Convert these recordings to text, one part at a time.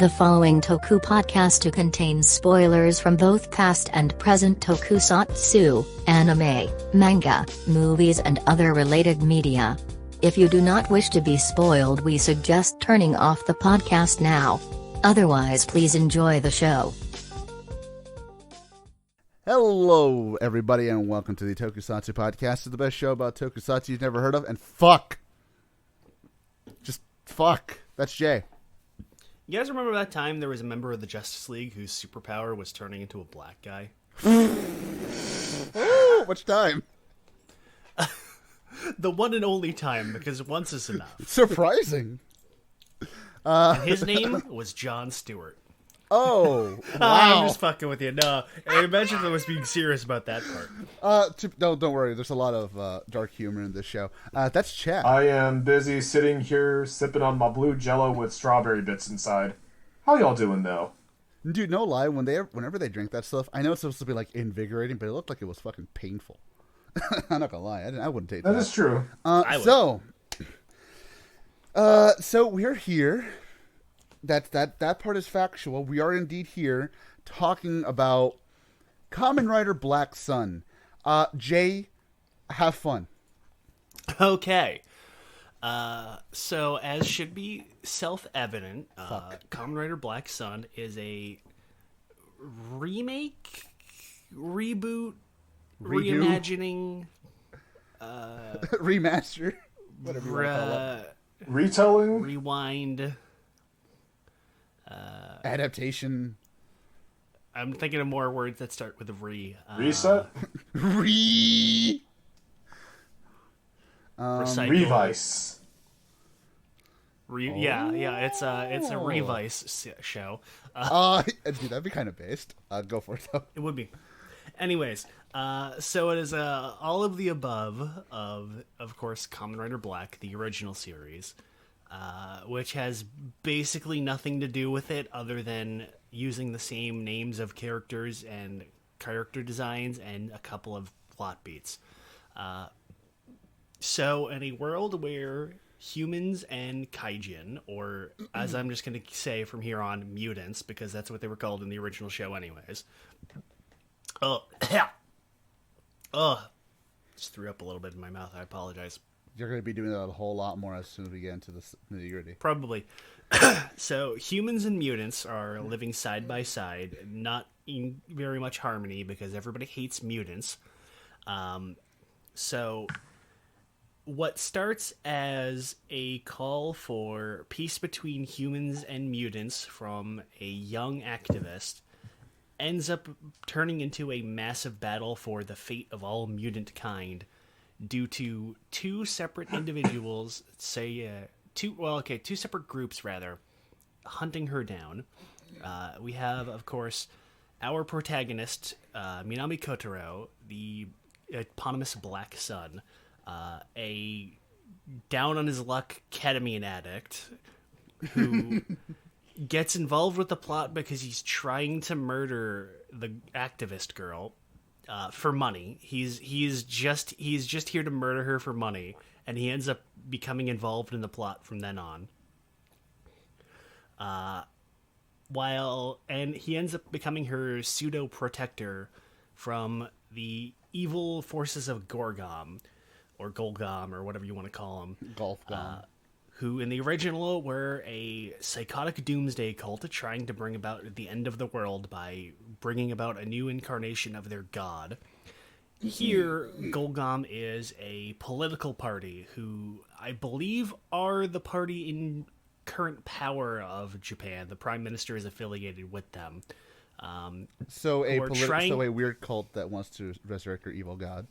The following Toku Podcastu contains spoilers from both past and present Tokusatsu, anime, manga, movies and other related media. If you do not wish to be spoiled, we suggest turning off the podcast now. Otherwise, please enjoy the show. Hello, everybody, and welcome to the Tokusatsu Podcastu, the best show about Tokusatsu you've never heard of, and fuck. Just fuck. That's Jay. You guys remember that time there was a member of the Justice League whose superpower was turning into a black guy? Ooh, which time? The one and only time, because once is enough. Surprising. And his name was Jon Stewart. Oh, wow. I'm just fucking with you. No, I imagine I was being serious about that part. No, don't worry. There's a lot of dark humor in this show. That's Chad. I am busy sitting here sipping on my blue Jello with strawberry bits inside. How y'all doing, though? Dude, no lie. Whenever they drink that stuff, I know it's supposed to be like invigorating, but it looked like it was fucking painful. I'm not gonna lie. I wouldn't take that. That is true. So we're here. That part is factual. We are indeed here talking about Kamen Rider Black Sun. Jay, have fun. Okay. So, as should be self-evident, Kamen Rider Black Sun is a remake, reboot, reimagining, remaster, whatever you want to call it. Retelling? Rewind. Adaptation. I'm thinking of more words that start with a re. Reset? Recycle. Revice. It's a Revice show. Dude, that'd be kind of based. Go for it, though. It would be. Anyways, so it is all of the above of course, Kamen Rider Black, the original series, which has basically nothing to do with it other than using the same names of characters and character designs and a couple of plot beats. So in a world where humans and kaijin, or as I'm just going to say from here on, mutants, because that's what they were called in the original show anyways. Just threw up a little bit in my mouth. I apologize. You're going to be doing that a whole lot more as soon as we get into the nitty-gritty. Probably. So humans and mutants are living side by side, not in very much harmony because everybody hates mutants. So what starts as a call for peace between humans and mutants from a young activist ends up turning into a massive battle for the fate of all mutant kind due to two separate individuals, two separate groups rather, hunting her down. We have, of course, our protagonist, Minami Kotaro, the eponymous Black Sun, a down-on-his-luck ketamine addict who gets involved with the plot because he's trying to murder the activist girl for money. He's just here to murder her for money, and he ends up becoming involved in the plot from then on. And he ends up becoming her pseudo-protector from the evil forces of Gorgom, or Golgom, or whatever you want to call him. Golfgom. Who in the original were a psychotic doomsday cult trying to bring about the end of the world by bringing about a new incarnation of their god. Here, Golgom is a political party who I believe are the party in current power of Japan. The prime minister is affiliated with them. So a weird cult that wants to resurrect their evil god.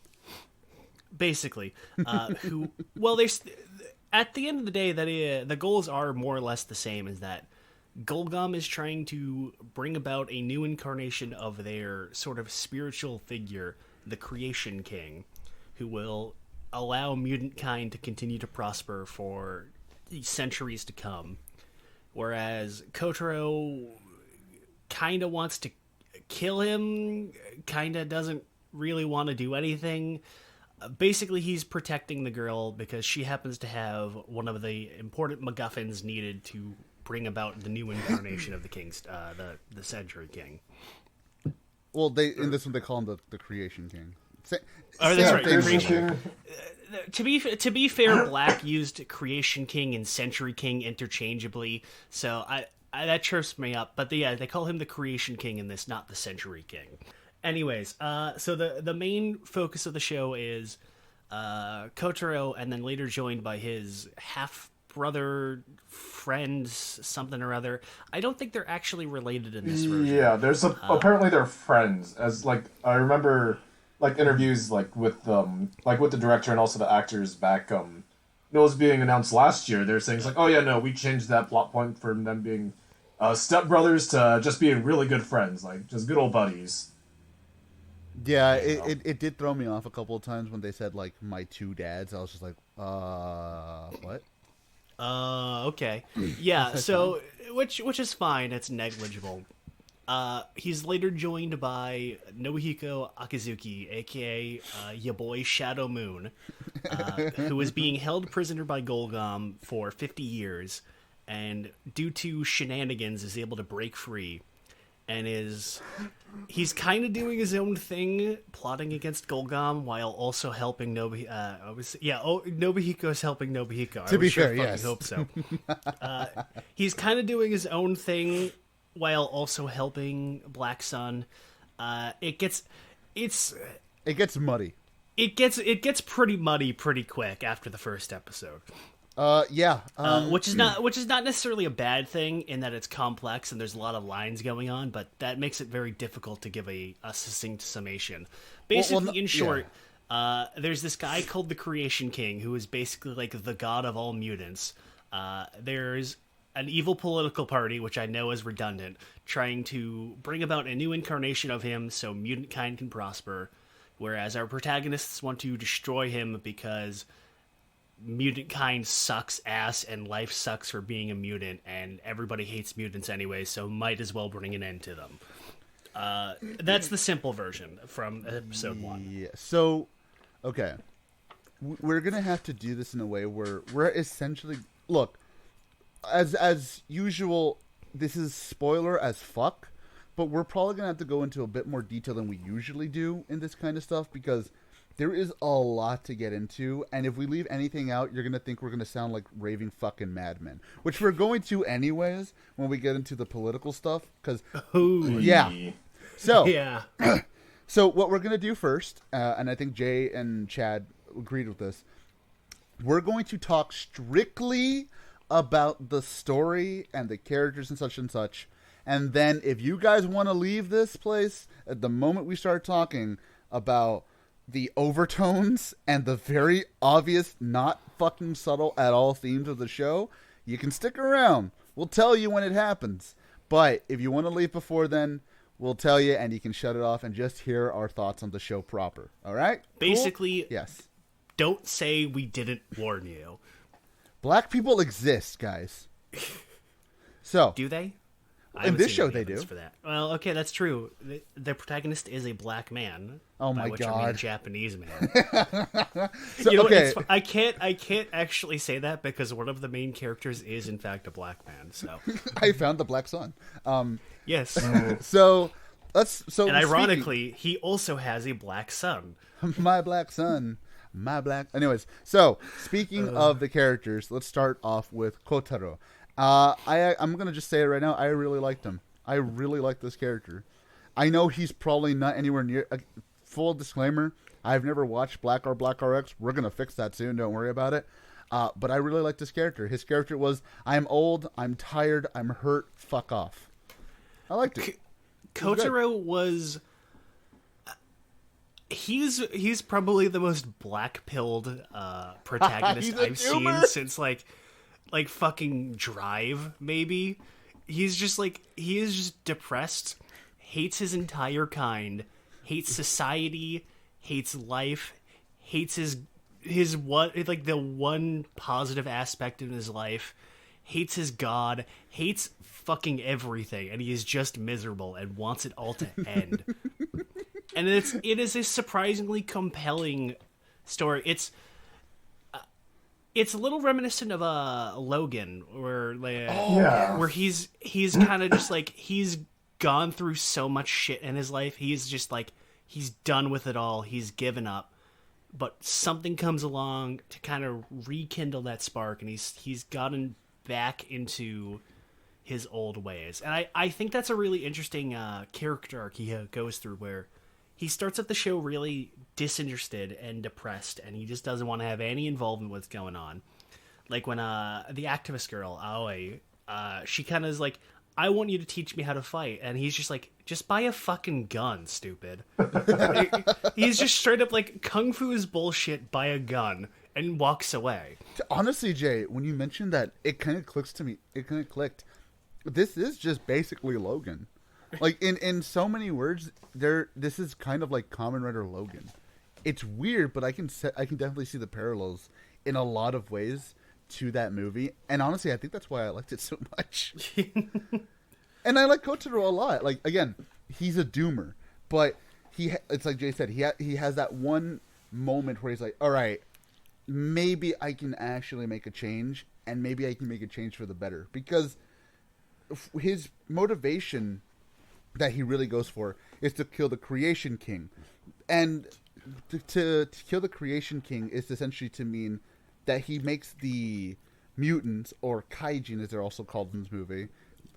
Basically. At the end of the day, the goals are more or less the same, is that Golgom is trying to bring about a new incarnation of their sort of spiritual figure, the Creation King, who will allow mutant kind to continue to prosper for centuries to come. Whereas Kotaro kind of wants to kill him, kind of doesn't really want to do anything. Basically, he's protecting the girl because she happens to have one of the important MacGuffins needed to bring about the new incarnation of the King's, the Century King. Well, in this one they call him the Creation King. Oh, that's right. Creation King. To be fair, Black used Creation King and Century King interchangeably, so I that trips me up. But they call him the Creation King in this, not the Century King. Anyways, so the main focus of the show is Kotaro, and then later joined by his half-brother, friends, something or other. I don't think they're actually related in this version. Yeah, apparently they're friends. As like I remember, like interviews with the director and also the actors back it was being announced last year. They're saying it's like, oh yeah, no, we changed that plot point from them being stepbrothers to just being really good friends, like just good old buddies. Yeah, it did throw me off a couple of times when they said, like, my two dads. I was just like, what? Okay. Yeah, so, which is fine. It's negligible. He's later joined by Nobuhiko Akizuki, a.k.a. ya boy Shadow Moon, who is being held prisoner by Golgom for 50 years, and due to shenanigans is able to break free. And he's kind of doing his own thing, plotting against Golgom while also helping Nobuhiko's helping Nobuhiko. To be fair, yes. I hope so. He's kind of doing his own thing while also helping Black Sun. It gets muddy. It gets pretty muddy pretty quick after the first episode. Yeah. Which is not necessarily a bad thing in that it's complex and there's a lot of lines going on, but that makes it very difficult to give a succinct summation. Basically, in short, there's this guy called the Creation King who is basically like the god of all mutants. There's an evil political party, which I know is redundant, trying to bring about a new incarnation of him so mutant kind can prosper, whereas our protagonists want to destroy him because mutant kind sucks ass and life sucks for being a mutant, and everybody hates mutants anyway, so might as well bring an end to them. That's the simple version from episode 1. Yeah. So, okay. We're going to have to do this in a way where we're essentially... Look, as usual, this is spoiler as fuck, but we're probably going to have to go into a bit more detail than we usually do in this kind of stuff, because there is a lot to get into, and if we leave anything out, you're going to think we're going to sound like raving fucking madmen, which we're going to anyways when we get into the political stuff, because... Yeah. So, yeah. So what we're going to do first, and I think Jay and Chad agreed with this, we're going to talk strictly about the story and the characters and such, and then if you guys want to leave this place at the moment we start talking about the overtones and the very obvious, not fucking subtle at all themes of the show, you can stick around. We'll tell you when it happens. But if you want to leave before then, we'll tell you, and you can shut it off and just hear our thoughts on the show proper. All right? Basically, cool? Yes. Don't say we didn't warn you. Black people exist, guys. So, do they? In this show, they do. For that. Well, okay, that's true. The protagonist is a black man. Oh my which god, I mean a Japanese man. So, you know, okay, I can't actually say that because one of the main characters is in fact a black man. So I found the Black Sun. Yes. So let's. So and ironically, he also has a black son. My black son. My black. Anyways, so speaking of the characters, let's start off with Kotaro. I'm gonna just say it right now. I really liked him. I really like this character. I know he's probably not anywhere near. Full disclaimer: I've never watched Black RX. We're gonna fix that soon. Don't worry about it. But I really like this character. His character was: I'm old, I'm tired, I'm hurt. Fuck off. I liked it. Kotaro was. He's probably the most black-pilled protagonist I've seen since like fucking Drive, maybe. He is just depressed, hates his entire kind, hates society, hates life, hates his one, like the one positive aspect in his life, hates his god, hates fucking everything, and he is just miserable and wants it all to end. And it is a surprisingly compelling story. It's a little reminiscent of Logan, where Yeah. where he's kind of just like he's gone through so much shit in his life. He's just like he's done with it all. He's given up, but something comes along to kind of rekindle that spark, and he's gotten back into his old ways. And I think that's a really interesting character arc he goes through, where he starts at the show really disinterested and depressed, and he just doesn't want to have any involvement with what's going on. Like when the activist girl, Aoi, she kind of is like, I want you to teach me how to fight. And he's just like, just buy a fucking gun, stupid. He's just straight up like, Kung Fu is bullshit, buy a gun, and walks away. Honestly, Jay, when you mentioned that, it kind of clicks to me. It kind of clicked. This is just basically Logan. Like, in so many words, this is kind of like Kamen Rider Logan. It's weird, but I can definitely see the parallels in a lot of ways to that movie. And honestly, I think that's why I liked it so much. And I like Kotaro a lot. Like, again, he's a doomer, but it's like Jay said, he has that one moment where he's like, all right, maybe I can actually make a change, and maybe I can make a change for the better. Because his motivation that he really goes for is to kill the Creation King. And to kill the Creation King is essentially to mean that he makes the mutants, or kaijin as they're also called in this movie,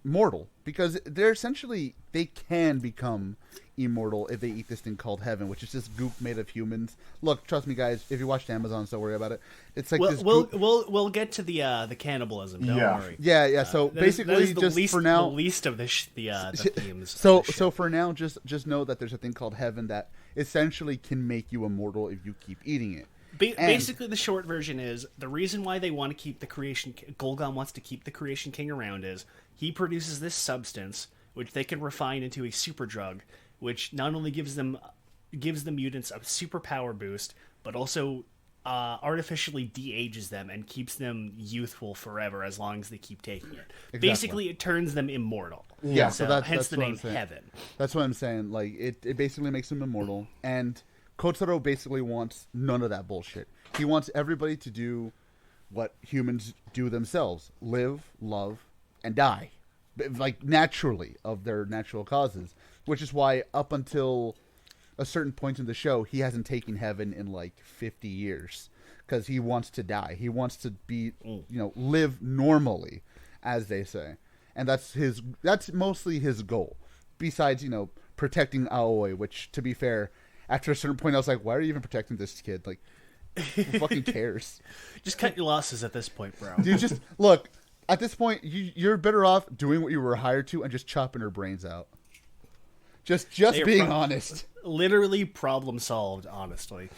mortal. Because they can become immortal if they eat this thing called heaven, which is this goop made of humans. Look, trust me, guys, if you watched Amazon, don't worry about it. It's like we'll get to the cannibalism. Don't worry. Yeah. So basically, for now, the least of the themes. So for now, just know that there's a thing called heaven that essentially can make you immortal if you keep eating it. Basically, the short version is the reason why they want to keep the Creation Golgon wants to keep the Creation King around is he produces this substance which they can refine into a super drug, which not only gives the mutants a super power boost, but also artificially de-ages them and keeps them youthful forever as long as they keep taking it. Exactly. Basically, it turns them immortal. Yeah, so hence the name Heaven. That's what I'm saying. Like it basically makes them immortal, and Kotaro basically wants none of that bullshit. He wants everybody to do what humans do themselves: live, love, and die, like naturally, of their natural causes. Which is why up until a certain point in the show, he hasn't taken heaven in like 50 years because he wants to die. He wants to be, live normally, as they say, and that's mostly his goal. Besides, protecting Aoi, which, to be fair, after a certain point, I was like, why are you even protecting this kid? Like, who fucking cares? Just cut your losses at this point, bro. Dude, just look. At this point, you're better off doing what you were hired to and just chopping her brains out. Just being honest. Literally problem solved, honestly.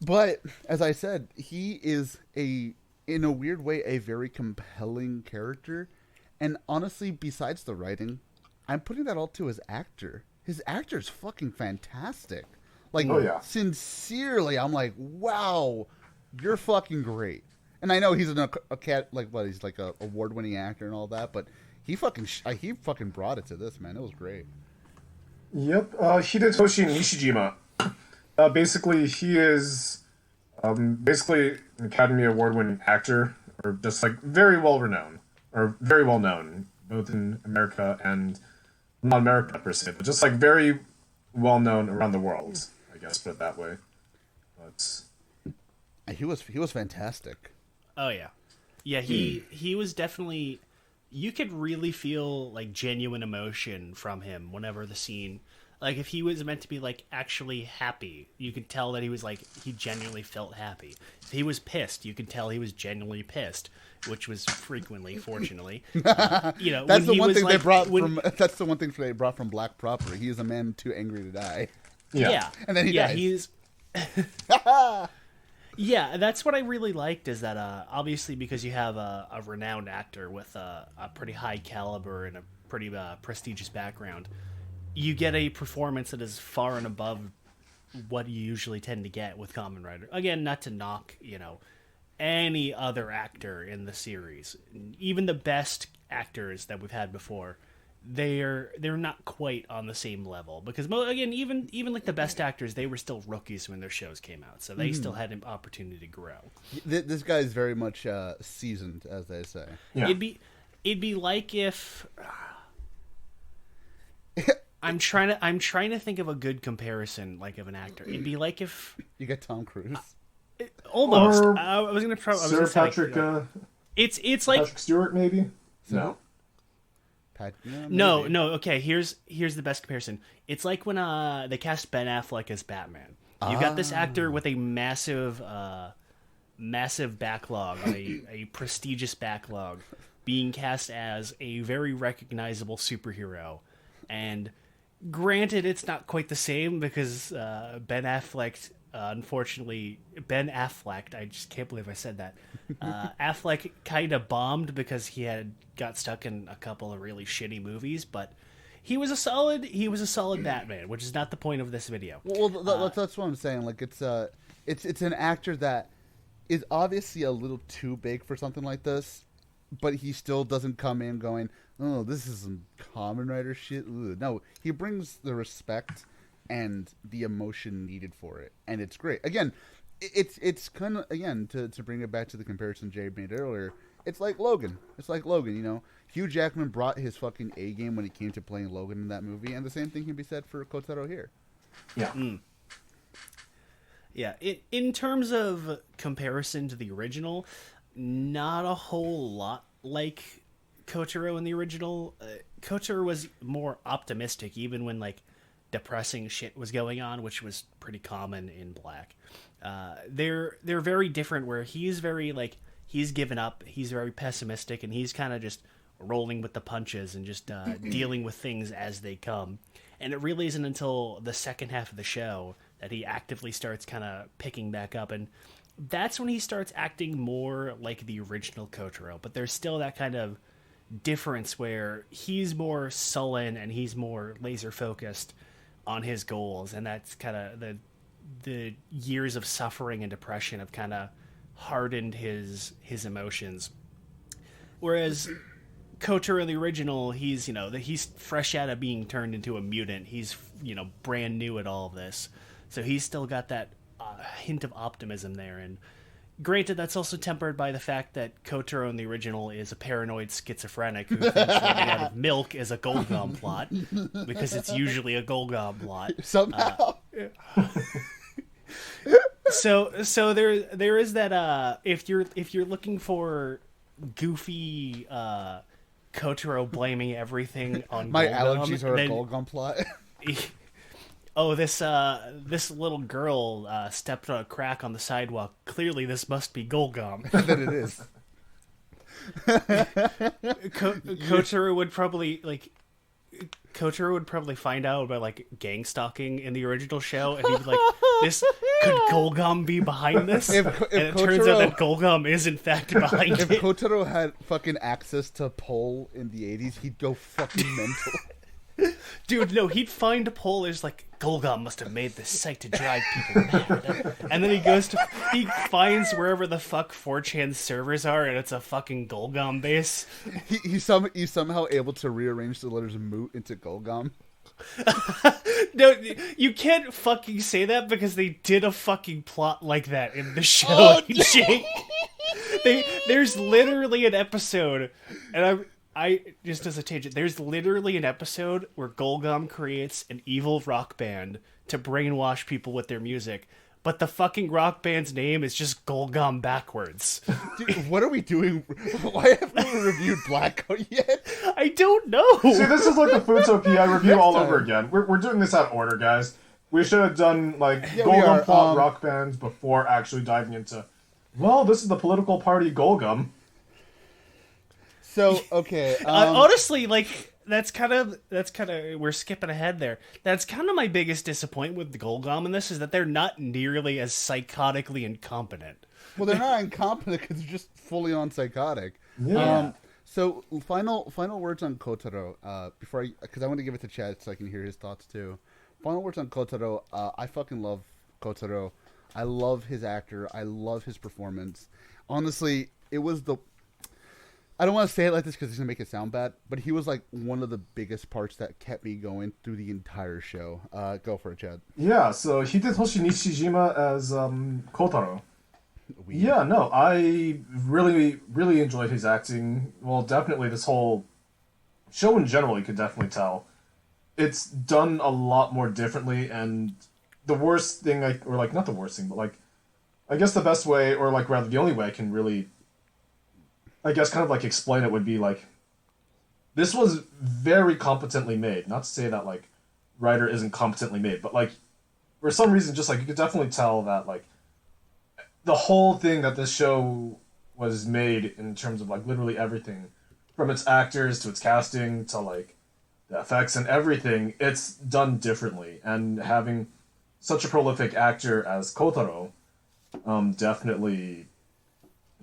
But, as I said, he is in a weird way, a very compelling character. And honestly, besides the writing, I'm putting that all to his actor. His actor's fucking fantastic. Like, sincerely, I'm like, wow, you're fucking great. And I know he's a award-winning actor and all that, but he fucking brought it to this, man. It was great. Yep, Hidetoshi Nishijima. Basically, he is basically an Academy Award-winning actor, or just like very well known, both in America and not America per se, but just like very well known around the world. I guess put it that way. But he was fantastic. Oh yeah. He was definitely. You could really feel like genuine emotion from him whenever the scene, like if he was meant to be like actually happy, you could tell that he genuinely felt happy. If he was pissed, you could tell he was genuinely pissed, which was frequently, fortunately. That's the one thing they brought from. That's the one thing they brought from Black Proper. He is a man too angry to die. Yeah. And then he dies. He's. Yeah, that's what I really liked, is that obviously because you have a renowned actor with a pretty high caliber and a pretty prestigious background, you get a performance that is far and above what you usually tend to get with Kamen Rider. Again, not to knock, any other actor in the series. Even the best actors that we've had before, they're not quite on the same level because again, even like the best actors, they were still rookies when their shows came out, so they still had an opportunity to grow. This guy is very much seasoned, as they say. Yeah. It'd be like if I'm trying to think of a good comparison, like of an actor. It'd be like if you got Tom Cruise. Almost. Or I was gonna try. Sir Patrick. It's like Patrick Stewart, maybe. No. No. Okay, here's the best comparison. It's like when they cast Ben Affleck as Batman. You've got this actor with a massive backlog, a prestigious backlog, being cast as a very recognizable superhero. And granted, it's not quite the same because Ben Affleck, unfortunately, I just can't believe I said that. Affleck kind of bombed because he got stuck in a couple of really shitty movies, but he was a solid Batman, which is not the point of this video. Well, that's what I'm saying. Like it's an actor that is obviously a little too big for something like this, but he still doesn't come in going, "Oh, this is some Kamen Rider shit." Ugh. No, he brings the respect and the emotion needed for it, and it's great. Again, it's kind of, again, to bring it back to the comparison Jay made earlier, it's like Logan. You know, Hugh Jackman brought his fucking A game when it came to playing Logan in that movie, and the same thing can be said for Kotaro here. Yeah. Yeah, in terms of comparison to the original, not a whole lot like Kotaro in the original. Kotaro was more optimistic, even when like depressing shit was going on, which was pretty common in Black. They're very different, where he's very like, he's given up, he's very pessimistic, and he's kind of just rolling with the punches and just dealing with things as they come. And it really isn't until the second half of the show that he actively starts kind of picking back up, and that's when he starts acting more like the original Kotaro. But there's still that kind of difference where he's more sullen and he's more laser focused on his goals, and that's kind of the years of suffering and depression have kind of hardened his emotions. Whereas Kotaro in the original, he's he's fresh out of being turned into a mutant. He's brand new at all of this, so he's still got that hint of optimism there. And granted, that's also tempered by the fact that Kotaro in the original is a paranoid schizophrenic who thinks running out of milk is a Golgom plot, because it's usually a Golgom plot. Somehow. So there is that if you're looking for goofy Kotaro blaming everything on My Golgom, allergies are a Golgom plot. Oh, this little girl stepped on a crack on the sidewalk. Clearly, this must be Golgom. Then it is. Kotaro would probably find out about like gang stalking in the original show, and he'd be like, "This could Golgom be behind this?" If and it turns out that Golgom is in fact behind If it. Kotaro had fucking access to Pole in the 80s, he'd go fucking mental. Dude, no, he'd find Pole as like, Golgom must have made this site to drive people mad. And then he finds wherever the fuck 4chan servers are, and it's a fucking Golgom base. He's somehow able to rearrange the letters Moot into Golgom. No, you can't fucking say that, because they did a fucking plot like that in the show. Oh, no. Jake. There's literally an episode, and I just as a tangent, there's literally an episode where Golgom creates an evil rock band to brainwash people with their music, but the fucking rock band's name is just Golgom backwards. Dude, what are we doing? Why haven't we reviewed Black Coat yet? I don't know. See, this is like the Footopia review all over again. We're doing this out of order, guys. We should have done Golgom plot rock bands before actually diving into, well, this is the political party Golgom. So, okay. Honestly, that's kind of we're skipping ahead there. That's kind of my biggest disappointment with the Golgom in this, is that they're not nearly as psychotically incompetent. Well, they're not incompetent because they're just fully on psychotic. Yeah. So final words on Kotaro. Because I want to give it to Chad so I can hear his thoughts too. Final words on Kotaro. I fucking love Kotaro. I love his actor. I love his performance. Honestly, it was I don't want to say it like this because it's gonna make it sound bad, but he was like one of the biggest parts that kept me going through the entire show. Go for it, Chad. Yeah, so Hidetoshi Nishijima as Kotaro. We- Yeah, no, I really, really enjoyed his acting. Well, definitely this whole show in general, you could definitely tell. It's done a lot more differently, and the worst thing, or like, not the worst thing, but like, I guess the best way, or like rather the only way I can really, I guess kind of like explain it would be like, this was very competently made. Not to say that like, Rider isn't competently made, but like, for some reason, just like, you could definitely tell that like, the whole thing that this show was made in terms of like literally everything, from its actors to its casting to like the effects and everything, it's done differently. And having such a prolific actor as Kotaro, definitely,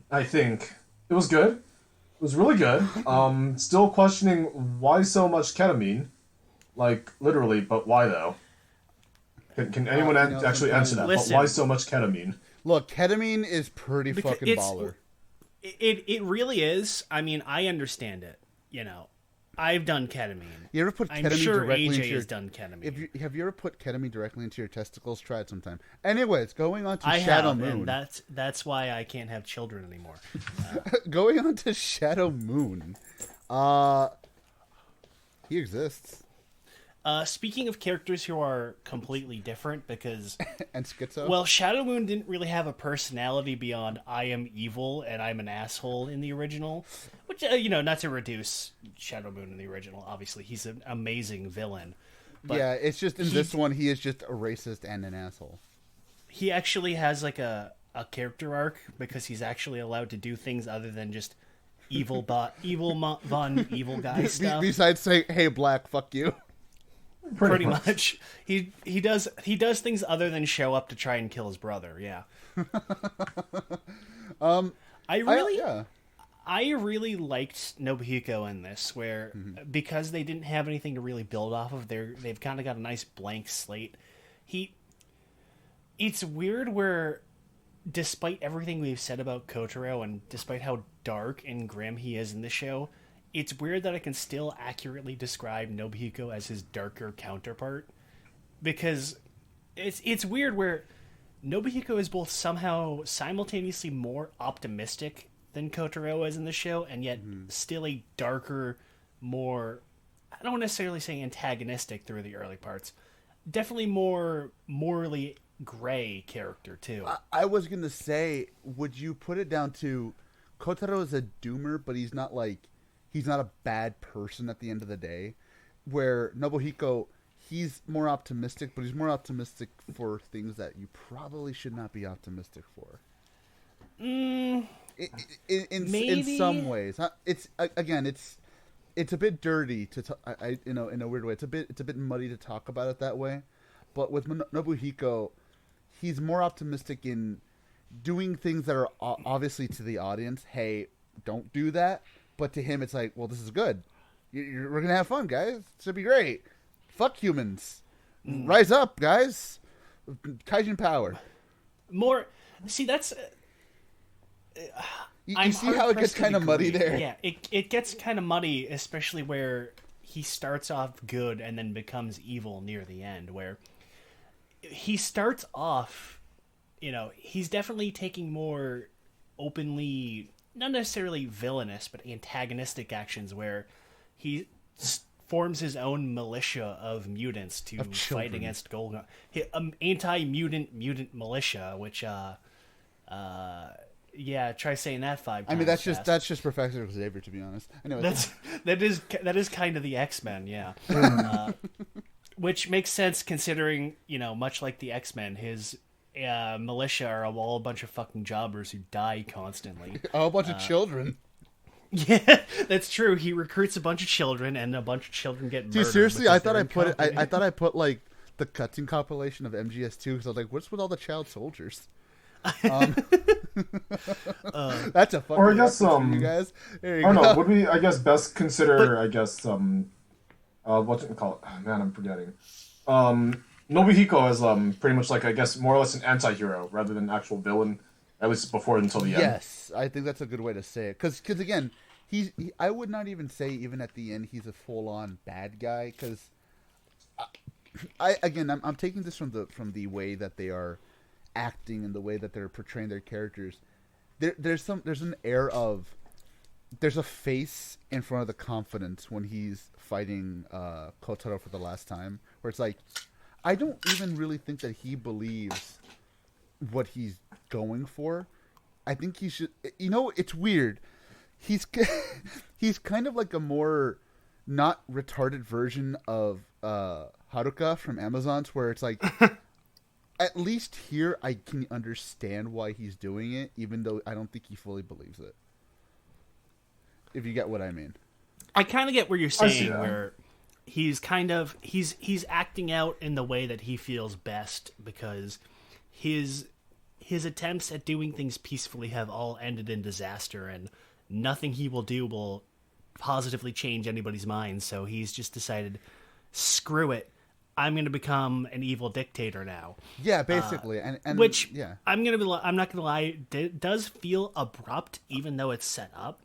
I think it was good. It was really good. Still questioning why so much ketamine, like literally, but why though? Can anyone actually answer that? Listen. But why so much ketamine? Look, ketamine is pretty Because fucking baller. It really is. I mean, I understand it. You know, I've done ketamine. You ever put I'm ketamine sure directly AJ into your... has done ketamine. Have you ever put ketamine directly into your testicles? Try it sometime. Anyways, going on to I Shadow have, Moon. and that's why I can't have children anymore. Going on to Shadow Moon. He exists. Speaking of characters who are completely different, because And schizo. well, Shadow Moon didn't really have a personality beyond I am evil and I'm an asshole in the original. Which, not to reduce Shadow Moon in the original. Obviously, he's an amazing villain. But yeah, it's just in this one, he is just a racist and an asshole. he actually has like a character arc because he's actually allowed to do things other than just evil evil guy stuff. Besides saying, "Hey, Black, fuck you." Pretty much. He does things other than show up to try and kill his brother. Yeah. I really liked Nobuhiko in this, where because they didn't have anything to really build off of, they've kind of got a nice blank slate. It's weird where, despite everything we've said about Kotaro and despite how dark and grim he is in the show, it's weird that I can still accurately describe Nobuhiko as his darker counterpart, because it's weird where Nobuhiko is both somehow simultaneously more optimistic than Kotaro is in the show, and yet still a darker, more, I don't necessarily say antagonistic through the early parts, definitely more morally gray character too. I was gonna say, would you put it down to Kotaro is a doomer, but he's not a bad person at the end of the day, where Nobuhiko, he's more optimistic, but he's more optimistic for things that you probably should not be optimistic for. In some ways, it's a bit dirty to in a weird way. It's a bit muddy to talk about it that way, but with Nobuhiko, he's more optimistic in doing things that are obviously to the audience, hey, don't do that. But to him, it's like, well, this is good. We're going to have fun, guys. It should be great. Fuck humans. Rise up, guys. Kaijin power. More, see, that's... You see how it gets kind of muddy there? Yeah, it gets kind of muddy, especially where he starts off good and then becomes evil near the end, where he starts off, he's definitely taking more openly, not necessarily villainous, but antagonistic actions where he forms his own militia of mutants to fight against Golgon. Anti-mutant militia, which, try saying that 5 times. I mean, that's just Professor Xavier, to be honest. Anyway, that is kind of the X-Men, yeah. Which makes sense considering, much like the X-Men, his militia are all a bunch of fucking jobbers who die constantly. A bunch of children. Yeah, that's true. He recruits a bunch of children, and a bunch of children get murdered. Dude, seriously, I thought I put like the cutscene compilation of MGS2 because I was like, what's with all the child soldiers? That's a fun. Or I guess you guys. There you I go. don't know. Would we? I guess best consider. What do you call it? Oh, man, I'm forgetting. Nobuhiko is pretty much like, I guess, more or less an anti-hero rather than an actual villain, at least until the end. Yes, I think that's a good way to say it. Because again, I would not even say even at the end he's a full on bad guy, because I'm taking this from the way that they are acting and the way that they're portraying their characters. There's an air of, there's a face in front of the confidence when he's fighting Kotaro for the last time, where it's like, I don't even really think that he believes what he's going for. I think he should. It's weird. He's kind of like a more not retarded version of Haruka from Amazon's, where it's like, at least here I can understand why he's doing it, even though I don't think he fully believes it. If you get what I mean. I kind of get where you're saying, where he's acting out in the way that he feels best, because his attempts at doing things peacefully have all ended in disaster, and nothing he will do will positively change anybody's mind. So he's just decided, screw it, I'm going to become an evil dictator now. Yeah, basically, and which, yeah, I'm not gonna lie, it does feel abrupt, even though it's set up,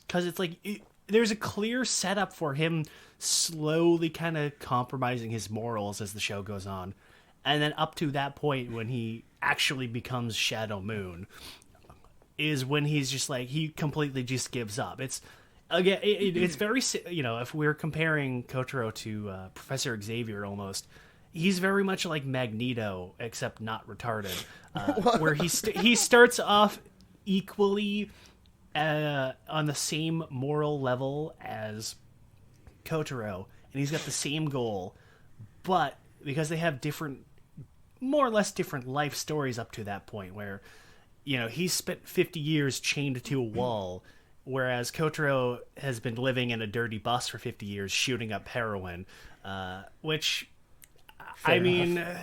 because it's like there's a clear setup for him slowly kind of compromising his morals as the show goes on, and then up to that point when he actually becomes Shadow Moon is when he's just like, he completely just gives up. It's again, it's very, if we're comparing Kotaro to Professor Xavier almost, he's very much like Magneto, except not retarded, where he starts off equally on the same moral level as Kotaro, and he's got the same goal, but because they have more or less different life stories up to that point, where, he's spent 50 years chained to a wall, whereas Kotaro has been living in a dirty bus for 50 years shooting up heroin, which, Fair enough.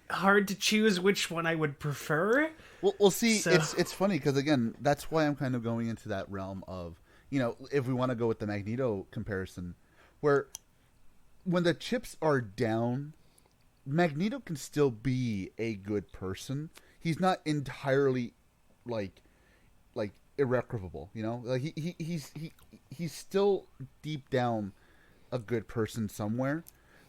Hard to choose which one I would prefer. We'll see. So, it's funny, because, again, that's why I'm kind of going into that realm of, if we want to go with the Magneto comparison, where when the chips are down, Magneto can still be a good person. He's not entirely, like irreparable, like he's still deep down a good person somewhere.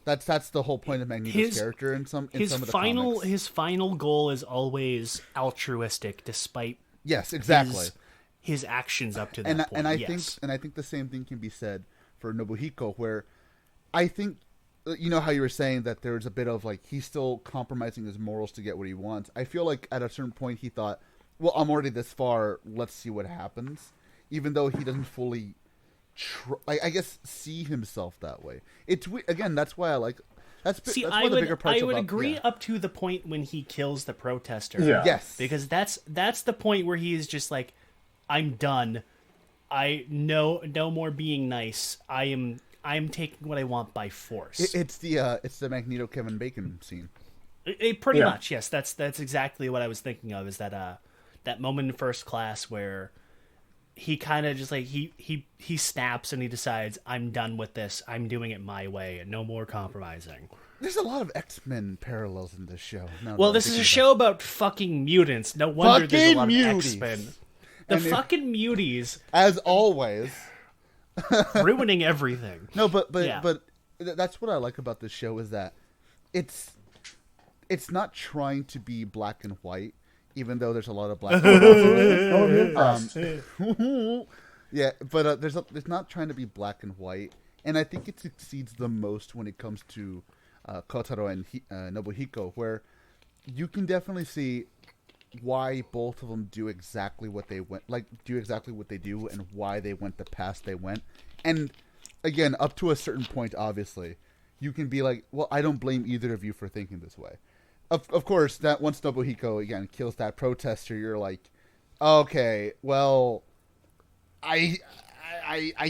That's the whole point of Magneto's character in some of the comics. His final goal is always altruistic, despite yes, exactly his actions up to that point. I think the same thing can be said for Nobuhiko, where I think, how you were saying that there's a bit of like, he's still compromising his morals to get what he wants. I feel like at a certain point he thought, well, I'm already this far, let's see what happens, even though he doesn't fully I guess see himself that way. It's again, that's why I like. That's one of the bigger parts. I would agree up to the point when he kills the protester. Yeah. Yes, because that's the point where he is just like, I'm done. I no more being nice. I'm taking what I want by force. It's the Magneto Kevin Bacon scene. Pretty much, yes. That's exactly what I was thinking of. Is that moment in First Class where he kind of just like he snaps and he decides, I'm done with this. I'm doing it my way and no more compromising. There's a lot of X-Men parallels in this show. Well, this is a show about fucking mutants. No wonder there's a lot of X-Men. The fucking muties, as always, ruining everything. No, but that's what I like about this show, is that it's not trying to be black and white. Even though there's a lot of black and white. Yeah, but there's not trying to be black and white. And I think it succeeds the most when it comes to Kotaro and Nobuhiko, where you can definitely see why both of them do exactly what they do, and why they went the path they went. And again, up to a certain point, obviously, you can be like, well, I don't blame either of you for thinking this way. Of course, that once Nobuhiko again kills that protester, you're like, okay, well, I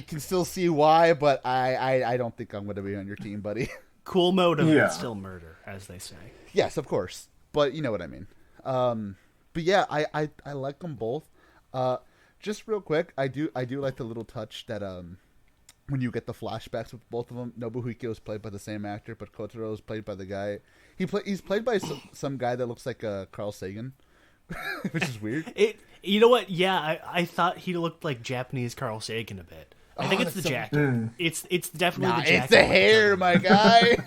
can still see why, but I don't think I'm going to be on your team, buddy. Cool motive, but still murder, as they say. Yes, of course, but you know what I mean. But yeah, I like them both. Just real quick, I do like the little touch that when you get the flashbacks with both of them, Nobuhiko is played by the same actor, but Kotaro is played by the guy. He's played by some guy that looks like Carl Sagan, which is weird. You know what? Yeah, I thought he looked like Japanese Carl Sagan a bit. I think it's the jacket. It's definitely the jacket. It's the hair, my guy.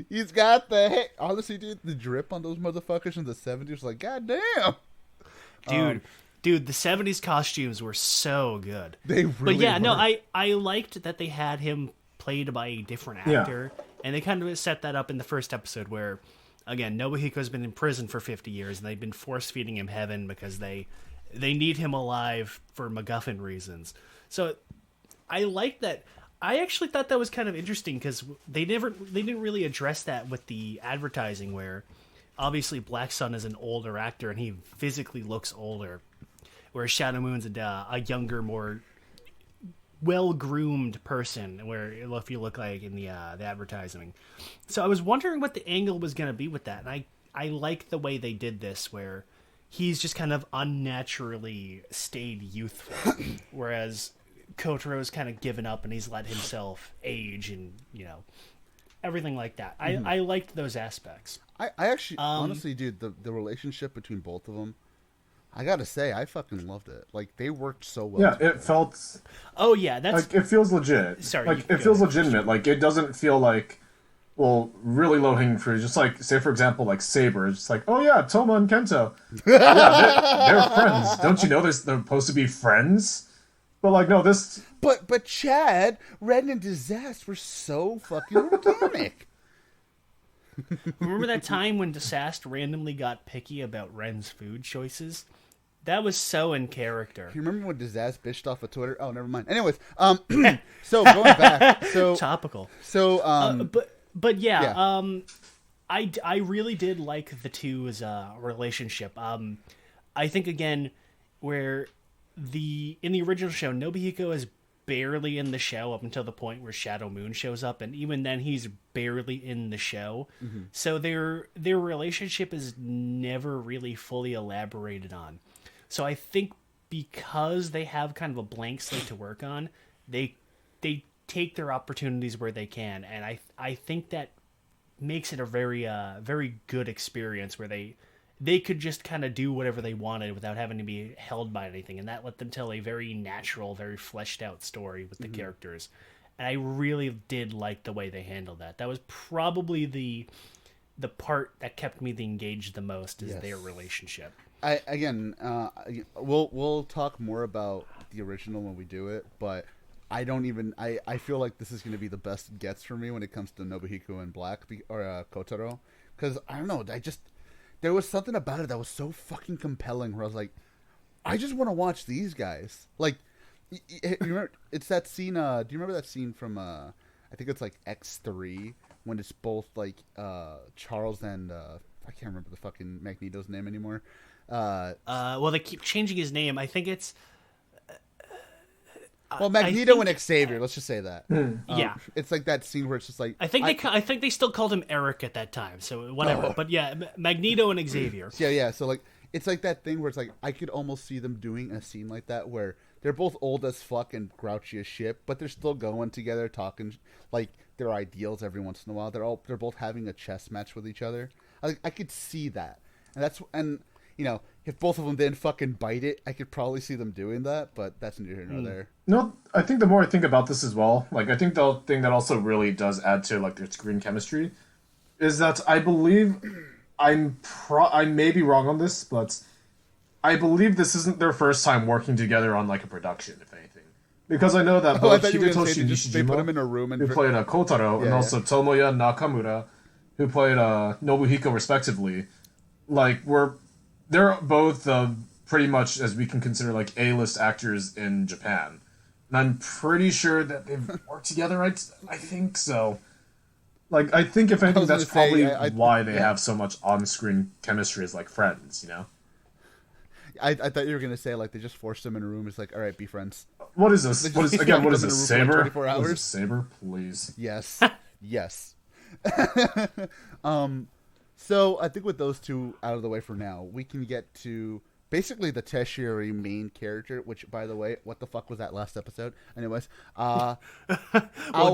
He's got the hair. Honestly, dude, the drip on those motherfuckers in the 70s was like, god damn. Dude, the 70s costumes were so good. They really But yeah, were. no, I liked that they had him played by a different actor. And they kind of set that up in the first episode where, again, Nobuhiko's been in prison for 50 years, and they've been force-feeding him heaven because they need him alive for MacGuffin reasons. So I like that. I actually thought that was kind of interesting because they didn't really address that with the advertising where obviously Black Sun is an older actor and he physically looks older, whereas Shadow Moon's a younger, more well-groomed person, where if you look like in the advertising. So I was wondering what the angle was going to be with that, and I like the way they did this, where he's just kind of unnaturally stayed youthful, whereas Kotaro's kind of given up and he's let himself age and, everything like that. I liked those aspects. I actually, honestly, dude, the relationship between both of them, I gotta say, I fucking loved it. Like, they worked so well. Yeah, together. it felt... Oh, yeah, that's... Like, it feels legit. Sorry, like, it feels legitimate. Like, it doesn't feel like, well, really low-hanging fruit. Just like, say, for example, like, Saber. It's like, oh, yeah, Toma and Kento. Yeah, they're friends. Don't you know they're supposed to be friends? But, like, no, this... But Chad, Ren and Disaster were so fucking organic. Remember that time when Disaster randomly got picky about Ren's food choices? That was so in character. You remember when Disaster bitched off of Twitter? Oh, never mind. Anyways, so going back, so topical. So, but yeah. I really did like the two's relationship. I think again, where in the original show, Nobuhiko is barely in the show up until the point where Shadow Moon shows up, and even then he's barely in the show. Mm-hmm. So their relationship is never really fully elaborated on. So I think because they have kind of a blank slate to work on, they take their opportunities where they can, and I think that makes it a very good experience where they could just kind of do whatever they wanted without having to be held by anything, and that let them tell a very natural, very fleshed out story with the characters. And I really did like the way they handled that. That was probably the part that kept me engaged the most is their relationship. We'll talk more about the original when we do it, but I feel like this is going to be the best it gets for me when it comes to Nobuhiko and Black or Kotaro, because I don't know, there was something about it that was so fucking compelling where I was like, I just want to watch these guys. Like, you remember, it's that scene, do you remember that scene from, I think it's like X3, when it's both like Charles and, I can't remember the fucking Magneto's name anymore. Well, they keep changing his name. I think it's... Well, Magneto and Xavier, let's just say that. Yeah. It's like that scene where it's just like... I think they still called him Eric at that time, so whatever. Oh. But yeah, Magneto and Xavier. Yeah, so like, it's like that thing where it's like, I could almost see them doing a scene like that where they're both old as fuck and grouchy as shit, but they're still going together, talking like their ideals every once in a while. They're both having a chess match with each other. I could see that. And if both of them didn't fucking bite it, I could probably see them doing that, but that's neither here nor there. No, I think the more I think about this as well, like, I think the thing that also really does add to, like, their screen chemistry is that I believe, I may be wrong on this, but I believe this isn't their first time working together on, like, a production, if anything. Because I know that both Hidetoshi Nishijima, who played Kotaro, and also Tomoya Nakamura, who played Nobuhiko respectively, like, they're both pretty much, as we can consider, like, A-list actors in Japan. And I'm pretty sure that they've worked together, I think so. Like, I think, if anything, that's probably why they have so much on-screen chemistry as, like, friends, you know? I thought you were going to say, like, they just forced them in a room. It's like, all right, be friends. What is this? What is this? Saber? 24 hours? What is this, Saber? Please. Yes. Yes. So I think with those two out of the way for now, we can get to basically the Tertiary main character, which, by the way, what the fuck was that last episode? Anyways, we'll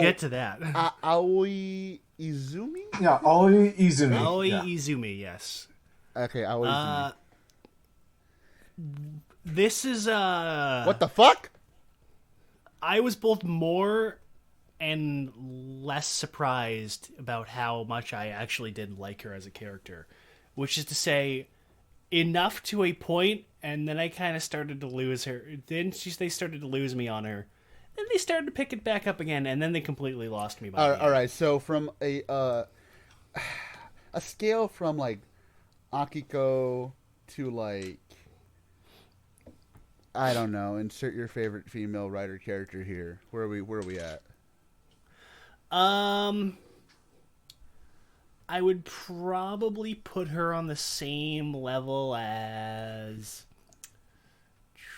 get to that. Aoi Izumi? Yeah, Aoi Izumi. Aoi Izumi, yes. Okay, Aoi Izumi. This is What the fuck? I was both more and less surprised about how much I actually did like her as a character, which is to say, enough to a point, and then I kind of started to lose her. Then they started to lose me on her. Then they started to pick it back up again, and then they completely lost me. All right, so from a scale from like Akiko to like, I don't know, insert your favorite female writer character here. Where are we at? I would probably put her on the same level as...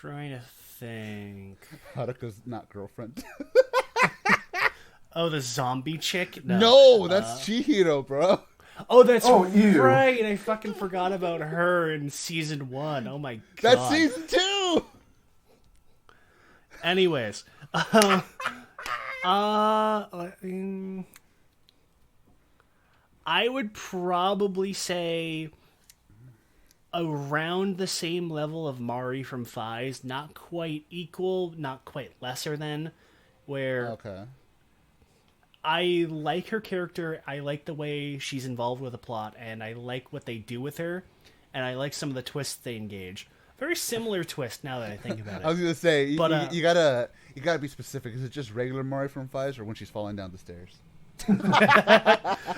Trying to think. Haruka's not girlfriend. Oh, the zombie chick? No, that's Chihiro, bro. Oh, that's ew. right. I fucking forgot about her in season 1. Oh my god. That's season 2. Anyways, I would probably say around the same level of Mari from Fies, not quite equal, not quite lesser than, where Okay. I like her character, I like the way she's involved with the plot, and I like what they do with her, and I like some of the twists they engage. Very similar twist now that I think about it. I was gonna say, But, you gotta be specific. Is it just regular Mari from Fives, or when she's falling down the stairs?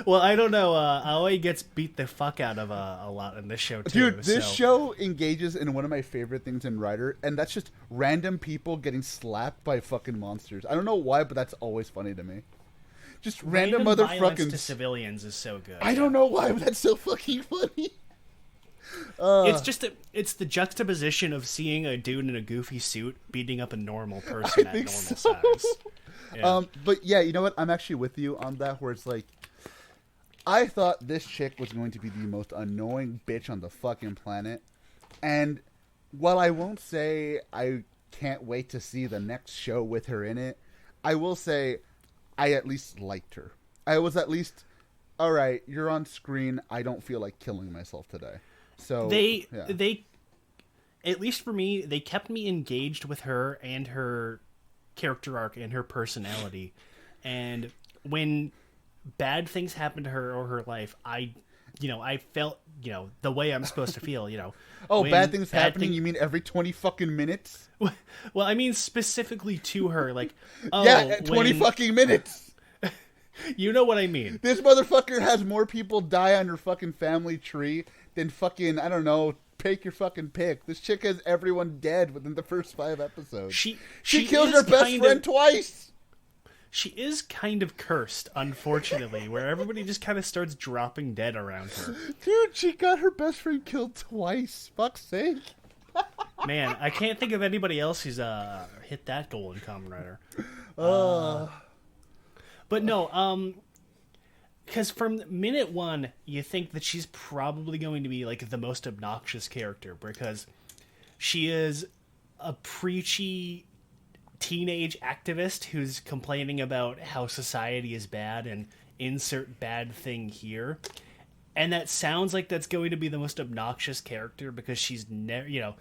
Well, I don't know. Aoi gets beat the fuck out of a lot in this show too. Dude, this show engages in one of my favorite things in Rider, and that's just random people getting slapped by fucking monsters. I don't know why, but that's always funny to me. Just random violence motherfuckers to civilians is so good. I don't know why, but that's so fucking funny. It's the juxtaposition of seeing a dude in a goofy suit beating up a normal person at normal size. Yeah. But yeah, you know what? I'm actually with you on that, where it's like, I thought this chick was going to be the most annoying bitch on the fucking planet. And while I won't say I can't wait to see the next show with her in it, I will say I at least liked her. I was at least, all right, you're on screen. I don't feel like killing myself today. So they, at least for me, they kept me engaged with her and her character arc and her personality. And when bad things happened to her or her life, I felt, the way I'm supposed to feel, Oh, bad things happening? You mean every 20 fucking minutes? Well, I mean specifically to her, like, oh, yeah, 20 fucking minutes. You know what I mean. This motherfucker has more people die on her fucking family tree than fucking, I don't know, take your fucking pick. This chick has everyone dead within the first 5 episodes. She killed her best friend twice. She is kind of cursed, unfortunately, where everybody just kind of starts dropping dead around her. Dude, she got her best friend killed twice. Fuck's sake. Man, I can't think of anybody else who's hit that goal in Kamen Rider. But no, because from minute 1, you think that she's probably going to be like the most obnoxious character, because she is a preachy teenage activist who's complaining about how society is bad and insert bad thing here. And that sounds like that's going to be the most obnoxious character, because she's never,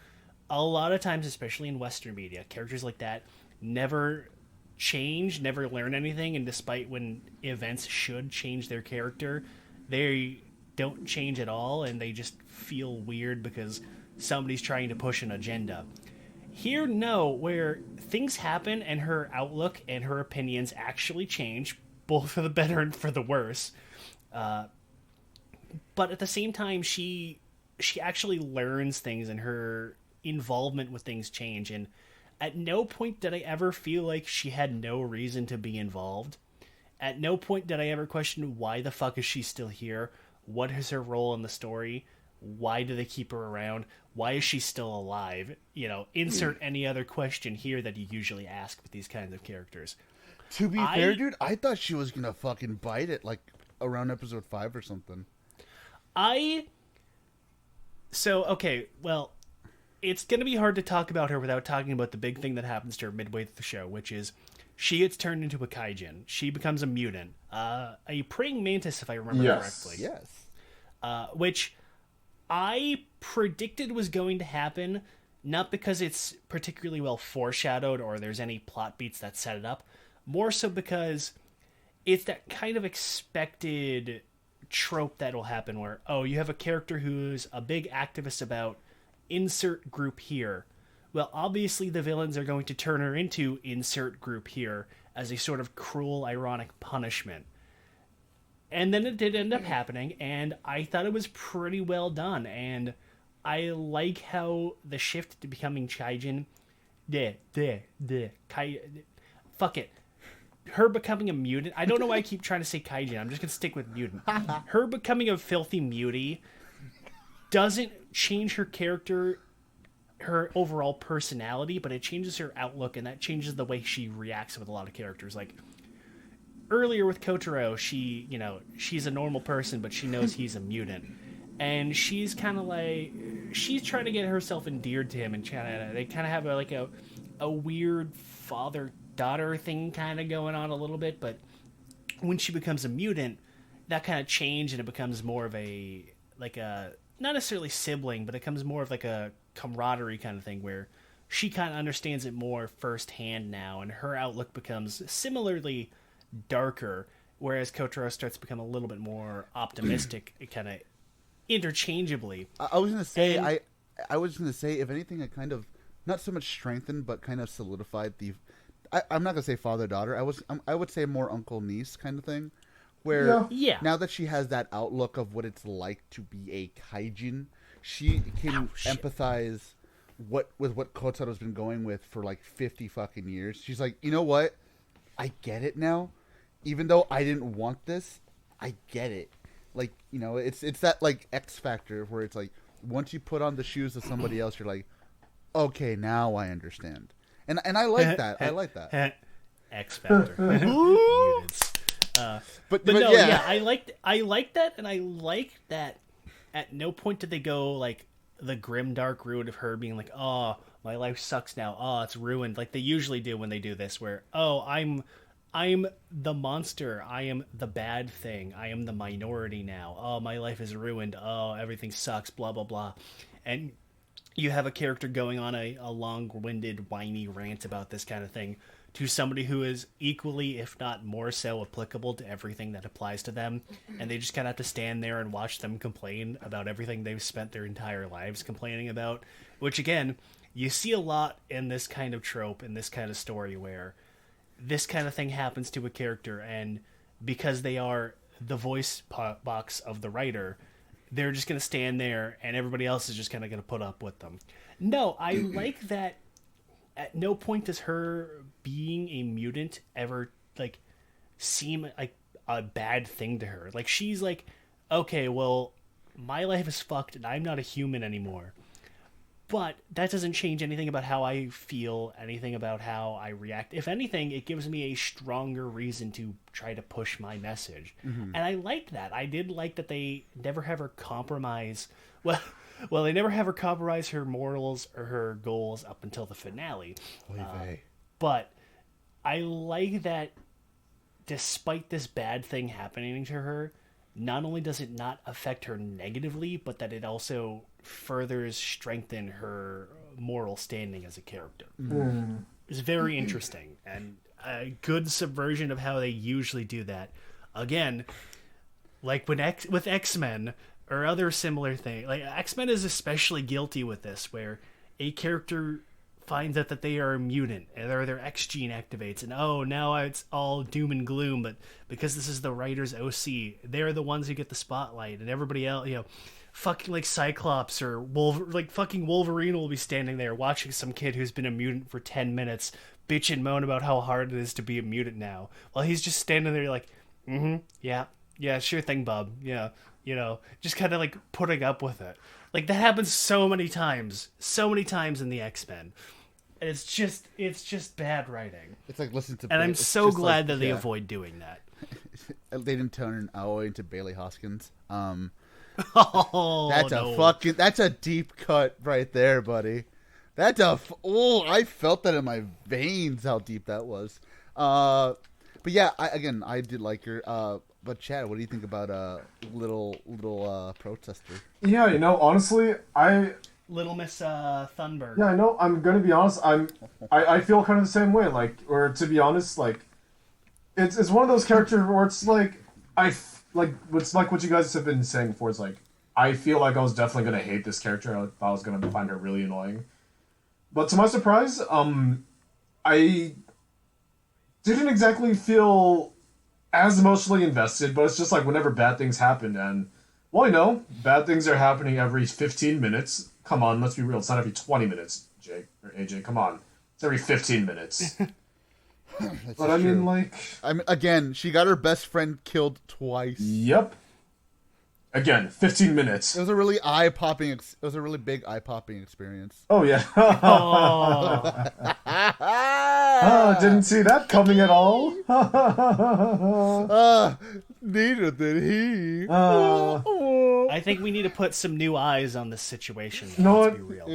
a lot of times, especially in Western media, characters like that never change, never learn anything, and despite when events should change their character, they don't change at all, and they just feel weird because somebody's trying to push an agenda. Here, no, where things happen and her outlook and her opinions actually change, both for the better and for the worse. But at the same time, she actually learns things, and her involvement with things change, and at no point did I ever feel like she had no reason to be involved. At no point did I ever question, why the fuck is she still here? What is her role in the story? Why do they keep her around? Why is she still alive? Insert any other question here that you usually ask with these kinds of characters. To be fair, dude, I thought she was gonna fucking bite it, like, around episode 5 or something. It's going to be hard to talk about her without talking about the big thing that happens to her midway through the show, which is she gets turned into a kaijin. She becomes a mutant. A praying mantis, if I remember correctly. Yes. Which I predicted was going to happen not because it's particularly well foreshadowed or there's any plot beats that set it up, more so because it's that kind of expected trope that will happen where, oh, you have a character who's a big activist about insert group here. Well, obviously the villains are going to turn her into insert group here as a sort of cruel, ironic punishment. And then it did end up happening, and I thought it was pretty well done, and I like how the shift to becoming Kaijin, fuck it. Her becoming a mutant, I don't know why I keep trying to say Kaijin, I'm just going to stick with mutant. Her becoming a filthy mutie doesn't change her character, her overall personality, but it changes her outlook, and that changes the way she reacts with a lot of characters. Like, earlier with Kotaro, she's a normal person, but she knows he's a mutant. And she's kind of like, she's trying to get herself endeared to him, and they kind of have a weird father-daughter thing kind of going on a little bit, but when she becomes a mutant, that kind of change, and it becomes more of a, not necessarily sibling, but it becomes more of like a camaraderie kind of thing where she kind of understands it more firsthand now, and her outlook becomes similarly darker, whereas Kotaro starts to become a little bit more optimistic, kind of interchangeably. I was gonna say, I was gonna say, if anything, it kind of not so much strengthened, but kind of solidified the. I'm not gonna say father-daughter. I would say more uncle-niece kind of thing, where now that she has that outlook of what it's like to be a kaijin, she can empathize with what Kotaro's been going with for like 50 fucking years. She's like, you know what? I get it now. Even though I didn't want this, I get it. Like, it's that like X factor where it's like once you put on the shoes of somebody else, you're like, okay, now I understand. And I like that. I like that. X factor. Mutants. But no, yeah, I like that, and I like that. At no point did they go like the grim dark route of her being like, oh, my life sucks now. Oh, it's ruined. Like they usually do when they do this, where, oh, I'm the monster. I am the bad thing. I am the minority now. Oh, my life is ruined. Oh, everything sucks. Blah, blah, blah. And you have a character going on a long-winded, whiny rant about this kind of thing to somebody who is equally, if not more so, applicable to everything that applies to them. And they just kind of have to stand there and watch them complain about everything they've spent their entire lives complaining about. Which, again, you see a lot in this kind of trope, in this kind of story, where this kind of thing happens to a character, and because they are the voice box of the writer, they're just going to stand there, and everybody else is just kind of going to put up with them. No, I like that at no point does her being a mutant ever, like, seem like a bad thing to her. Like, she's like, okay, well, my life is fucked, and I'm not a human anymore. But that doesn't change anything about how I feel, anything about how I react. If anything, it gives me a stronger reason to try to push my message. Mm-hmm. And I liked that. I did like that they never have her compromise. Well, they never have her compromise her morals or her goals up until the finale. But I like that despite this bad thing happening to her, not only does it not affect her negatively, but that it also furthers strengthen her moral standing as a character. It's very interesting and a good subversion of how they usually do that. Again, like with X-Men or other similar thing, like X-Men is especially guilty with this, where a character finds out that they are a mutant and their X gene activates, and oh, now it's all doom and gloom, but because this is the writer's OC, they're the ones who get the spotlight, and everybody else, fucking like Cyclops or fucking Wolverine will be standing there watching some kid who's been a mutant for 10 minutes bitch and moan about how hard it is to be a mutant now, while he's just standing there like, yeah, sure thing, bub, yeah, just kind of like putting up with it. Like, that happens so many times in the X-Men. And it's just bad writing. It's like listen to, and I'm so glad that they avoid doing that. They didn't turn Aoi into Bailey Hoskins. That's that's a deep cut right there, buddy. I felt that in my veins how deep that was. But yeah, I did like her. But Chad, what do you think about little protester? Yeah, honestly, I Little Miss Thunberg. Yeah, I know. I'm gonna be honest. I feel kind of the same way. Like, or to be honest, like, it's one of those characters where it's like it's like what you guys have been saying before. It's like I feel like I was definitely gonna hate this character. I thought I was gonna find her really annoying. But to my surprise, I didn't exactly feel as emotionally invested. But it's just like whenever bad things happen, and well, you know, bad things are happening every 15 minutes. Come on, let's be real. It's not every 20 minutes, Jake or AJ. Come on, it's every 15 minutes. But I mean, like, again, she got her best friend killed twice. Yep. Again, 15 minutes. It was a really eye-popping. It was a really big eye-popping experience. Oh yeah. Oh. Didn't see that coming at all. Neither did he. I think we need to put some new eyes on this situation. You know Let's what? be real.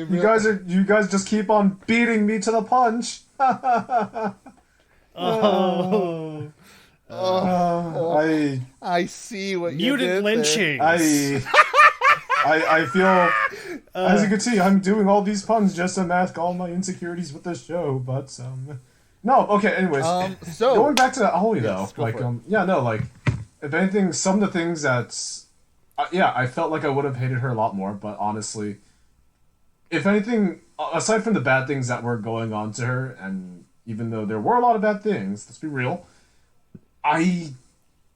You guys just keep on beating me to the punch. Oh. I see what you Mutant did lynching. I feel, as you can see, I'm doing all these puns just to mask all my insecurities with this show. But no, okay. Anyways, so going back to Aoi yes, though, like if anything, some of the things that, I felt like I would have hated her a lot more. But honestly, if anything, aside from the bad things that were going on to her, and even though there were a lot of bad things, let's be real, I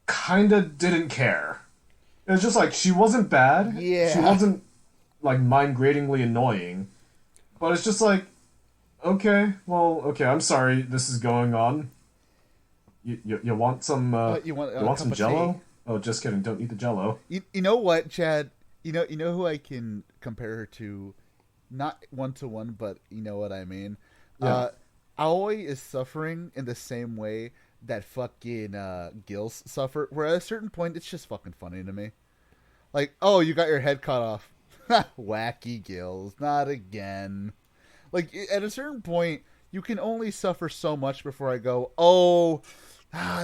kind of didn't care. It was just like, she wasn't bad. Yeah. She wasn't, like, mind-gratingly annoying. But it's just like, okay, I'm sorry this is going on. You want some, you want some Jell-O? Oh, just kidding, don't eat the Jell-O. You know what, Chad? You know who I can compare her to? Not one-to-one, but you know what I mean. Yeah. Aoi is suffering in the same way that fucking Gills suffer, where at a certain point it's just fucking funny to me. Like, oh, you got your head cut off. Wacky Gills, not again. Like, at a certain point, you can only suffer so much before I go, oh,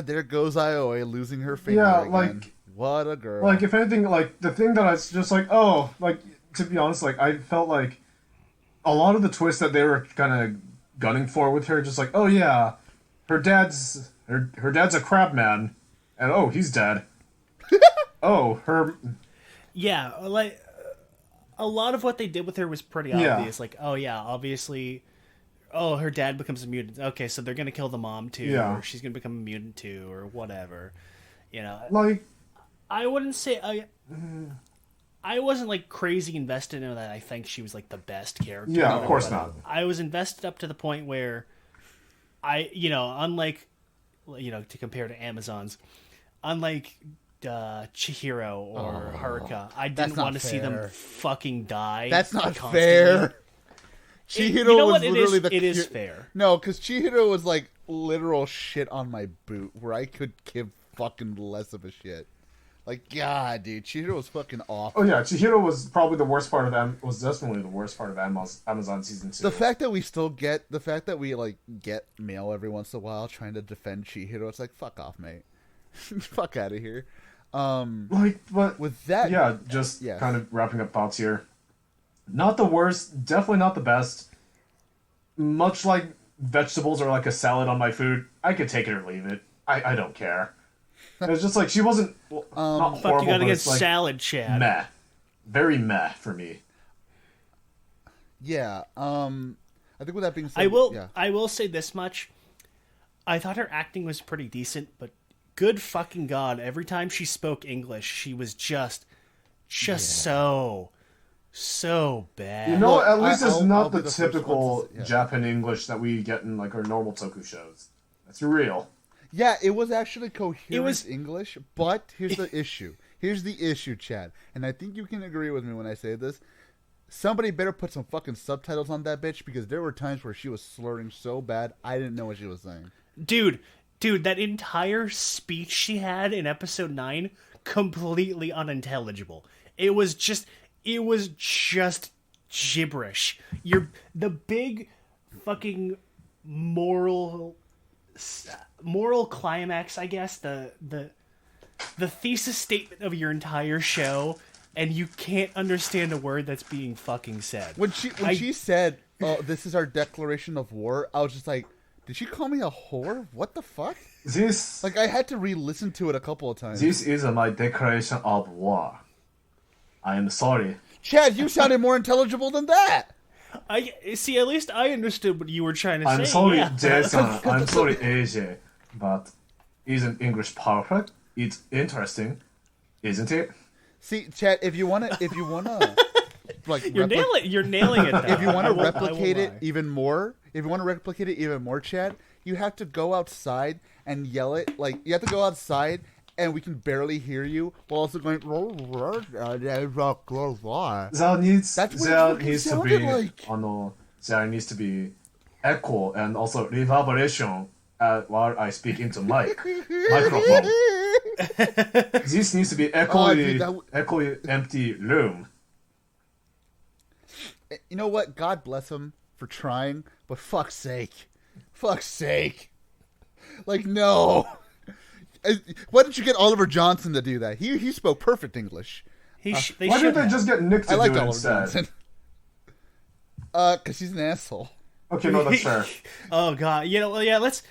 there goes Aoi losing her finger again. Like, what a girl. Like, if anything, like, the thing that I was just like, oh, like, to be honest, like, I felt like a lot of the twists that they were kind of gunning for with her, just like, oh yeah, her dad's a crab man, and oh, he's dead. Yeah, like a lot of what they did with her was pretty obvious. Like, oh yeah, obviously, oh, her dad becomes a mutant. Okay, so they're gonna kill the mom too, or she's gonna become a mutant too, or whatever. You know, like, I wouldn't say I wasn't like crazy invested in that. I think she was like the best character. Yeah, of course not. I was invested up to the point where unlike, to compare to Amazon's, unlike Chihiro or Haruka, I didn't want to see them fucking die. That's not constantly. fair. Chihiro was literally it is fair. No, because Chihiro was like literal shit on my boot, where I could give fucking less of a shit. Like, God, dude, Chihiro was fucking awful. Oh yeah, Chihiro was probably the worst part of was definitely the worst part of Amazon season 2. The fact that we get mail every once in a while trying to defend Chihiro, it's like, fuck off, mate. Fuck out of here. But with that, kind of wrapping up thoughts here. Not the worst, definitely not the best. Much like vegetables are like a salad on my food, I could take it or leave it. I don't care. It's just like, she wasn't not horrible, fuck, you gotta get like, salad, Chad. Meh. Very meh for me. Yeah. I think with that being said, I will say this much. I thought her acting was pretty decent, but good fucking God, every time she spoke English, she was just so bad. You know, at least it's not the typical Japan English that we get in like our normal toku shows. That's real. Yeah, it was actually coherent English, but here's the issue. Here's the issue, Chad. And I think you can agree with me when I say this. Somebody better put some fucking subtitles on that bitch, because there were times where she was slurring so bad, I didn't know what she was saying. Dude, that entire speech she had in episode 9, completely unintelligible. It was just gibberish. The big fucking moral climax, I guess, the thesis statement of your entire show and you can't understand a word that's being fucking said. When she said, "Oh, this is our declaration of war," I was just like, "Did she call me a whore? What the fuck?" This Like, I had to re-listen to it a couple of times. this is my declaration of war. I am sorry. Chad, you sounded more intelligible than that. I see. At least I understood what you were trying to I'm say. sorry, yeah. Jason. I'm sorry, AJ. But isn't English perfect? It's interesting, isn't it? See, Chad, if you wanna, like, You're nailing it. Though. if you want I to won't replicate it lie. even more, Chad, you have to go outside and yell it. Like, you have to go outside, and we can barely hear you, while also going. There needs That's what it there fucking needs to sounded be like. there needs to be echo and also reverberation while I speak into microphone. This needs to be dude, echoey empty room. You know what? God bless him for trying, but fuck's sake. Like, no. Why didn't you get Oliver Johnson to do that? He spoke perfect English. They Why should didn't they have. just get Nick to I do like it Oliver instead? Johnson. Because he's an asshole. Okay, no, that's fair. Oh god, you know, well, yeah. Let's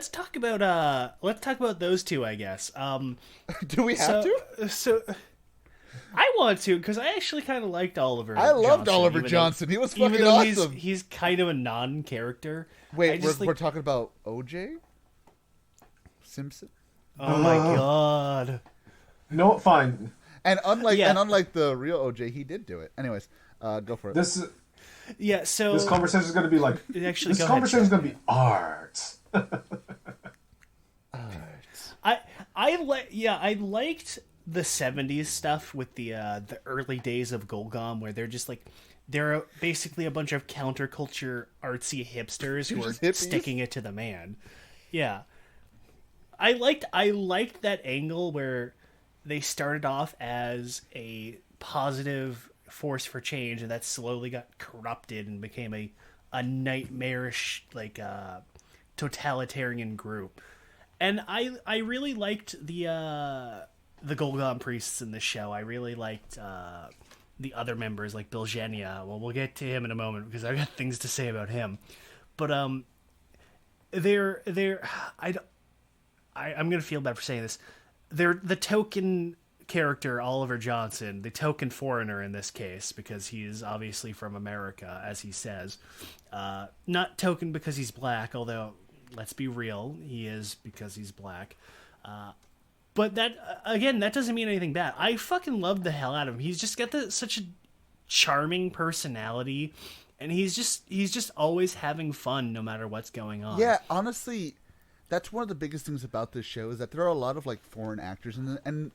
talk about those two, I guess. Do we have to? So, I want to because I actually kind of liked Oliver. I loved Johnson, Oliver even though- Johnson. He was even fucking though awesome. he's kind of a non-character. Wait, I just, we're talking about OJ Simpson? Oh my god. No, fine. And unlike Yeah. the real OJ, he did do it. Anyways, go for it. This Yeah. So this conversation is going to be like Actually, this go ahead, conversation is going to be art. I liked the 70s stuff with the early days of Golgom where they're basically a bunch of counterculture artsy hipsters who are Just hippies? sticking it to the man. Yeah. I liked that angle where they started off as a positive force for change and that slowly got corrupted and became a nightmarish totalitarian group. And I really liked the Golgom priests in the show. I really liked the other members like Bilgenia. Well, we'll get to him in a moment because I've got things to say about him. But I'm gonna feel bad for saying this. They're the token character Oliver Johnson, the token foreigner in this case because he is obviously from America, as he says. Not token because he's black, although let's be real, he is because he's black. But that doesn't mean anything bad. I fucking love the hell out of him. He's just got such a charming personality, and he's just always having fun no matter what's going on. Yeah, honestly, that's one of the biggest things about this show is that there are a lot of like foreign actors in it, and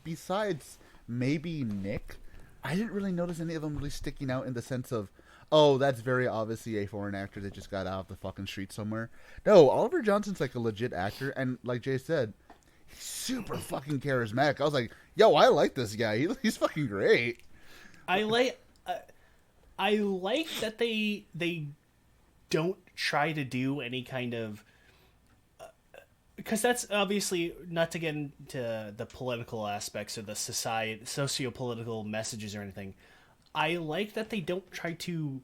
besides maybe Nick, I didn't really notice any of them really sticking out in the sense of, oh, that's very obviously a foreign actor that just got out of the fucking street somewhere. No, Oliver Johnson's like a legit actor, and like Jay said, he's super fucking charismatic. I was like, yo, I like this guy. He's fucking great. I like that they don't try to do any kind of because that's obviously not to get into the political aspects or the socio-political messages or anything. I like that they don't try to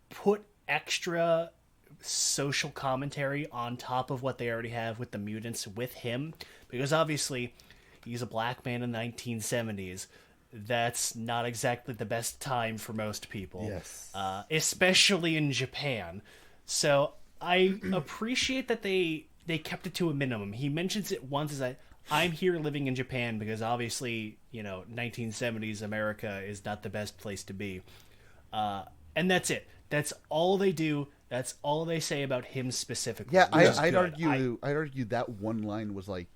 put extra social commentary on top of what they already have with the mutants with him, because obviously he's a black man in the 1970s. That's not exactly the best time for most people. Yes. Especially in Japan. So I appreciate that they kept it to a minimum. He mentions it once as I'm here living in Japan because obviously, 1970s America is not the best place to be. And that's it. That's all they do. That's all they say about him specifically. Yeah, I'd I'd argue that one line was like,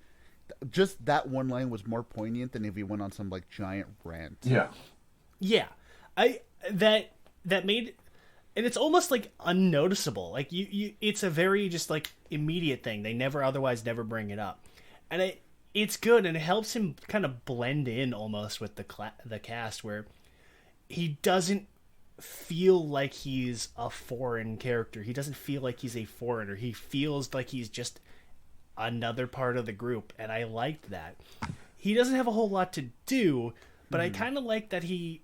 just that one line was more poignant than if he went on some like giant rant. Yeah. Yeah, that made, and it's almost like unnoticeable. Like you it's a very just like immediate thing. They never bring it up, and it's good and it helps him kind of blend in almost with the cast where he doesn't feel like he's a foreign character. He doesn't feel like he's a foreigner. He feels like he's just another part of the group, and I liked that. He doesn't have a whole lot to do, But I kind of like that he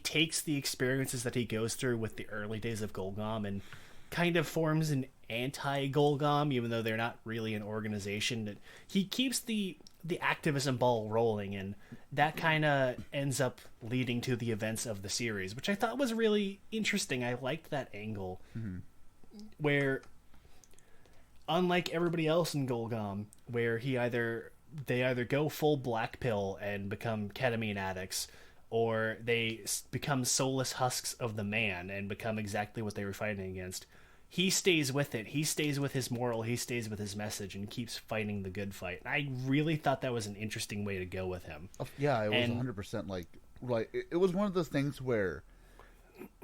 takes the experiences that he goes through with the early days of Golgom and kind of forms an anti-Golgom, even though they're not really an organization. He keeps the activism ball rolling, and that kind of ends up leading to the events of the series, which I thought was really interesting. I liked that angle, where, unlike everybody else in Golgom, where they either go full black pill and become ketamine addicts, or they become soulless husks of the man and become exactly what they were fighting against. He stays with it. He stays with his moral. He stays with his message and keeps fighting the good fight. I really thought that was an interesting way to go with him. Yeah, it was 100% like it was one of those things where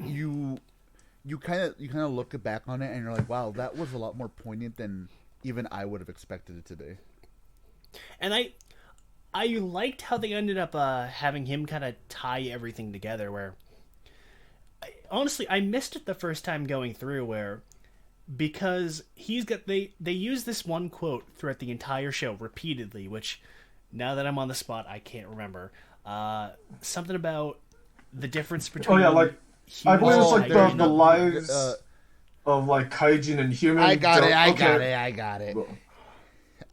you kind of look back on it and you're like, wow, that was a lot more poignant than even I would have expected it to be. And I liked how they ended up having him kind of tie everything together. Where honestly, I missed it the first time going through, where. Because they use this one quote throughout the entire show repeatedly, which now that I'm on the spot, I can't remember. Something about the difference between. Oh yeah, like I believe it's like the lives of like Kaijin and human. I got it.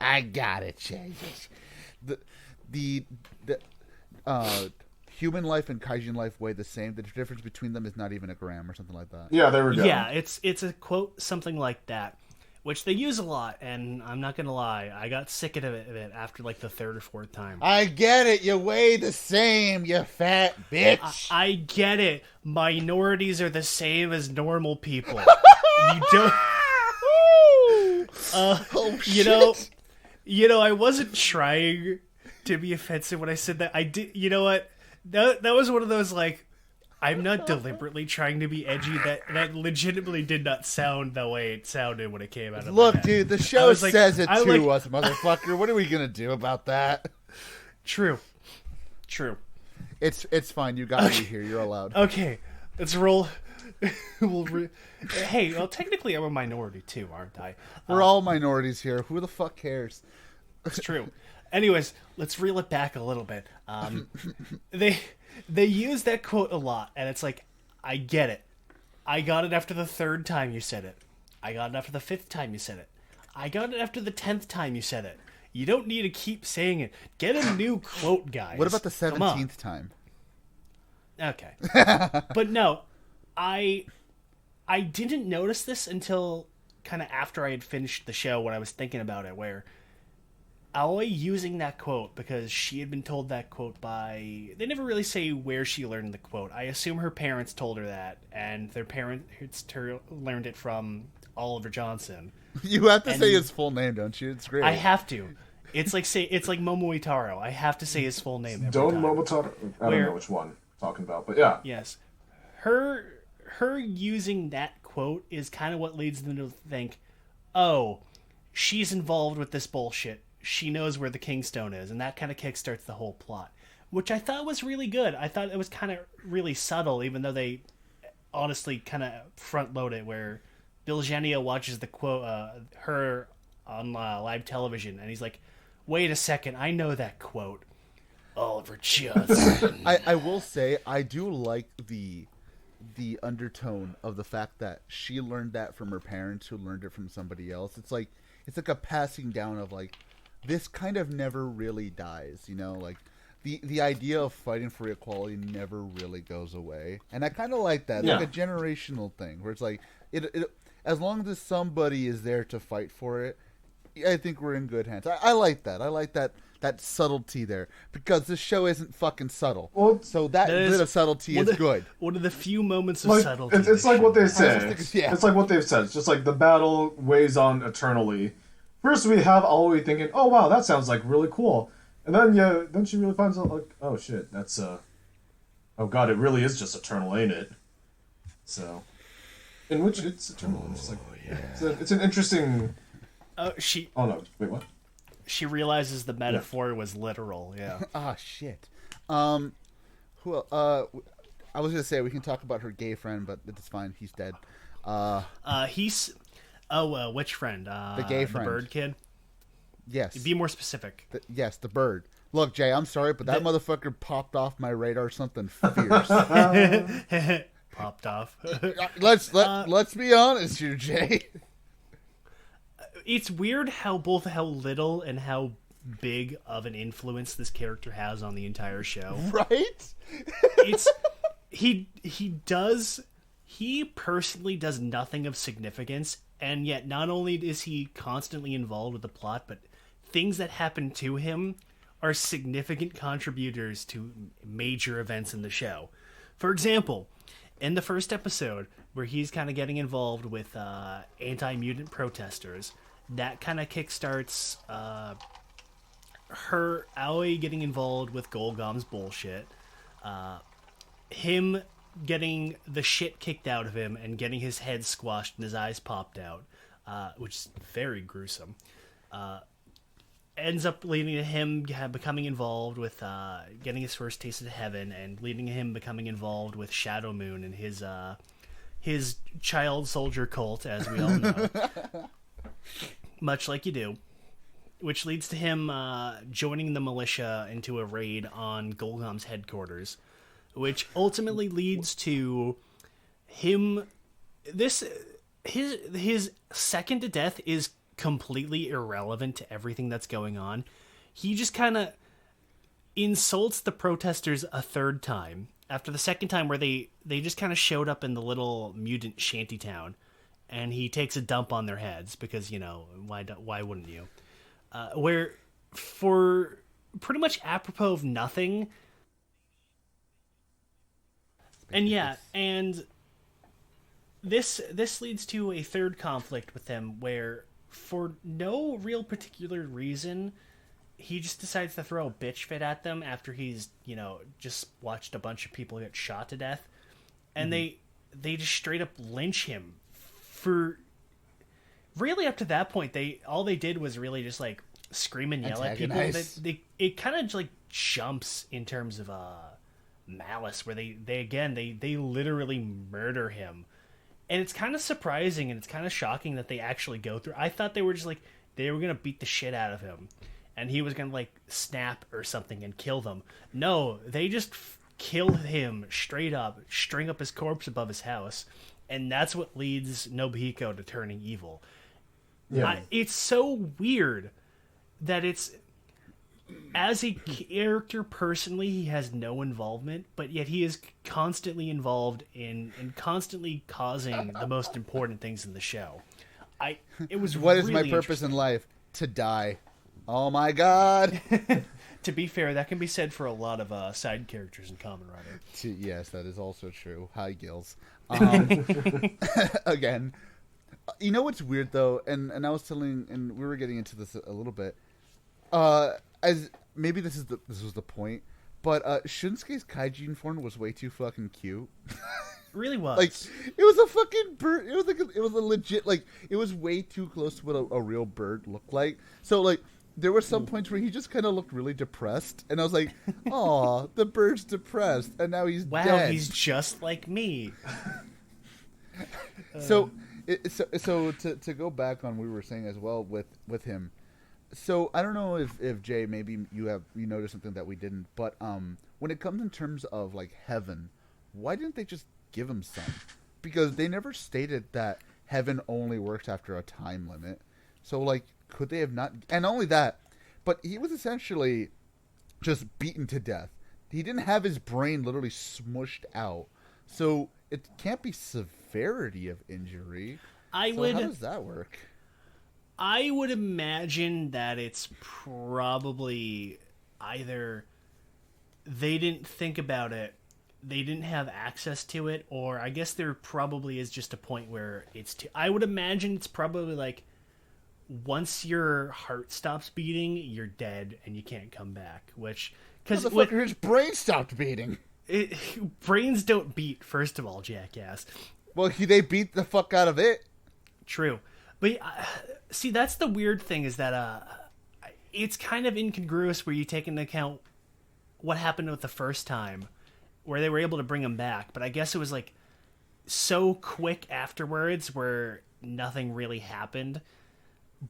I got it, Jay. The human life and Kaijin life weigh the same. The difference between them is not even a gram or something like that. Yeah, there we go. Yeah, it's a quote, something like that, which they use a lot, and I'm not going to lie, I got sick of it after like the third or fourth time. I get it. You weigh the same, you fat bitch. I get it. Minorities are the same as normal people. You don't... You know, I wasn't trying to be offensive when I said that. I did. You know what? That was one of those, like, I'm not deliberately trying to be edgy. That legitimately did not sound the way it sounded when it came out of my head. Dude, the show says it to us, motherfucker. What are we going to do about that? True. It's fine. You got me here. You're allowed. Okay, let's roll. Hey, well, technically I'm a minority too, aren't I? We're all minorities here. Who the fuck cares? It's true. Anyways, let's reel it back a little bit. They use that quote a lot, and it's like, I get it. I got it after the third time you said it. I got it after the fifth time you said it. I got it after the 10th time you said it. You don't need to keep saying it. Get a new quote, guys. What about the 17th time? Okay. But no, I didn't notice this until kind of after I had finished the show when I was thinking about it, where Aoi using that quote because she had been told that quote by... They never really say where she learned the quote. I assume her parents told her that, and their parents learned it from Oliver Johnson. You have to say his full name, don't you? It's great. I have to. It's like Momotaro. I have to say his full name every Don time. Momotaro. I don't know which one I'm talking about, but yeah. Yes. Her using that quote is kind of what leads them to think, oh, she's involved with this bullshit. She knows where the Kingstone is, and that kind of kickstarts the whole plot, which I thought was really good. I thought it was kind of really subtle, even though they honestly kind of front-load it, where Bilgenia watches the quote, her on live television, and he's like, wait a second, I know that quote. Oliver Johnson. I will say, I do like the undertone of the fact that she learned that from her parents who learned it from somebody else. It's like a passing down of like, this kind of never really dies, you know, like the idea of fighting for equality never really goes away. And I kind of like that, like a generational thing where it's like, it as long as somebody is there to fight for it, I think we're in good hands. I like that. I like that subtlety there, because this show isn't fucking subtle. Well, so that bit of subtlety is good. One of the few moments of subtlety. It's like what they say. It's like what they've said. It's just like the battle weighs on eternally. First we have Aoi thinking, oh wow, that sounds like really cool. And then she really finds out like, oh shit, that's oh god, it really is just eternal, ain't it? So, in which it's eternal. It's like, it's an interesting... Oh no, wait, what? She realizes the metaphor was literal, yeah. Ah, shit. I was gonna say we can talk about her gay friend, but it's fine, he's dead. Which friend? The gay friend. The bird kid? Yes. Be more specific. Yes, the bird. Look, Jay, I'm sorry, but that motherfucker popped off my radar something fierce. Popped off. Let's be honest here, Jay. It's weird how little and how big of an influence this character has on the entire show. Right? He personally does nothing of significance, and yet not only is he constantly involved with the plot, but things that happen to him are significant contributors to major events in the show. For example, in the first episode, where he's kind of getting involved with anti-mutant protesters, that kind of kickstarts Aoi getting involved with Golgom's bullshit, him getting the shit kicked out of him and getting his head squashed and his eyes popped out, which is very gruesome. Ends up leading to him becoming involved with getting his first taste of heaven, and leading to him becoming involved with Shadow Moon and his child soldier cult, as we all know. Much like you do. Which leads to him joining the militia into a raid on Golgom's headquarters, which ultimately leads to him... His second to death is completely irrelevant to everything that's going on. He just kind of insults the protesters a third time. After the second time, where they just kind of showed up in the little mutant shantytown, and he takes a dump on their heads because, you know, why wouldn't you? Where for pretty much apropos of nothing. And yeah, and this leads to a third conflict with them, where for no real particular reason, he just decides to throw a bitch fit at them after he's, you know, just watched a bunch of people get shot to death. And they just straight up lynch him for... Really, up to that point, all they did was really just, like, scream and yell at people. It kind of, like, jumps in terms of malice, where they literally murder him. And it's kind of surprising, and it's kind of shocking that they actually go through. I thought they were just, like, they were going to beat the shit out of him, and he was going to, like, snap or something and kill them. No, they just kill him straight up, string up his corpse above his house, and that's what leads Nobuhiko to turning evil. Yeah. It's so weird that it's... As a character, personally, he has no involvement, but yet he is constantly involved in and constantly causing the most important things in the show. It was What really is my purpose in life? To die. Oh my god. To be fair, that can be said for a lot of side characters in Kamen Rider. Yes, that is also true. Hi, Gills. Again, you know what's weird though, and I was telling, and we were getting into this a little bit. As maybe this was the point, but Shunsuke's kaijin form was way too fucking cute. Really was. Like, it was a fucking bird. It was like it was a legit, like, it was way too close to what a real bird looked like. So like, there were some points where he just kind of looked really depressed, and I was like, "Aw, the bird's depressed," and now he's dead. Wow, he's just like me. So to go back on what we were saying as well with him. So I don't know if Jay, maybe you noticed something that we didn't, but when it comes in terms of like heaven, why didn't they just give him some? Because they never stated that heaven only works after a time limit. So like, could they have not? And not only that, but he was essentially just beaten to death. He didn't have his brain literally smushed out, so it can't be severity of injury. How does that work? I would imagine that it's probably either they didn't think about it, they didn't have access to it, or I guess there probably is just a point where it's I would imagine it's probably like once your heart stops beating, you're dead and you can't come back. Which, because his brain stopped beating. Brains don't beat, first of all, jackass. Well, they beat the fuck out of it. True. But see, that's the weird thing, is that it's kind of incongruous where you take into account what happened with the first time, where they were able to bring him back. But I guess it was like so quick afterwards where nothing really happened.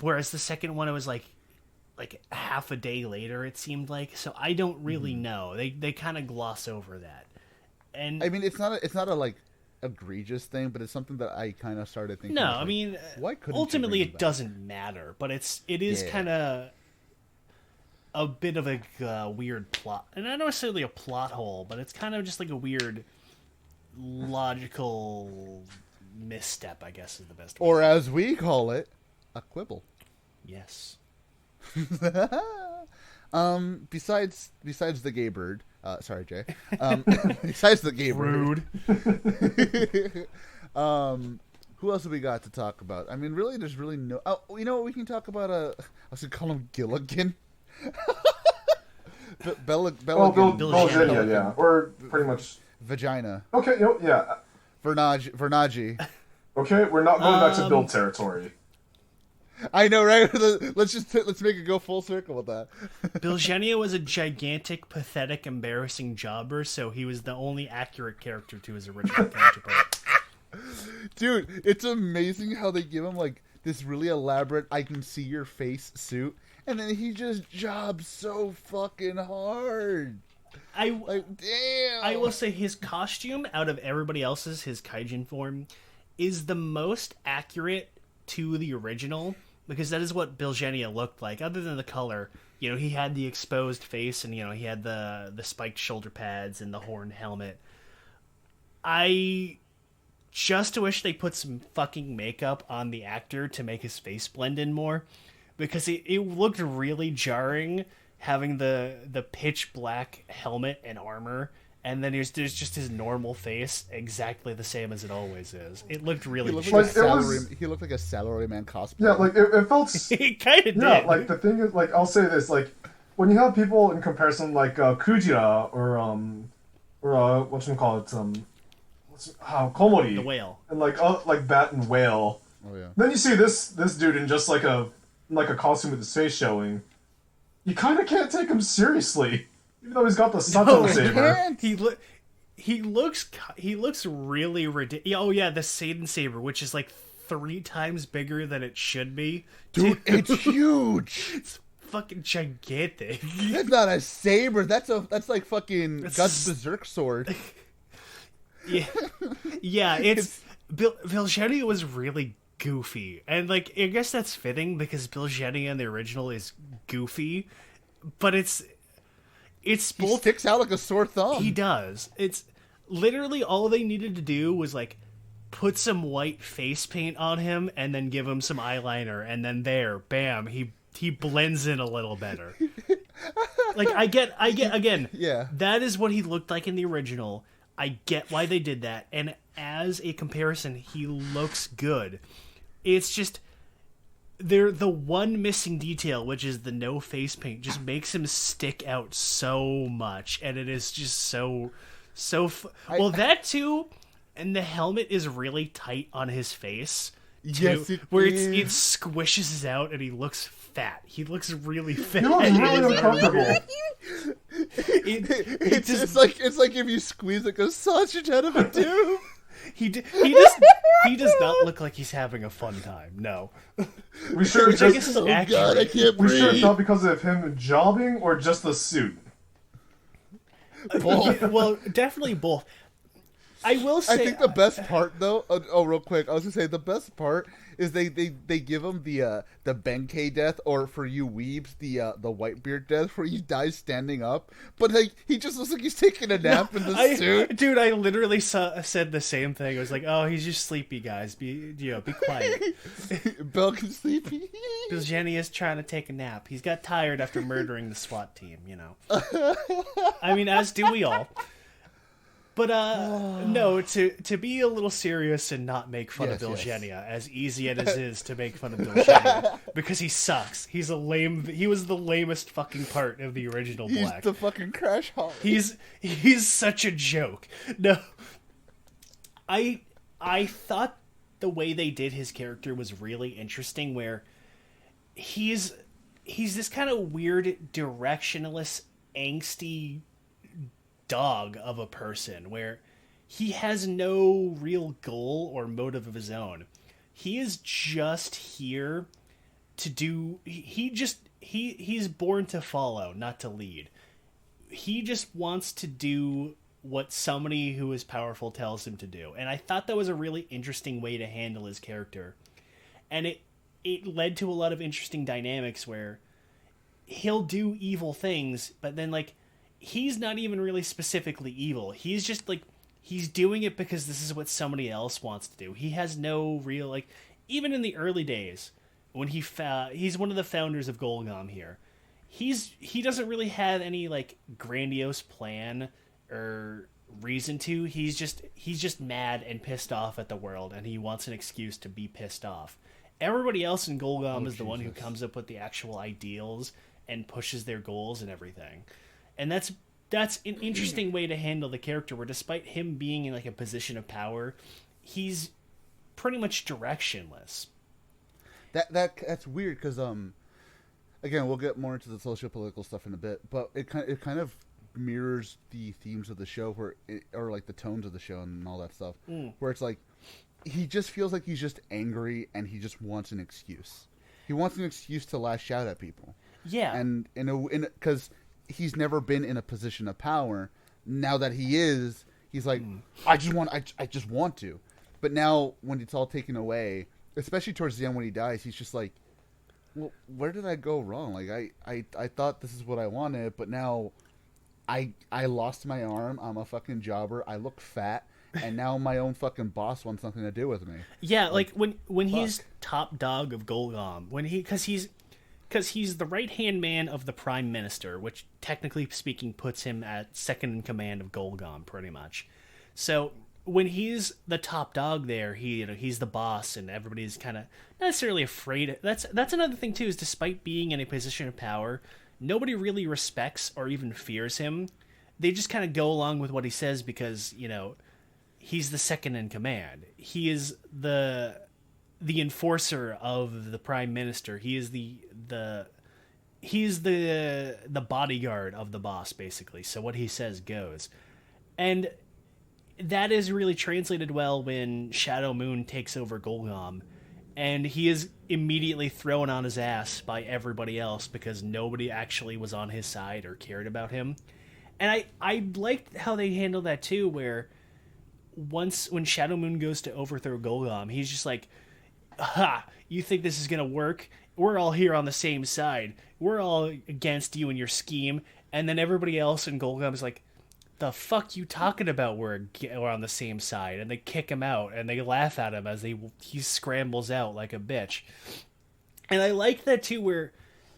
Whereas the second one, it was like like half a day later, it seemed like. So I don't really know. They kind of gloss over that. And I mean, it's not a like egregious thing, but it's something that I kind of started thinking. no, like, I mean, why couldn't ultimately you bring it back? doesn't matter, but it is Yeah. kind of a bit of a weird plot, and not necessarily a plot hole, but it's kind of just like a weird logical misstep, I guess is the best way. Or as we call it, a quibble. Yes. Besides the gay bird, sorry, Jay. Besides the gay bird, who else have we got to talk about? I mean, really, there's really no. Oh, you know what? We can talk about I was gonna call him Gilligan. Belginia, yeah, or pretty much vagina. Okay, yeah. Vernagi. Okay, we're not going back to Bill territory. I know, right? Let's make it go full circle with that. Bilgenia was a gigantic, pathetic, embarrassing jobber, so he was the only accurate character to his original counterpart. Dude, it's amazing how they give him like this really elaborate I can see your face suit, and then he just jobs so fucking hard. Like, damn. I will say his costume, out of everybody else's, his kaijin form, is the most accurate to the original, because that is what Bilgenia looked like, other than the color. You know, he had the exposed face, and, you know, he had the spiked shoulder pads and the horn helmet. I just wish they put some fucking makeup on the actor to make his face blend in more, because it looked really jarring having the pitch black helmet and armor, and then there's just his normal face, exactly the same as it always is. It looked really He looked jarring. he looked like a salaryman cosplay. Yeah, like it felt. He kind of Yeah, did. like the thing is, like I'll say this, like when you have people in comparison, like Kujira or whatchamacallit, Komori, The whale. and like Bat and Whale. Oh yeah. Then you see this dude in just like a costume with his face showing. You kind of can't take him seriously, even though he's got the subtle saber. He looks really ridiculous. Oh yeah, the Satan saber, which is like 3 times bigger than it should be. Dude, it's huge. It's fucking gigantic. That's not a saber. That's like fucking That's Guts Berserk sword. Yeah. It's Bilgenia was really goofy, and like I guess that's fitting because Bilgenia in the original is goofy, but it's He both. sticks out like a sore thumb. He does. It's literally all they needed to do was like put some white face paint on him and then give him some eyeliner, and then there, bam, he blends in a little better. Like I get again. Yeah. That is what he looked like in the original. I get why they did that, and as a comparison, he looks good. It's just the one missing detail, which is the no face paint, just makes him stick out so much, and it is just so well, that too, and the helmet is really tight on his face too, Yes, it where is. it squishes out and he looks fat. He looks really fat. He looks really uncomfortable. It's like if you squeeze like a sausage out of a tube. He does not look like he's having a fun time. No. We sure Which I guess is Oh accurate. god, I can't We sure it's breathe. not because of him jobbing or just the suit. Both. Well, definitely both. I will say, I think the best part, though. Oh, real quick, I was gonna say the best part is they give him the Benkei death, or for you weebs, the Whitebeard death, where he dies standing up. But like he just looks like he's taking a nap in the suit. Dude, I literally said the same thing. I was like, "Oh, he's just sleepy, guys. Be quiet." Belkin sleepy. Because Jenny is trying to take a nap. He's got tired after murdering the SWAT team. You know. I mean, as do we all. But no, to be a little serious and not make fun of Bilgenia, as easy as it is to make fun of Bilgenia, because he sucks. He was the lamest fucking part of the original He's Black. the fucking Crash Holly. He's such a joke. No, I thought the way they did his character was really interesting, where he's this kind of weird, directionless, angsty dog of a person, where he has no real goal or motive of his own. He is just here to do. he's born to follow, not to lead. He just wants to do what somebody who is powerful tells him to do. And I thought that was a really interesting way to handle his character. And it led to a lot of interesting dynamics where he'll do evil things, but then, like, he's not even really specifically evil. He's just, like, he's doing it because this is what somebody else wants to do. He has no real, like, even in the early days, when he's one of the founders of Golgom here, he doesn't really have any, like, grandiose plan or reason to. He's just mad and pissed off at the world, and he wants an excuse to be pissed off. Everybody else in Golgom is the one who comes up with the actual ideals and pushes their goals and everything. And that's an interesting way to handle the character, where despite him being in, like, a position of power, he's pretty much directionless. That's weird because again, we'll get more into the socio-political stuff in a bit, but it kind of mirrors the themes of the show or like the tones of the show and all that stuff, where it's like he just feels like he's just angry and he just wants an excuse. He wants an excuse to lash out at people. Yeah, and because he's never been in a position of power. Now that he is, he's like, I just want to. But now when it's all taken away, especially towards the end when he dies, he's just like, well, where did I go wrong? Like I thought this is what I wanted, but now I lost my arm. I'm a fucking jobber. I look fat, and now my own fucking boss wants something to do with me. Yeah, like when he's top dog of Golgom, because he's the right-hand man of the Prime Minister, which technically speaking puts him at second in command of Golgom, pretty much. So when he's the top dog there, he's the boss, and everybody's kind of not necessarily afraid. That's another thing too, is despite being in a position of power, nobody really respects or even fears him. They just kind of go along with what he says because, he's the second in command. He is the enforcer of the Prime Minister. He is the bodyguard of the boss, basically. So what he says goes. And that is really translated well when Shadow Moon takes over Golgom, and he is immediately thrown on his ass by everybody else because nobody actually was on his side or cared about him. And I liked how they handled that too, where when Shadow Moon goes to overthrow Golgom, he's just like, ha, you think this is gonna work? We're all here on the same side. We're all against you and your scheme. And then everybody else in Golgom is like, the fuck you talking about? We're on the same side. And they kick him out and they laugh at him as he scrambles out like a bitch. And I like that too, where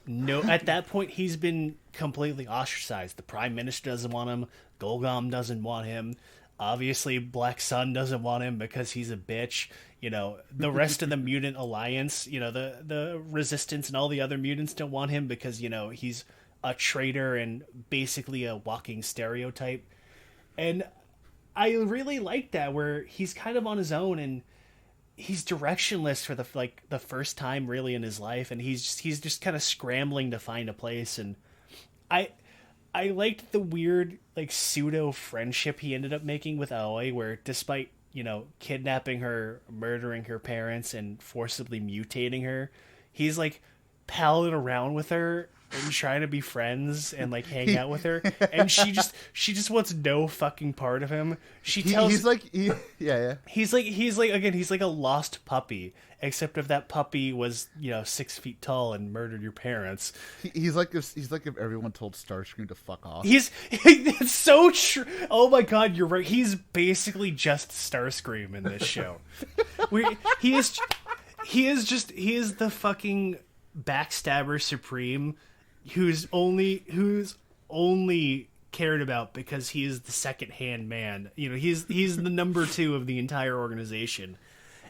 at that point he's been completely ostracized. The Prime Minister doesn't want him. Golgom doesn't want him. Obviously Black Sun doesn't want him because he's a bitch. The rest of the mutant alliance, the resistance and all the other mutants don't want him because, he's a traitor and basically a walking stereotype. And I really like that, where he's kind of on his own and he's directionless for the first time really in his life, and he's just kind of scrambling to find a place. And I liked the weird pseudo friendship he ended up making with Aoi, where despite kidnapping her, murdering her parents, and forcibly mutating her, he's palling around with her and trying to be friends and hang out with her, and she just wants no fucking part of him. He's like a lost puppy, except if that puppy was 6 feet tall and murdered your parents. He's like if everyone told Starscream to fuck off. It's so true. Oh my god, you're right. He's basically just Starscream in this show. He is the fucking backstabber supreme, who's only cared about because he is the second-hand man. He's the number 2 of the entire organization,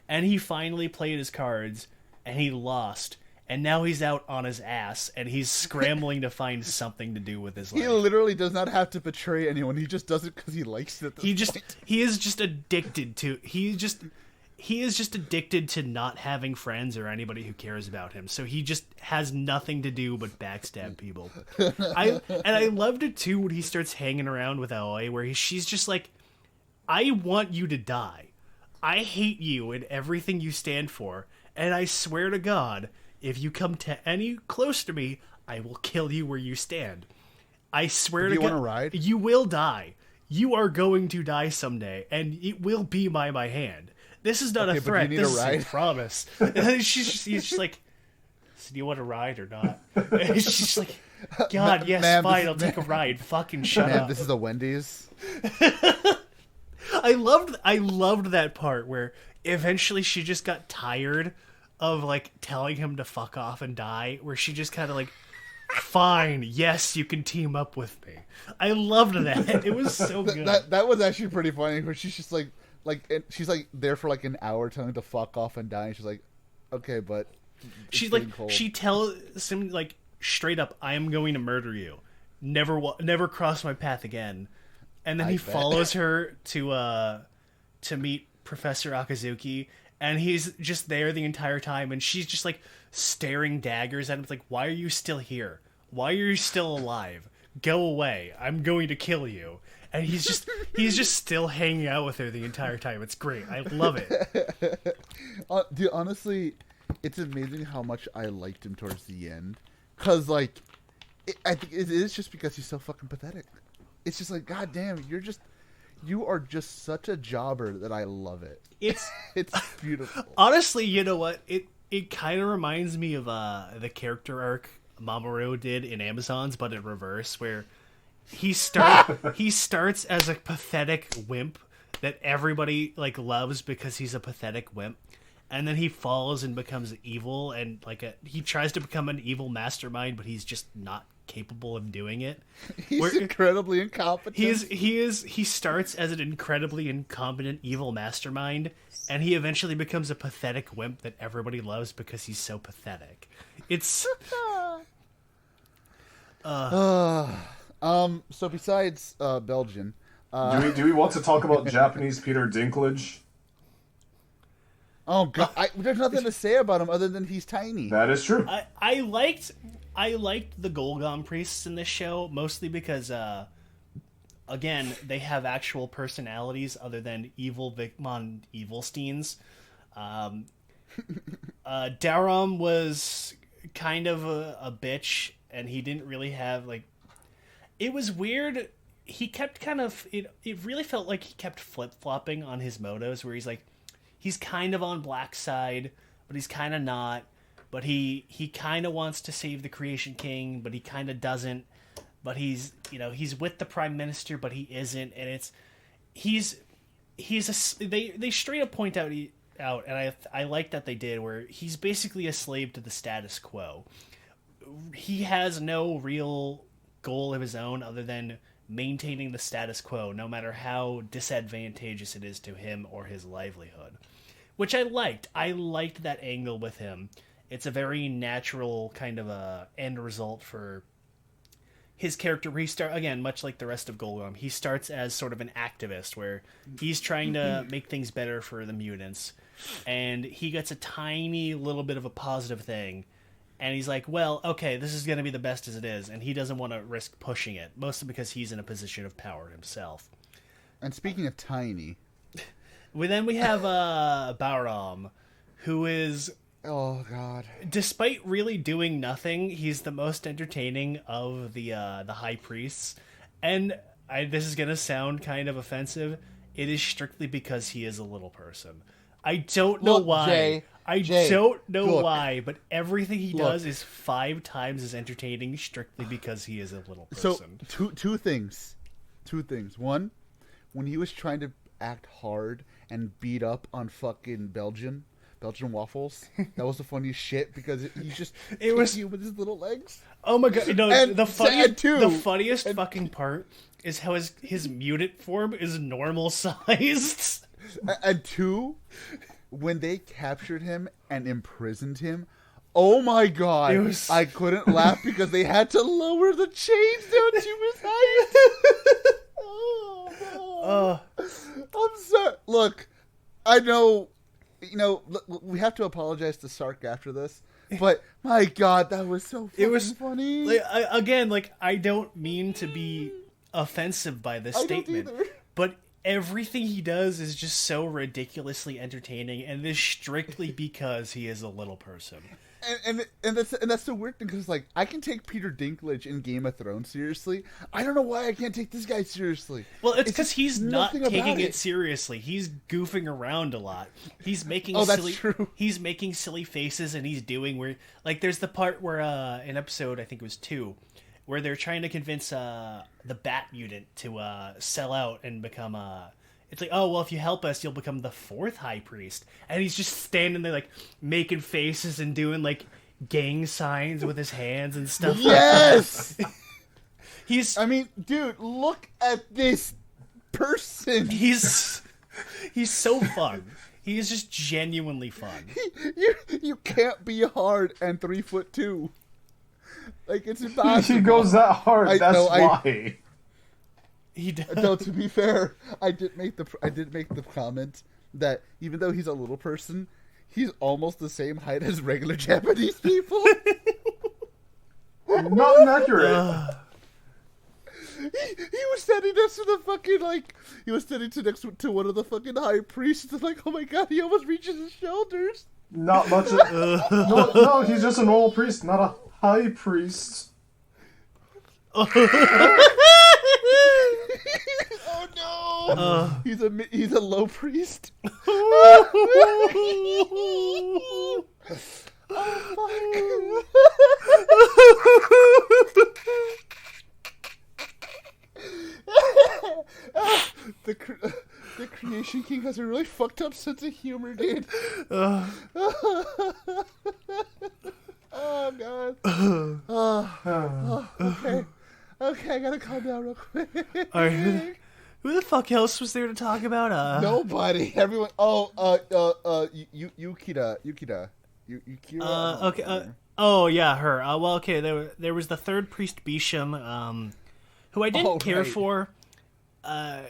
and he finally played his cards and he lost, and now he's out on his ass and he's scrambling to find something to do with his life. He literally does not have to betray anyone. He just does it because he likes it. He is just addicted to not having friends or anybody who cares about him. So he just has nothing to do but backstab people. I loved it too when he starts hanging around with Aoi, where she's just like, I want you to die. I hate you and everything you stand for. And I swear to God, if you come any close to me, I will kill you where you stand. I swear to you God, want to ride? You will die. You are going to die someday, and it will be by my hand. This is not a threat. This is a promise. And then she's just like, so do you want to ride or not? And she's just like, God, yes, fine, I'll take a ride. Fucking shut up. This is a Wendy's. I loved that part where eventually she just got tired of like telling him to fuck off and die, where she just kind of like, fine, yes, you can team up with me. I loved that. It was so good. That was actually pretty funny, where she's just like she's like there for like an hour telling him to fuck off and die, and she's like, okay, but she's like cold. She tells him like straight up, I am going to murder you. Never cross my path again. And then he follows her to meet Professor Akazuki, and he's just there the entire time, and she's just like staring daggers at him. It's like, why are you still here? Why are you still alive? Go away. I'm going to kill you. And he's just still hanging out with her the entire time. It's great. I love it. Dude, honestly, it's amazing how much I liked him towards the end. Because, like, I think it is just because he's so fucking pathetic. It's just like, God damn, you are just such a jobber that I love it. It's beautiful. Honestly, you know what? It kind of reminds me of the character arc Mamoru did in Amazons, but in reverse, where he starts as a pathetic wimp that everybody like loves because he's a pathetic wimp, and then he falls and becomes evil, and he tries to become an evil mastermind, but he's just not capable of doing it. He's incredibly incompetent. He starts as an incredibly incompetent evil mastermind, and he eventually becomes a pathetic wimp that everybody loves because he's so pathetic. It's so besides Belgian, do we want to talk about Japanese Peter Dinklage? Oh God, there's nothing to say about him other than he's tiny. That is true. I liked the Golgom priests in this show mostly because again, they have actual personalities other than evil Vikmon Evilsteins. Darom was kind of a bitch, and he didn't really have like. It was weird. He kept kind of it really felt like he kept flip-flopping on his motos, where he's like, he's kind of on Black's side, but he's kind of not. But he kind of wants to save the Creation King, but he kind of doesn't. But he's with the Prime Minister, but he isn't, and they straight up point out, and I like that they did, where he's basically a slave to the status quo. He has no real goal of his own other than maintaining the status quo, no matter how disadvantageous it is to him or his livelihood, which I liked. I liked that angle with him. It's a very natural kind of a end result for his character. Where he again, much like the rest of Golgom, he starts as sort of an activist where he's trying to make things better for the mutants, and he gets a tiny little bit of a positive thing, and he's like, well, okay, this is going to be the best as it is, and he doesn't want to risk pushing it, mostly because he's in a position of power himself. And speaking of tiny, we have Bauram, who is, oh God, despite really doing nothing, he's the most entertaining of the high priests. And this is going to sound kind of offensive. It is strictly because he is a little person. I don't know why. Jay, don't know why, but everything he does is 5 times as entertaining strictly because he is a little person. So two things. One, when he was trying to act hard and beat up on fucking Belgian waffles, that was the funniest shit because it was you with his little legs. Oh my God! No, and the funniest fucking part is how his mutant form is normal sized. And 2, when they captured him and imprisoned him, oh my God, I couldn't laugh because they had to lower the chains down to his height. Oh, I'm sorry. Look, I know, we have to apologize to Sark after this, but my God, that was so funny. I don't mean to be offensive by this statement, but everything he does is just so ridiculously entertaining, and this strictly because he is a little person. And that's the weird thing, because like I can take Peter Dinklage in Game of Thrones seriously. I don't know why I can't take this guy seriously. Well, it's because he's not nothing taking about it seriously. He's goofing around a lot. He's making that's true. He's making silly faces, and he's doing weird. Like there's the part where in episode, I think it was 2, where they're trying to convince the Bat Mutant to sell out and become it's like, oh, well, if you help us, you'll become the 4th High Priest. And he's just standing there, like, making faces and doing, like, gang signs with his hands and stuff. Yes! I mean, dude, look at this person. He's so fun. He is just genuinely fun. You can't be hard and 3'2". Like, it's impossible. He goes that hard, that's why. He does. Though, to be fair, I did make the comment that even though he's a little person, he's almost the same height as regular Japanese people. Not inaccurate. He was standing next to the fucking, like, he was standing next to one of the fucking high priests. And like, oh my god, he almost reaches his shoulders. Not much. No, he's just a normal priest, not a high priest. Oh no! He's a low priest. Oh fuck! The Creation King has a really fucked up sense of humor, dude. Oh god. Okay, I gotta calm down real quick. Right. Who the fuck else was there to talk about? Nobody. Everyone. Yukira. Okay. Oh yeah, her. Well, okay. There was the 3rd priest Bisham, who I didn't care for.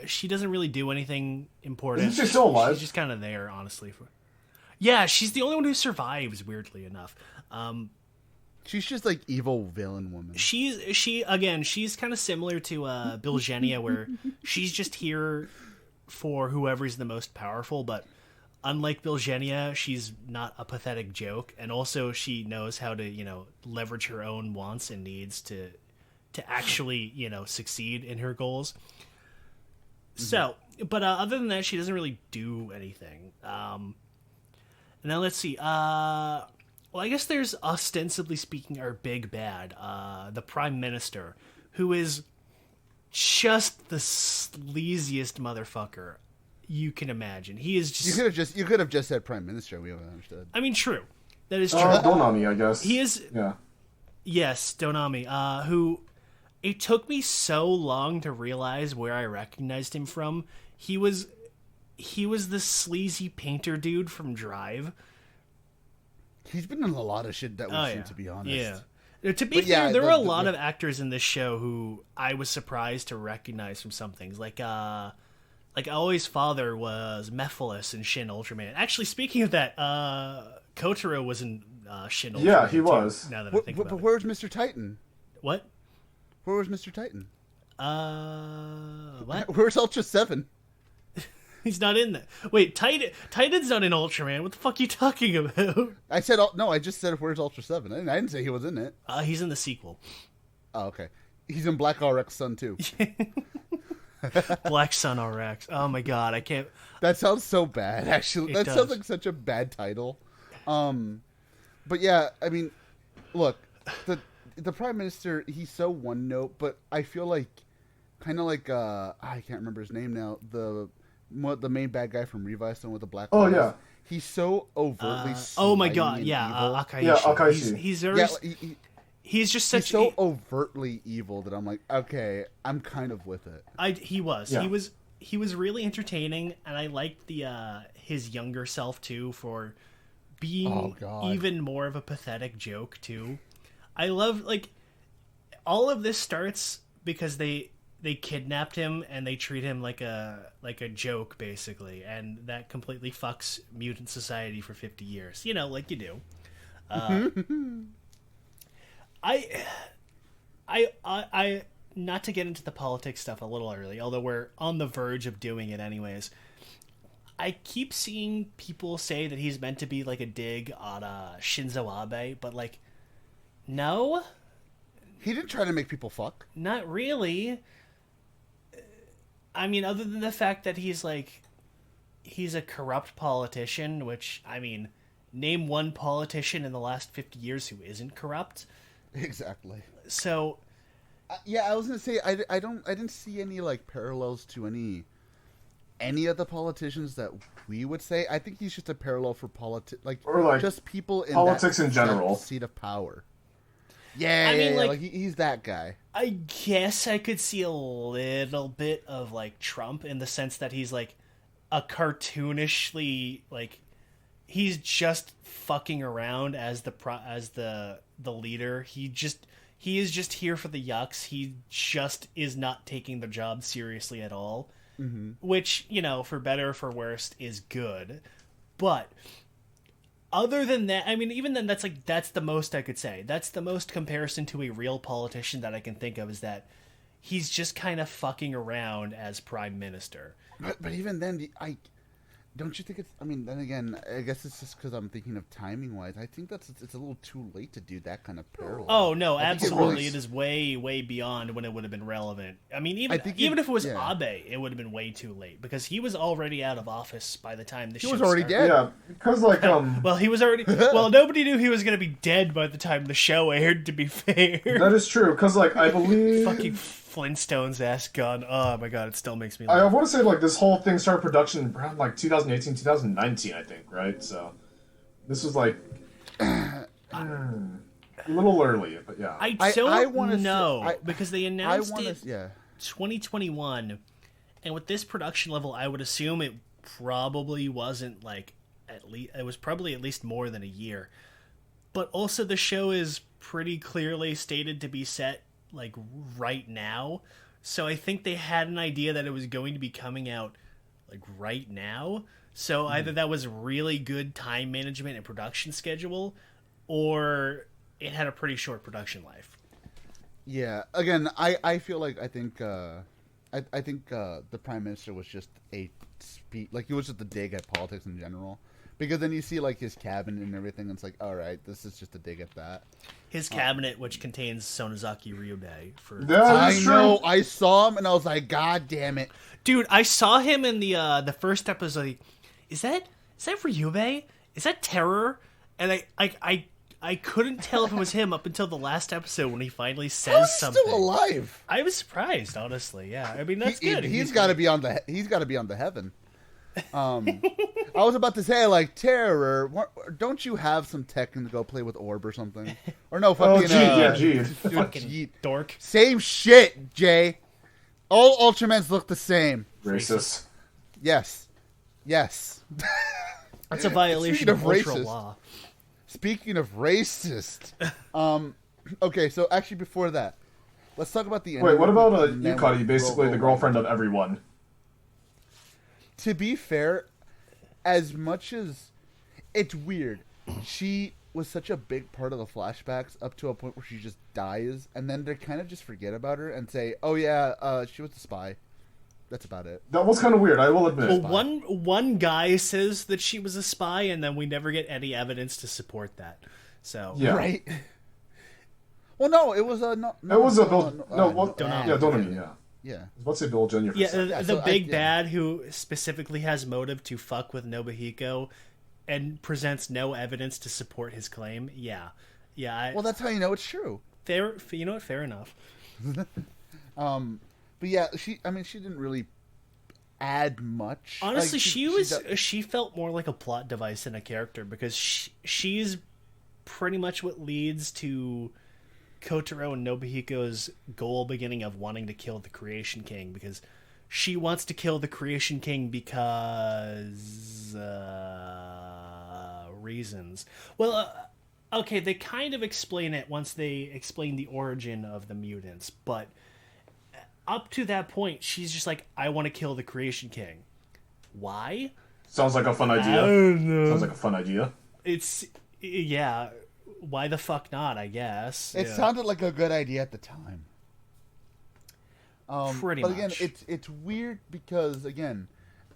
She doesn't really do anything important. Isn't she still alive? She's just kind of there, honestly. Yeah, she's the only one who survives. Weirdly enough. She's just like evil villain woman. She's kind of similar to Bilgenia, where she's just here for whoever's the most powerful. But unlike Bilgenia, she's not a pathetic joke, and also she knows how to leverage her own wants and needs to actually succeed in her goals. Mm-hmm. So, but other than that, she doesn't really do anything. And now let's see. Well, I guess there's, ostensibly speaking, our big bad, the Prime Minister, who is just the sleaziest motherfucker you can imagine. He is just... You could have just said Prime Minister. We haven't understood. I mean, true. That is true. Donami, I guess. He is... Yeah. Yes, Donami, who... It took me so long to realize where I recognized him from. He was the sleazy painter dude from Drive. He's been in a lot of shit that we've seen, to be honest. Yeah. To be fair, there were a lot of actors in this show who I was surprised to recognize from some things. Like Aoi's father was Mephiles in Shin Ultraman. Actually, speaking of that, Kotaro was in Shin Ultraman. Yeah, he too, was. now that I think about but it. where's Mr. Titan? What? Where was Mr. Titan? What? Where's Ultra 7? He's not in that. Wait, Titan's not in Ultraman. What the fuck are you talking about? I said no. I just said where's Ultra 7. I didn't say he was in it. He's in the sequel. Oh, okay. He's in Black RX Sun too. Black Sun RX. Oh my god, I can't. That sounds so bad. Actually, that sounds like such a bad title. But yeah, I mean, look, the Prime Minister, he's so one note, but I feel like, kind of like I can't remember his name now. The main bad guy from Revice with the black. Oh yeah, he's so overtly. Oh my god, yeah, Akaishi. Yeah, Akaishi. He's very. He's just such. He's so overtly evil that I'm like, okay, I'm kind of with it. He was. Yeah. He was really entertaining, and I liked his younger self too for being even more of a pathetic joke too. I love, like, all of this starts because they kidnapped him and they treat him like a joke, basically, and that completely fucks mutant society for 50 years, like you do. I not to get into the politics stuff a little early, although we're on the verge of doing it anyways. I keep seeing people say that he's meant to be like a dig on Shinzo Abe, but like, no, He didn't try to make people fuck. not really. I mean, other than the fact that he's a corrupt politician, which, I mean, name one politician in the last 50 years who isn't corrupt. Exactly. So, Yeah, I was gonna say I didn't see any like parallels to any of the politicians that we would say. I think he's just a parallel for Or, like, just people in politics that in general. seat of power. Yeah, I mean, yeah, like, he's that guy. I guess I could see a little bit of, like, Trump in the sense that he's, like, a cartoonishly, like, he's just fucking around as the leader. He is just here for the yucks. He just is not taking the job seriously at all. Mm-hmm. Which, you know, for better or for worse, is good. But other than that, I mean, even then, that's the most I could say. That's the most comparison to a real politician that I can think of, is that he's just kind of fucking around as prime minister. But even then, don't you think it's? I mean, then again, I guess it's just because I'm thinking of timing wise. I think it's a little too late to do that kind of parallel. Oh no, absolutely, it it is way beyond when it would have been relevant. I mean, even if it was Abe, it would have been way too late because he was already out of office by the time the show was already started. dead. Yeah, because like Well, he was already. Well, nobody knew he was going to be dead by the time the show aired. To be fair, that is true. Because like I believe fucking Flintstones ass gun. Oh my god, it still makes me I laugh. want to say like this whole thing started production around like 2018, 2019, I think, right? So this was like a little early, but yeah. I don't wanna know because they announced it Yeah. 2021, and with this production level, I would assume it probably wasn't like it was probably at least more than a year. But also, the show is pretty clearly stated to be set like right now, so I think they had an idea that it was going to be coming out like right now. So either that was really good time management and production schedule, or it had a pretty short production life. Yeah. Again, I feel like I think the prime minister was just like it was just a dig at politics in general. Because then you see like his cabinet and everything, and it's like, all right, this is just a dig at that. His cabinet, which contains Sonozaki Ryubei, I know. I saw him and I was like, God damn it, dude! I saw him in the first episode. Is that Ryubei? Is that Terror? And I couldn't tell if it was him up until the last episode when he finally says something. Still alive. I was surprised, honestly. Yeah, I mean that's good. He's got to be on the heaven. I was about to say, like, Terror, don't you have some tech to go play with Orb or something? Or no, fucking... Gee. Fucking dork. Same shit, Jay. All Ultramans look the same. Racist. Yes. That's a violation of ultra law. Speaking of racist. Okay, so actually before that, let's talk about the... Wait, what about Yukari, basically the girlfriend of everyone? To be fair, as much as it's weird, she was such a big part of the flashbacks up to a point where she just dies, and then they kind of just forget about her and say, "Oh yeah, she was a spy." That's about it. That was kind of weird, I will admit. Well, one guy says that she was a spy, and then we never get any evidence to support that. So yeah. Right. Well, no, it was a no. It was a Bill. Donami. Donami. Yeah. Yeah. I was about to say Bill Jr. Yeah, the big bad who specifically has motive to fuck with Nobuhiko and presents no evidence to support his claim. Yeah. Well, that's how you know it's true. Fair, you know what? Fair enough. But yeah, she didn't really add much. Honestly, she felt more like a plot device than a character because she's pretty much what leads to Kotaro and Nobuhiko's goal beginning of wanting to kill the Creation King, because she wants to kill the Creation King because reasons. Well, okay, they kind of explain it once they explain the origin of the mutants, but up to that point, she's just like, I want to kill the Creation King. Why? Sounds like a fun idea. I don't know. Sounds like a fun idea. Yeah. Why the fuck not, I guess. It sounded like a good idea at the time. Pretty but again, much. it's weird because again,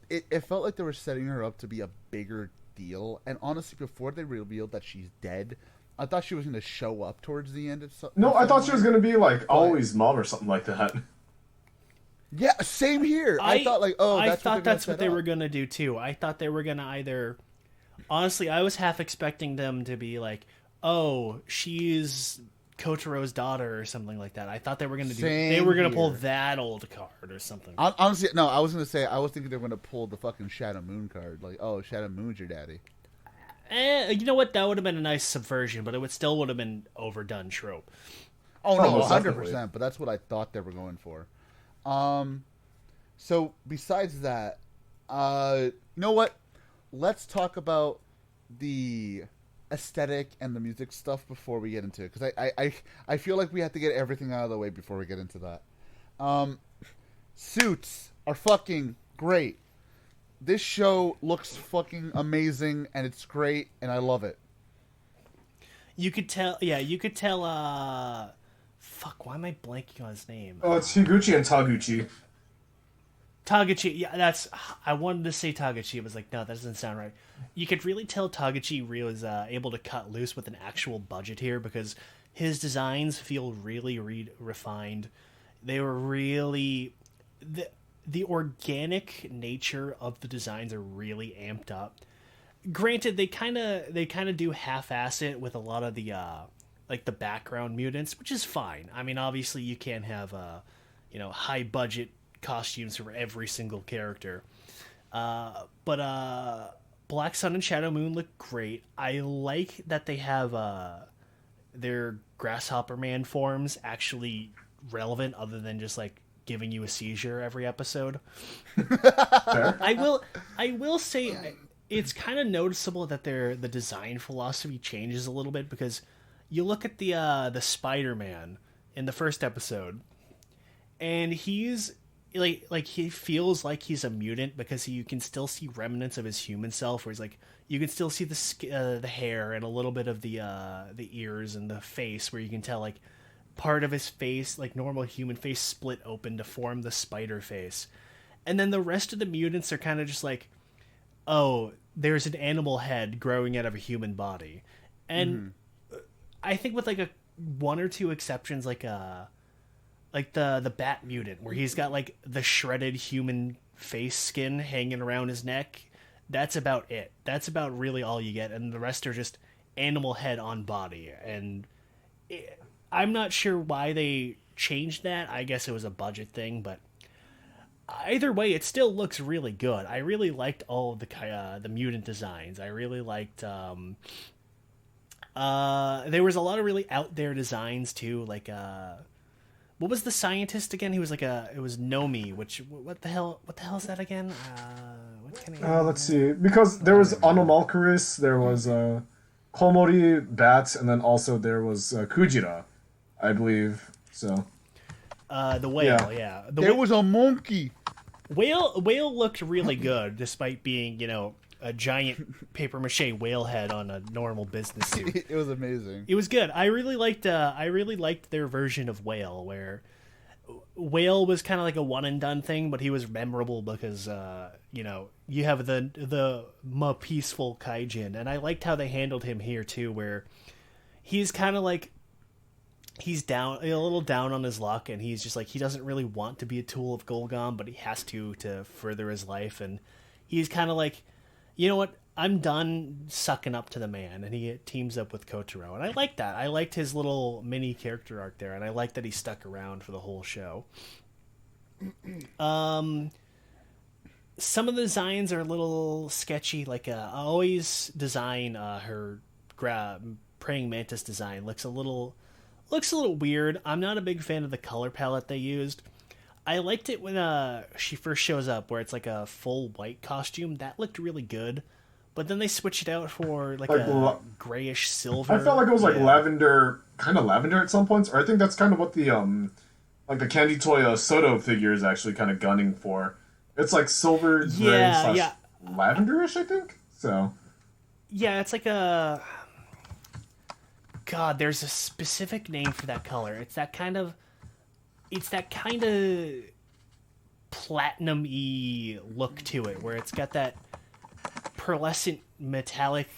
it felt like they were setting her up to be a bigger deal. And honestly, before they revealed that she's dead, I thought she was going to show up towards the end. No, I thought she was going to be like Always Mom or something like that. Yeah, same here. I thought like, oh, that's what they were gonna do too. I thought they were gonna either. Honestly, I was half expecting them to be like, oh, she's Kotaro's daughter or something like that. I thought they were gonna do. They were gonna pull that old card or something. Honestly, no. I was gonna say I was thinking they were gonna pull the fucking Shadow Moon card. Like, oh, Shadow Moon's your daddy. You know what? That would have been a nice subversion, but it still would have been overdone trope. Oh no, 100%. But that's what I thought they were going for. So besides that, you know what? Let's talk about the aesthetic and the music stuff before we get into it, because I feel like we have to get everything out of the way before we get into that. Suits are fucking great. This show looks fucking amazing, and it's great, and I love it. You could tell. Yeah, you could tell. Fuck, why am I blanking on his name? Oh, it's Higuchi and Taguchi. Taguchi, yeah, that's... I wanted to say Taguchi. It was like, no, that doesn't sound right. You could really tell Taguchi was able to cut loose with an actual budget here, because his designs feel really refined. They were really... The organic nature of the designs are really amped up. Granted, they kind of do half-ass it with a lot of the... like the background mutants, which is fine. I mean, obviously you can't have high budget costumes for every single character. But Black Sun and Shadow Moon look great. I like that they have their Grasshopper Man forms actually relevant, other than just like giving you a seizure every episode. I will say it's kind of noticeable that the design philosophy changes a little bit, because you look at the Spider-Man in the first episode, and he's like he feels like he's a mutant because you can still see remnants of his human self, where he's like, you can still see the hair and a little bit of the ears and the face, where you can tell like part of his face, like normal human face, split open to form the spider face. And then the rest of the mutants are kind of just like, oh, there's an animal head growing out of a human body. And I think with like one or two exceptions, like the Bat mutant, where he's got like the shredded human face skin hanging around his neck. That's about it. That's about really all you get, and the rest are just animal head on body. And I'm not sure why they changed that. I guess it was a budget thing, but either way, it still looks really good. I really liked all of the mutant designs. I really liked. There was a lot of really out there designs too, like what was the scientist again? He was like it was Nomi, which what the hell is that again? Let's see, because there was Anomalcaris, there was Komori Bat, and then also there was Kujira, I believe. So the whale, yeah. There was a monkey. Whale looked really good, despite being, a giant paper mache whale head on a normal business suit. It was amazing. It was good. I really liked their version of Whale, where Whale was kind of like a one and done thing, but he was memorable because you have the peaceful Kaijin, and I liked how they handled him here too, where he's kind of like he's down a little down on his luck, and he's just like, he doesn't really want to be a tool of Golgom, but he has to further his life, and he's kind of like, you know what? I'm done sucking up to the man, and he teams up with Kotaro, and I like that. I liked his little mini character arc there, and I like that he stuck around for the whole show. Some of the designs are a little sketchy. Like I always design her praying mantis design looks a little weird. I'm not a big fan of the color palette they used. I liked it when she first shows up, where it's like a full white costume. That looked really good. But then they switched it out for like a grayish silver. I felt like it was like lavender, kind of lavender at some points. Or I think that's kind of what the like the Candy Toy Soto figure is actually kind of gunning for. It's like silver gray slash lavenderish, I think. So yeah, it's like a... God, there's a specific name for that color. It's that kind of... it's that kind of platinum-y look to it, where it's got that pearlescent metallic,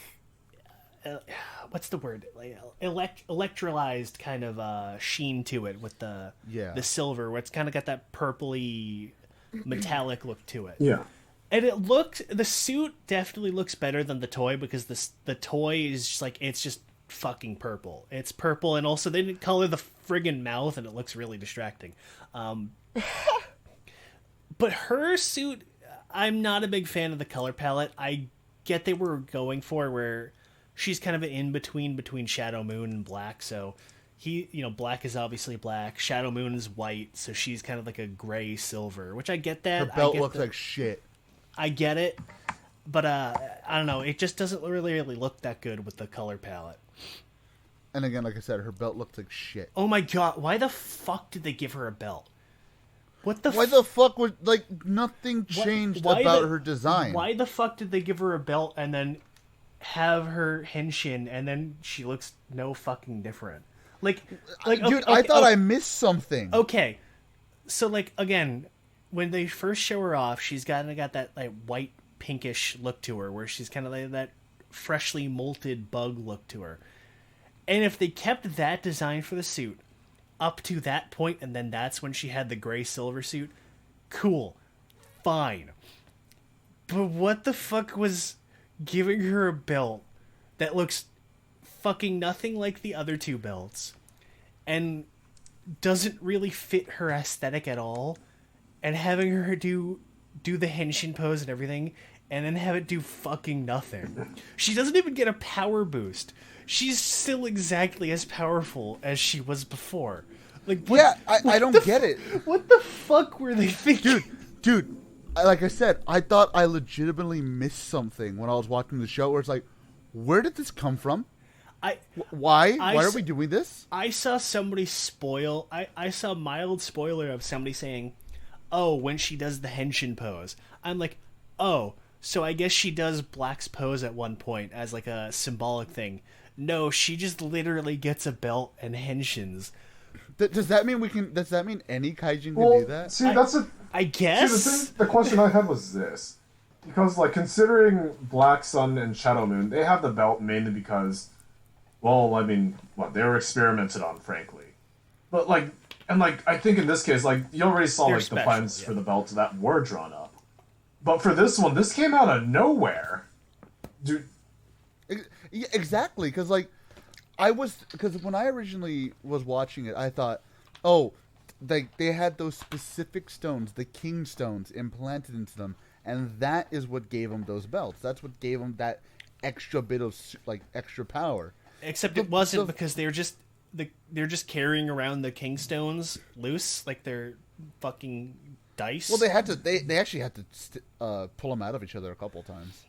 what's the word? Like electrolyzed kind of sheen to it with the silver, where it's kind of got that purpley metallic look to it. Yeah. And the suit definitely looks better than the toy, because the toy is just like, it's just fucking purple. It's purple, and also they didn't color the friggin' mouth, and it looks really distracting. But her suit, I'm not a big fan of the color palette. I get they were going for where she's kind of an in-between Shadow Moon and Black, so Black is obviously black, Shadow Moon is white, so she's kind of like a gray silver, which I get that. Her belt looks like shit. I get it, but I don't know, it just doesn't really look that good with the color palette. And again, like I said, her belt looks like shit. Oh my god, why the fuck did they give her a belt? Why the fuck was, like, nothing changed about her design? Why the fuck did they give her a belt and then have her henshin, and then she looks no fucking different? Like dude, I thought I missed something. Okay, so like, again, when they first show her off, she's got that like white pinkish look to her, where she's kind of like that freshly molted bug look to her. And if they kept that design for the suit up to that point, and then that's when she had the gray silver suit, cool, fine. But what the fuck was giving her a belt that looks fucking nothing like the other two belts, and doesn't really fit her aesthetic at all, and having her do the henshin pose and everything, and then have it do fucking nothing? She doesn't even get a power boost. She's still exactly as powerful as she was before. Like, I don't get it. What the fuck were they thinking? Dude, like I said, I thought I legitimately missed something when I was watching the show, where it's like, where did this come from? Why are we doing this? I saw somebody I saw a mild spoiler of somebody saying, oh, when she does the henshin pose. I'm like, oh, so I guess she does Black's pose at one point as like a symbolic thing. No, she just literally gets a belt and henshins. Does that mean any kaijin can do that? See, I guess. See, the question I had was this. Because, like, considering Black Sun and Shadow Moon, they have the belt mainly because, well, I mean, they were experimented on, frankly. But, like, I think in this case, like, you already saw, the plans for the belts that were drawn up. But for this one, this came out of nowhere. Dude. Yeah, exactly, because, like, because when I originally was watching it, I thought, oh, they had those specific stones, the king stones, implanted into them, and that is what gave them those belts. That's what gave them that extra bit of, like, extra power. Except it wasn't, because they're just carrying around the king stones loose, like they're fucking dice. Well, they actually had to pull them out of each other a couple times.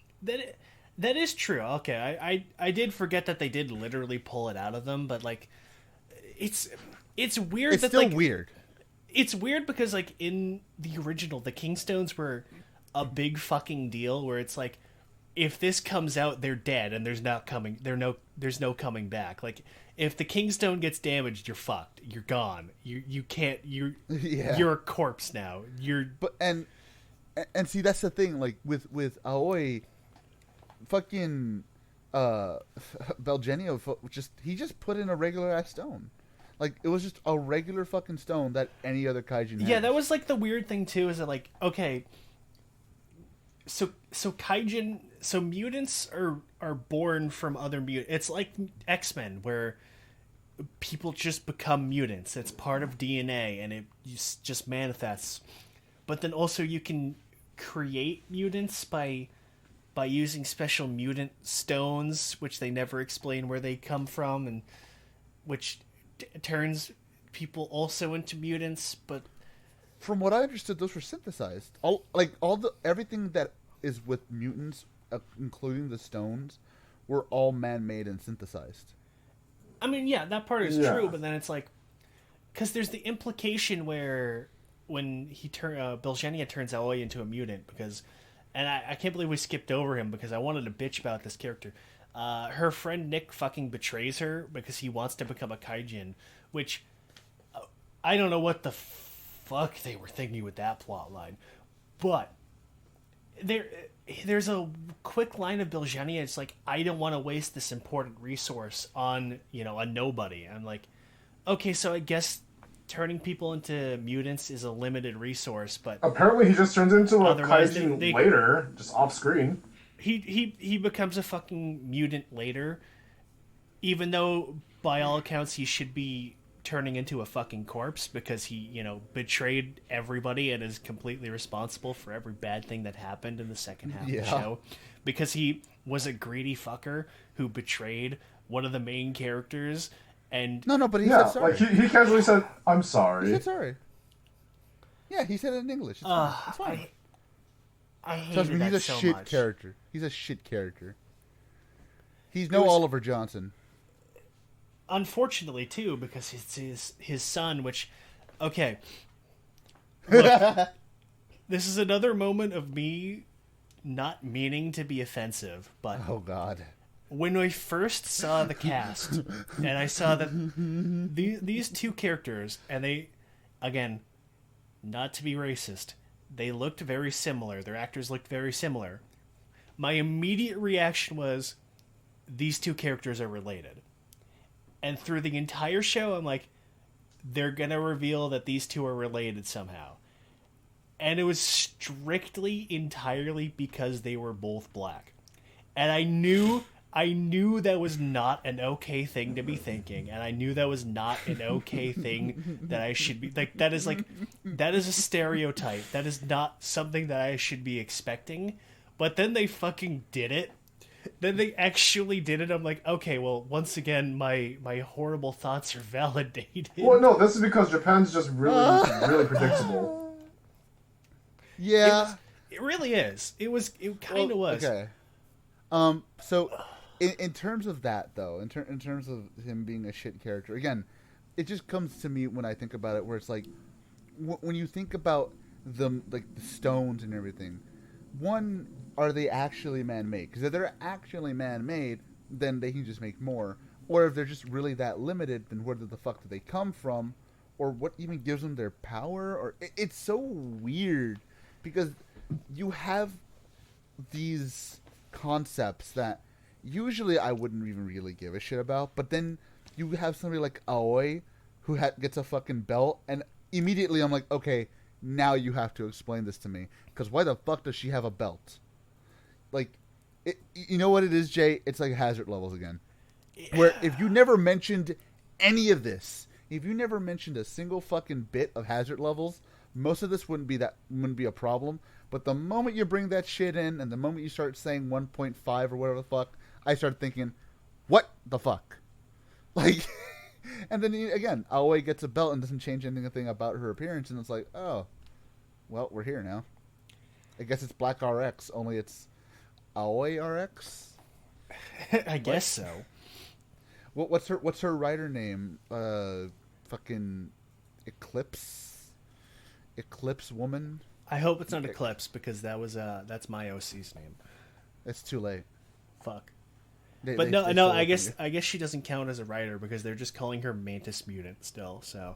That is true. Okay, I did forget that they did literally pull it out of them, but like, it's weird. It's still weird. It's weird because, like, in the original, the Kingstones were a big fucking deal, where it's like, if this comes out, they're dead, and there's no coming back. Like, if the Kingstone gets damaged, you're fucked. You're gone. You can't. You're a corpse now. But and see, that's the thing. Like with Aoi, fucking Belgenio he just put in a regular ass stone. Like, it was just a regular fucking stone that any other kaijin had. Yeah, that was like the weird thing too. Is that, like, okay, so kaijin, so mutants are born from other mutants. It's like X-Men, where people just become mutants. It's part of DNA, and it just manifests. But then also you can create mutants by using special mutant stones, which they never explain where they come from, and which turns people also into mutants. But from what I understood, those were synthesized. Everything that is with mutants, including the stones, were all man-made and synthesized. I mean, yeah, that part is true, but then it's like, because there's the implication where when Belgenia turns Aoi into a mutant, because, and I can't believe we skipped over him because I wanted to bitch about this character. Her friend Nick fucking betrays her because he wants to become a kaijin, which, I don't know what the fuck they were thinking with that plot line, but there's a quick line of Biljani. It's like, I don't want to waste this important resource on, a nobody. I'm like, okay, so I guess turning people into mutants is a limited resource, but apparently he just turns into a otherwise kaiju later, just off screen. He becomes a fucking mutant later, even though by all accounts he should be turning into a fucking corpse because he, betrayed everybody and is completely responsible for every bad thing that happened in the second half of the show. Because he was a greedy fucker who betrayed one of the main characters. And no, but he said sorry. Like he casually said, "I'm sorry." He said sorry. Yeah, he said it in English. It's fine. I hated Trust me, that he's a so shit much. character. He's a shit character. He's no Oliver Johnson. Unfortunately, too, because it's his son, which... Okay. Look, this is another moment of me not meaning to be offensive, but... Oh, God. When I first saw the cast, and I saw that these two characters, and they... Again, not to be racist, they looked very similar. Their actors looked very similar. My immediate reaction was, these two characters are related. And through the entire show, I'm like, they're going to reveal that these two are related somehow. And it was strictly, entirely because they were both black. And I knew that was not an okay thing to be thinking. And I knew that was not an okay thing that I should be... that is a stereotype. That is not something that I should be expecting. But then they fucking did it. Then they actually did it. I'm like, okay, well, once again, my horrible thoughts are validated. Well, no, this is because Japan's just really predictable. Yeah. It really is. It kind of was. Okay. So, in terms of that, though, in terms of him being a shit character, again, it just comes to me when I think about it, where it's like, when you think about the stones and everything, one, are they actually man-made? Because if they're actually man-made, then they can just make more. Or if they're just really that limited, then where the fuck do they come from? Or what even gives them their power? Or it's so weird, because you have these concepts that usually I wouldn't even really give a shit about, but then you have somebody like Aoi who gets a fucking belt, and immediately I'm like, okay, now you have to explain this to me, because why the fuck does she have a belt? Like, you know what it is, Jay? It's like hazard levels again. Yeah. Where if you never mentioned any of this, if you never mentioned a single fucking bit of hazard levels, most of this wouldn't be a problem. But the moment you bring that shit in, and the moment you start saying 1.5 or whatever the fuck, I start thinking, what the fuck? Like, and then again, Aoi gets a belt and doesn't change anything about her appearance, and it's like, oh, well, we're here now. I guess it's Black RX, only it's Aoi RX? I guess so. What's her rider name? Fucking Eclipse Woman? I hope it's not Eclipse, because that's my OC's name. It's too late. Fuck. I guess she doesn't count as a writer because they're just calling her Mantis Mutant still. So.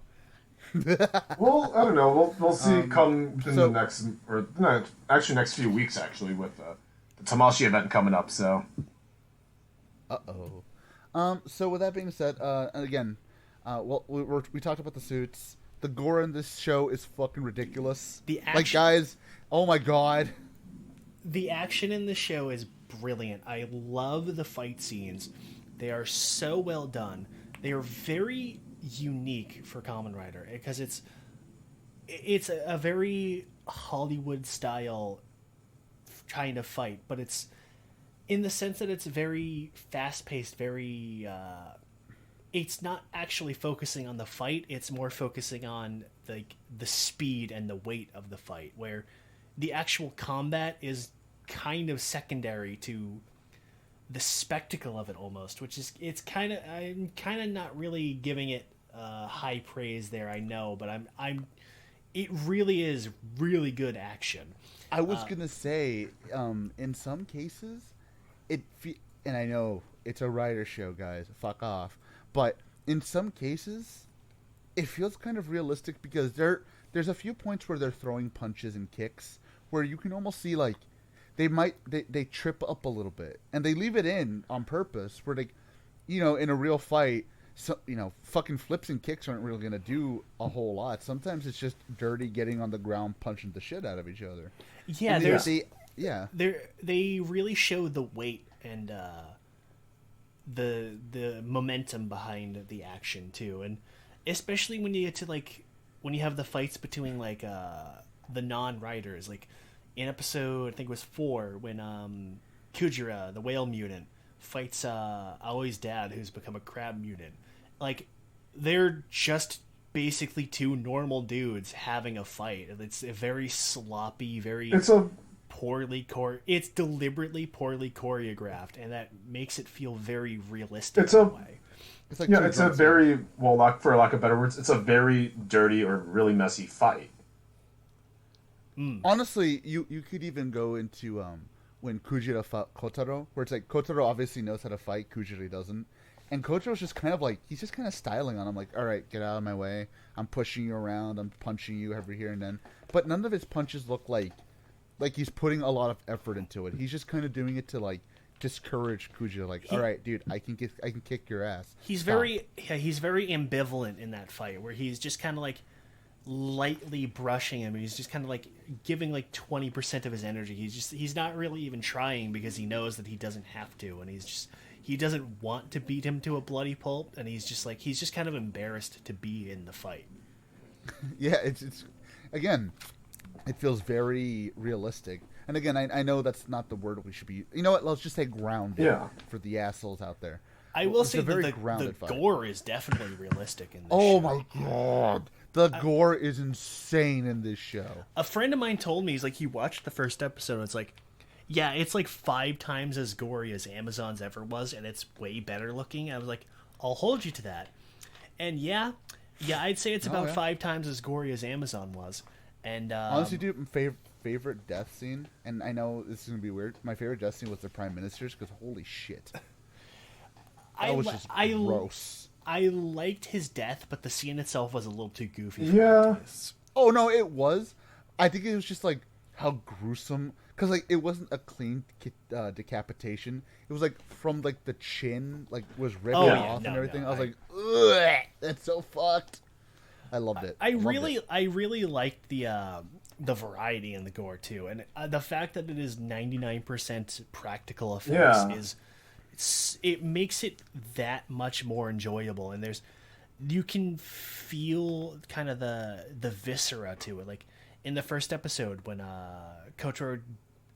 Well, I don't know. We'll see. Come in the next, or no, actually next few weeks, actually, with the Tamashi event coming up. So. So with that being said, and again, well, we talked about the suits. The gore in this show is fucking ridiculous. The action, like, guys, oh my god. The action in the show is brilliant. I love the fight scenes. They are so well done. They are very unique for Kamen Rider, because it's a very Hollywood style kind of fight, but it's in the sense that it's very fast paced, very it's not actually focusing on the fight, it's more focusing on the speed and the weight of the fight, where the actual combat is kind of secondary to the spectacle of it almost, which is I'm kind of not really giving it high praise there, I know, but it really is really good action. I was gonna say, in some cases, and I know it's a writer show, guys, fuck off, but in some cases, it feels kind of realistic because there's a few points where they're throwing punches and kicks where you can almost see like they trip up a little bit, and they leave it in on purpose where they, in a real fight, so fucking flips and kicks aren't really gonna do a whole lot. Sometimes it's just dirty getting on the ground punching the shit out of each other. Yeah, yeah. They really show the weight and the momentum behind the action too, and especially when you get to like when you have the fights between like the non-riders, like in episode I think it was 4 when Kujira, the whale mutant, fights Aoi's dad, who's become a crab mutant. Like they're just basically two normal dudes having a fight. It's a very sloppy, it's deliberately poorly choreographed, and that makes it feel very realistic in a way. It's like it's a very for lack of better words, it's a very dirty or really messy fight. Honestly, you could even go into when Kujira fought Kotaro, where it's like Kotaro obviously knows how to fight, Kujira doesn't. And Kotaro's just kind of like, he's just kind of styling on him, like, all right, get out of my way. I'm pushing you around. I'm punching you every here and then. But none of his punches look like he's putting a lot of effort into it. He's just kind of doing it to, like, discourage Kujira. Like, all right, dude, I can kick your ass. He's very ambivalent in that fight, where he's just kind of, like, lightly brushing him. He's just kind of, like, giving, like, 20% of his energy. He's not really even trying because he knows that he doesn't have to, and he doesn't want to beat him to a bloody pulp, and he's just kind of embarrassed to be in the fight. Yeah, it's again, it feels very realistic. And again, I know that's not the word we should be. You know what? Let's just say grounded for the assholes out there. I will say that the gore is definitely realistic in this show. My god. The gore is insane in this show. A friend of mine told me, he's like, he watched the first episode, and it's like, yeah, it's like 5 times as gory as Amazon's ever was, and it's way better looking. I was like, I'll hold you to that. And yeah, I'd say it's about 5 times as gory as Amazon was. And honestly, dude, my favorite death scene, and I know this is gonna be weird, my favorite death scene was the Prime Minister's, because holy shit, that was just gross. I liked his death, but the scene itself was a little too goofy. Yeah. Oh no, it was. I think it was just like how gruesome. Because, like, it wasn't a clean decapitation. It was, like, from, like, the chin, like, was ripped off and everything. I was like, ugh, that's so fucked. I loved it. I really liked the variety in the gore, too. And the fact that it is 99% practical effects it makes it that much more enjoyable. And you can feel kind of the viscera to it. Like, in the first episode, when Kotaro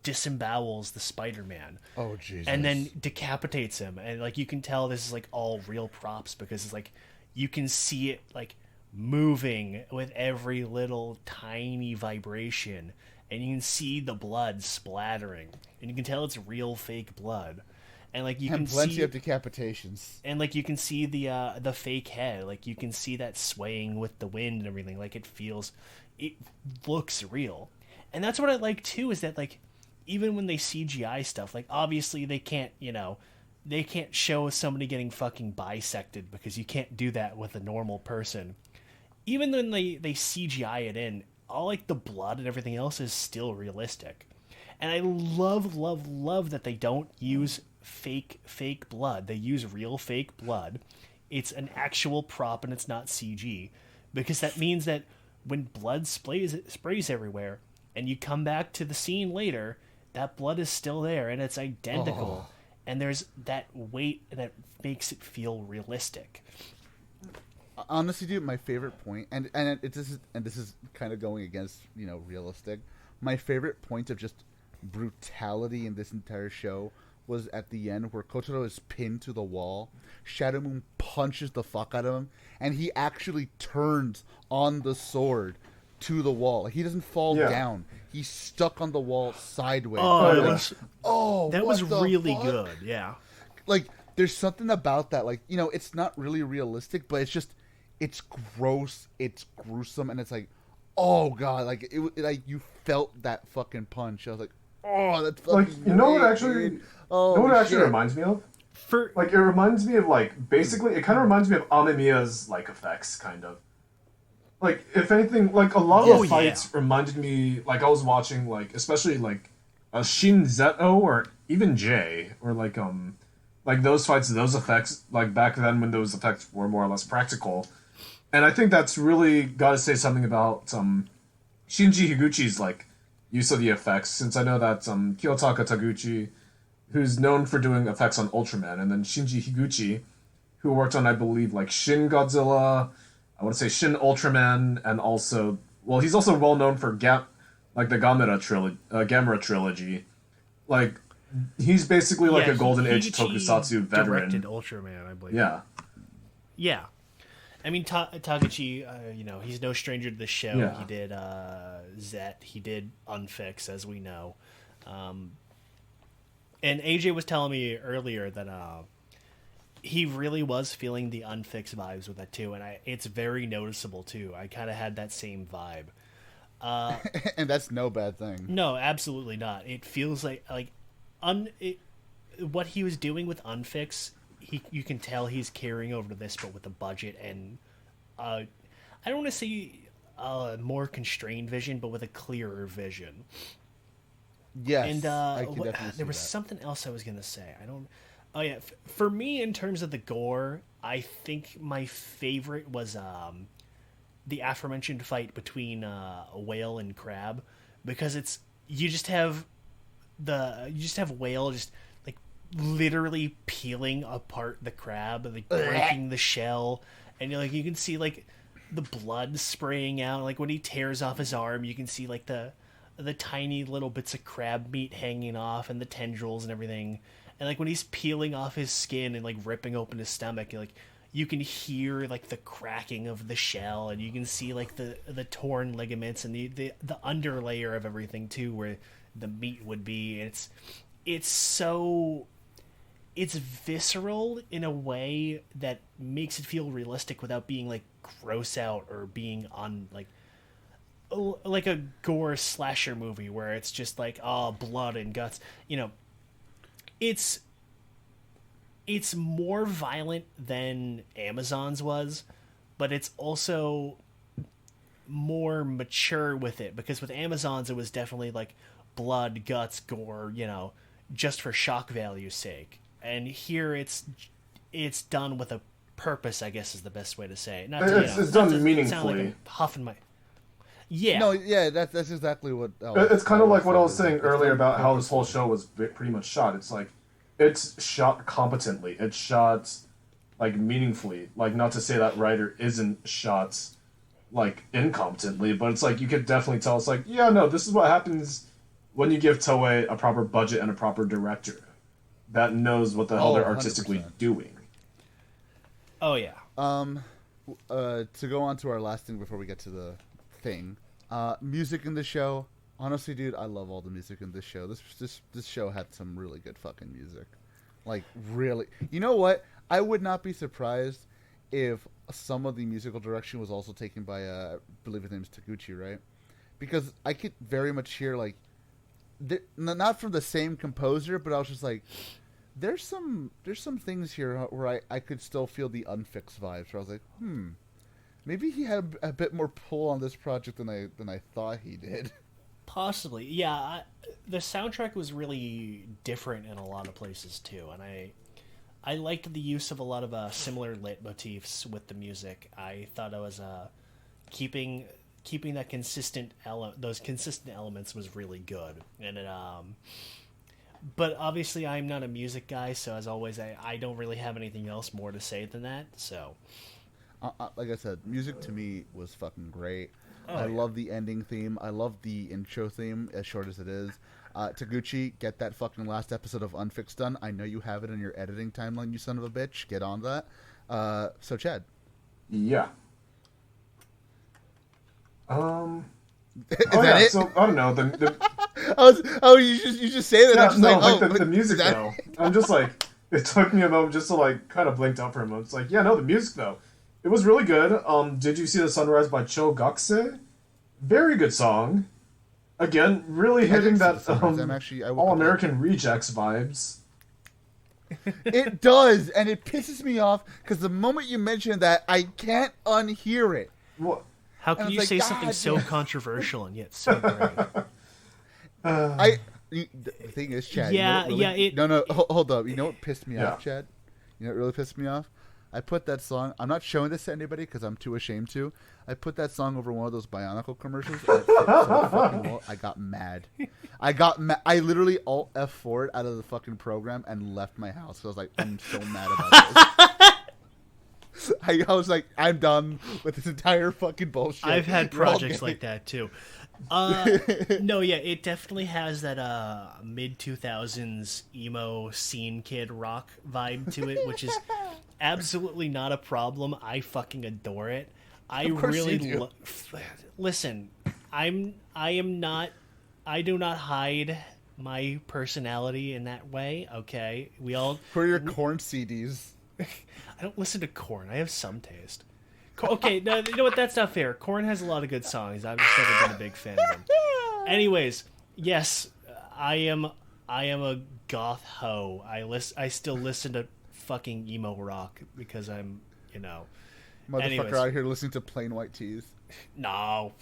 disembowels the Spider-Man. Oh, Jesus. And then decapitates him. And, like, you can tell this is, like, all real props because it's, like, you can see it, like, moving with every little tiny vibration. And you can see the blood splattering. And you can tell it's real fake blood. And, like, you can see... plenty of decapitations. And, like, you can see the fake head. Like, you can see that swaying with the wind and everything. Like, it looks real. And that's what I like, too, is that, like, even when they CGI stuff, like, obviously they can't show somebody getting fucking bisected because you can't do that with a normal person. Even when they CGI it in, all, like, the blood and everything else is still realistic. And I love that they don't use fake blood. They use real fake blood. It's an actual prop and it's not CG. Because that means that when blood sprays everywhere and you come back to the scene later, that blood is still there and it's identical. And there's that weight that makes it feel realistic. Honestly, dude, my favorite point, and this is kind of going against, realistic. My favorite point of just brutality in this entire show was at the end where Kotaro is pinned to the wall. Shadow Moon punches the fuck out of him, and he actually turns on the sword to the wall. He doesn't fall down. He's stuck on the wall sideways. That was really good. Yeah. Like, there's something about that. Like, it's not really realistic, but it's gross, it's gruesome, and it's like, oh god, like you felt that fucking punch. I was like, oh, that's fucking. Like, you know what actually? Reminds me of? It reminds me of, like, basically, it kind of reminds me of Amemiya's, like, effects, kind of. like if anything, like a lot of the yeah. fights reminded me, like I was watching, like especially like a Shin Zeto or even J, or like those fights, those effects, like back then when those effects were more or less practical. And I think that's really got to say something about Shinji Higuchi's like use of the effects, since I know that Kiyotaka Taguchi, who's known for doing effects on Ultraman, and then Shinji Higuchi, who worked on, I believe, like Shin Godzilla, I want to say Shin Ultraman, and also, well, he's also well known for like the Gamera trilogy. Like, he's basically like a golden age Tokusatsu veteran. Directed Ultraman, I believe. Yeah. Yeah. I mean, Taguchi, he's no stranger to the show. Yeah. He did Zet. He did Unfix, as we know. And AJ was telling me earlier that he really was feeling the Unfix vibes with that, too. And it's very noticeable, too. I kind of had that same vibe. And that's no bad thing. No, absolutely not. It feels like what he was doing with Unfix, you can tell he's carrying over to this, but with a budget and I don't want to say more constrained vision, but with a clearer vision. Yes, And I can definitely see there was that. something else I was gonna say. I don't. Oh yeah, for me in terms of the gore, I think my favorite was the aforementioned fight between a whale and crab, because you just have whale just like literally peeling apart the crab, like breaking the shell, and you can see like the blood spraying out. Like when he tears off his arm, you can see like the tiny little bits of crab meat hanging off and the tendrils and everything. And like when he's peeling off his skin and like ripping open his stomach, you can hear like the cracking of the shell, and you can see like the torn ligaments and the underlayer of everything too, where the meat would be. It's visceral in a way that makes it feel realistic without being like gross out or being on like a gore slasher movie where it's just like blood and guts. It's more violent than Amazon's was, but it's also more mature with it, because with Amazon's it was definitely like blood, guts, gore, just for shock value's sake. And here it's done with a purpose, I guess is the best way to say it. It's done meaningfully. Sound like I'm huffing my... Yeah. No, yeah, that's exactly what... It's kind of like what I was saying earlier about how this whole show was pretty much shot. It's like, it's shot competently. It's shot, like, meaningfully. Like, not to say that Rider isn't shot, like, incompetently, but it's like, you could definitely tell, it's like, yeah, no, this is what happens when you give Toei a proper budget and a proper director that knows what the hell they're artistically 100%. doing. Oh, yeah. To go on to our last thing before we get to the thing, music in the show. Honestly, dude, I love all the music in this show. This show had some really good fucking music. Like, really. You know what? I would not be surprised if some of the musical direction was also taken by, I believe his name is Taguchi, right? Because I could very much hear, like, not from the same composer, but I was just like, there's some things here where I could still feel the Unfix vibes. Where I was like, maybe he had a bit more pull on this project than I thought he did. Possibly, yeah. The soundtrack was really different in a lot of places too, and I liked the use of a lot of similar leitmotifs with the music. I thought I was keeping that those consistent elements was really good, and it But obviously, I'm not a music guy, so as always, I don't really have anything else more to say than that. So, like I said, music to me was fucking great. I love the ending theme. I love the intro theme, as short as it is. Taguchi, get that fucking last episode of Unfixed done. I know you have it in your editing timeline, you son of a bitch. Get on that. So, Chad. Yeah. Is that it? So I don't know. You just say that. Yeah, I'm just the music though. I'm just like, it took me a moment just to like kind of blinked out for a moment. It's like, yeah, no, the music though, it was really good. Did you see the Sunrise by Cho Gakse? Very good song. Again, really hitting that All American Rejects vibes. It does, and it pisses me off because the moment you mention that, I can't unhear it. What? How can And you it's say like, something God so damn. controversial and yet so great? The thing is, Chad. Yeah, you know what really, yeah, No, hold up. You know what pissed me Yeah. off, Chad? You know what really pissed me off? I put that song. I'm not showing this to anybody because I'm too ashamed to. I put that song over one of those Bionicle commercials. And it fit so fucking well. I got mad. I literally alt F4'd out of the fucking program and left my house. So I was like, I'm so mad about this. I was like, I'm done with this entire fucking bullshit. I've had You're all projects gay. like that too. No, yeah, it definitely has that mid 2000s emo scene kid rock vibe to it, which is absolutely not a problem. I fucking adore it. I Of course really you do. listen. I do not hide my personality in that way. Okay, we all. For your corn CDs. I don't listen to Korn. I have some taste. Okay, no, you know what? That's not fair. Korn has a lot of good songs. I've just never been a big fan of them. Anyways, yes, I am a goth hoe. I still listen to fucking emo rock because I'm, Motherfucker Anyways. out here listening to Plain White Tees. no,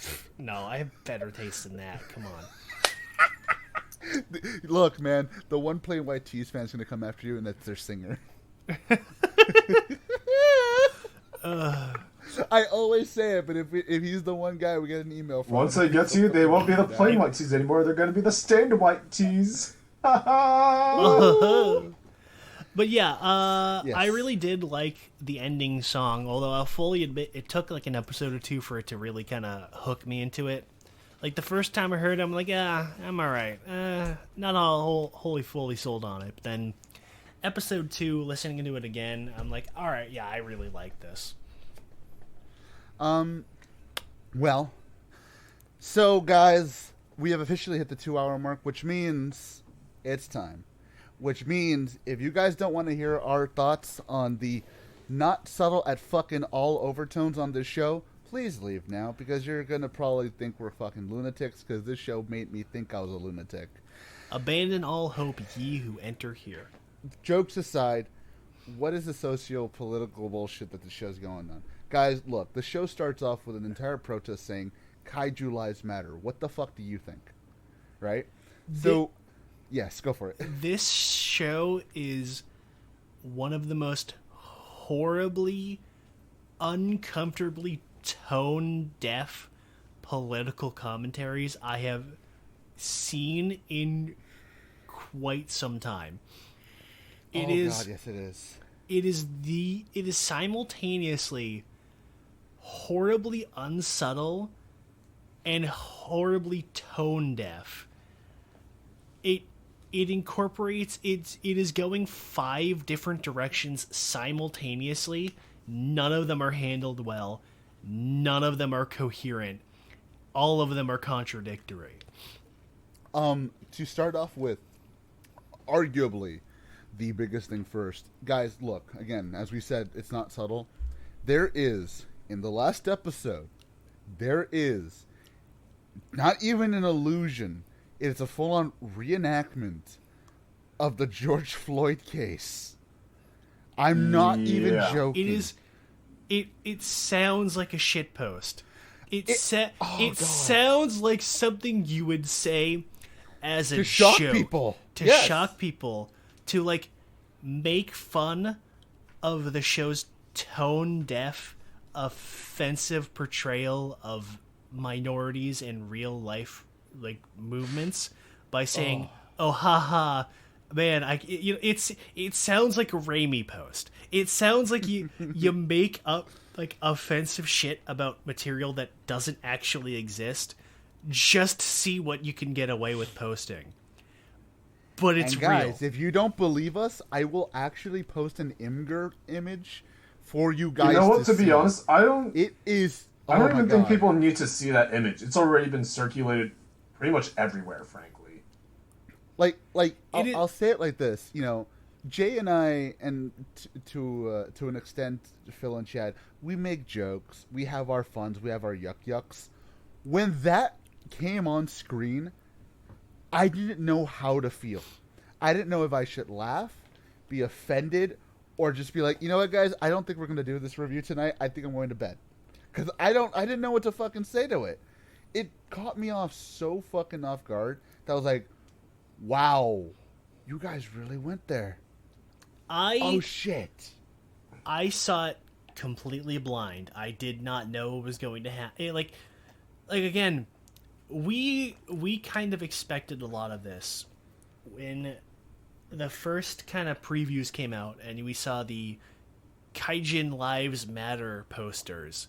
I have better taste than that. Come on. Look, man, the one Plain White Tees fan's gonna come after you, and that's their singer. I always say it, but if he's the one guy, we get an email from. Once him. they get to you, they won't be the plain white tees anymore. They're going to be the stained white tees. But yeah, Yes. I really did like the ending song, although I'll fully admit it took like an episode or two for it to really kind of hook me into it. Like the first time I heard it, I'm like, yeah, I'm alright. Not all wholly fully sold on it. But then episode 2, listening to it again, I'm like, alright, yeah, I really like this. Well, so guys, we have officially hit the 2-hour mark, which means it's time. Which means if you guys don't want to hear our thoughts on the not subtle at fucking all overtones on this show, please leave now, because you're going to probably think we're fucking lunatics, because this show made me think I was a lunatic. Abandon all hope, ye who enter here. Jokes aside, what is the socio-political bullshit that the show's going on? Guys, look, the show starts off with an entire protest saying, Kaiju Lives Matter. What the fuck do you think? Right? So, yes, go for it. This show is one of the most horribly, uncomfortably tone-deaf political commentaries I have seen in quite some time. God, yes it is. It is simultaneously horribly unsubtle and horribly tone deaf. It incorporates it is going 5 different directions simultaneously. None of them are handled well. None of them are coherent. All of them are contradictory. To start off with, arguably the biggest thing first. Guys, look, again, as we said, it's not subtle. There is, in the last episode, there is not even an illusion. It's a full-on reenactment of the George Floyd case. I'm not even Yeah. joking. It is it sounds like a shitpost. It God. sounds like something you would say as a To shock joke. people. To Yes. shock people. To like make fun of the show's tone deaf, offensive portrayal of minorities in real life like movements by saying, "Oh, haha, man, it sounds like a Raimi post. It sounds like you make up like offensive shit about material that doesn't actually exist just to see what you can get away with posting." But it's And guys, real. if you don't believe us, I will actually post an Imgur image for you guys. You know what? To see. be honest, I don't It is. I don't oh my even think God. people need to see that image. It's already been circulated pretty much everywhere, frankly. like is- I'll say it like this. You know, Jay and I, and to an extent, Phil and Chad, we make jokes. We have our funs. We have our yucks. When that came on screen, I didn't know how to feel. I didn't know if I should laugh, be offended, or just be like, you know what, guys, I don't think we're going to do this review tonight. I think I'm going to bed. because I didn't know what to fucking say to it. It caught me off so fucking off guard that I was like, wow, you guys really went there. Oh shit. I saw it completely blind. I did not know what was going to happen. Like again, we kind of expected a lot of this when the first kind of previews came out and we saw the Kaijin Lives Matter posters.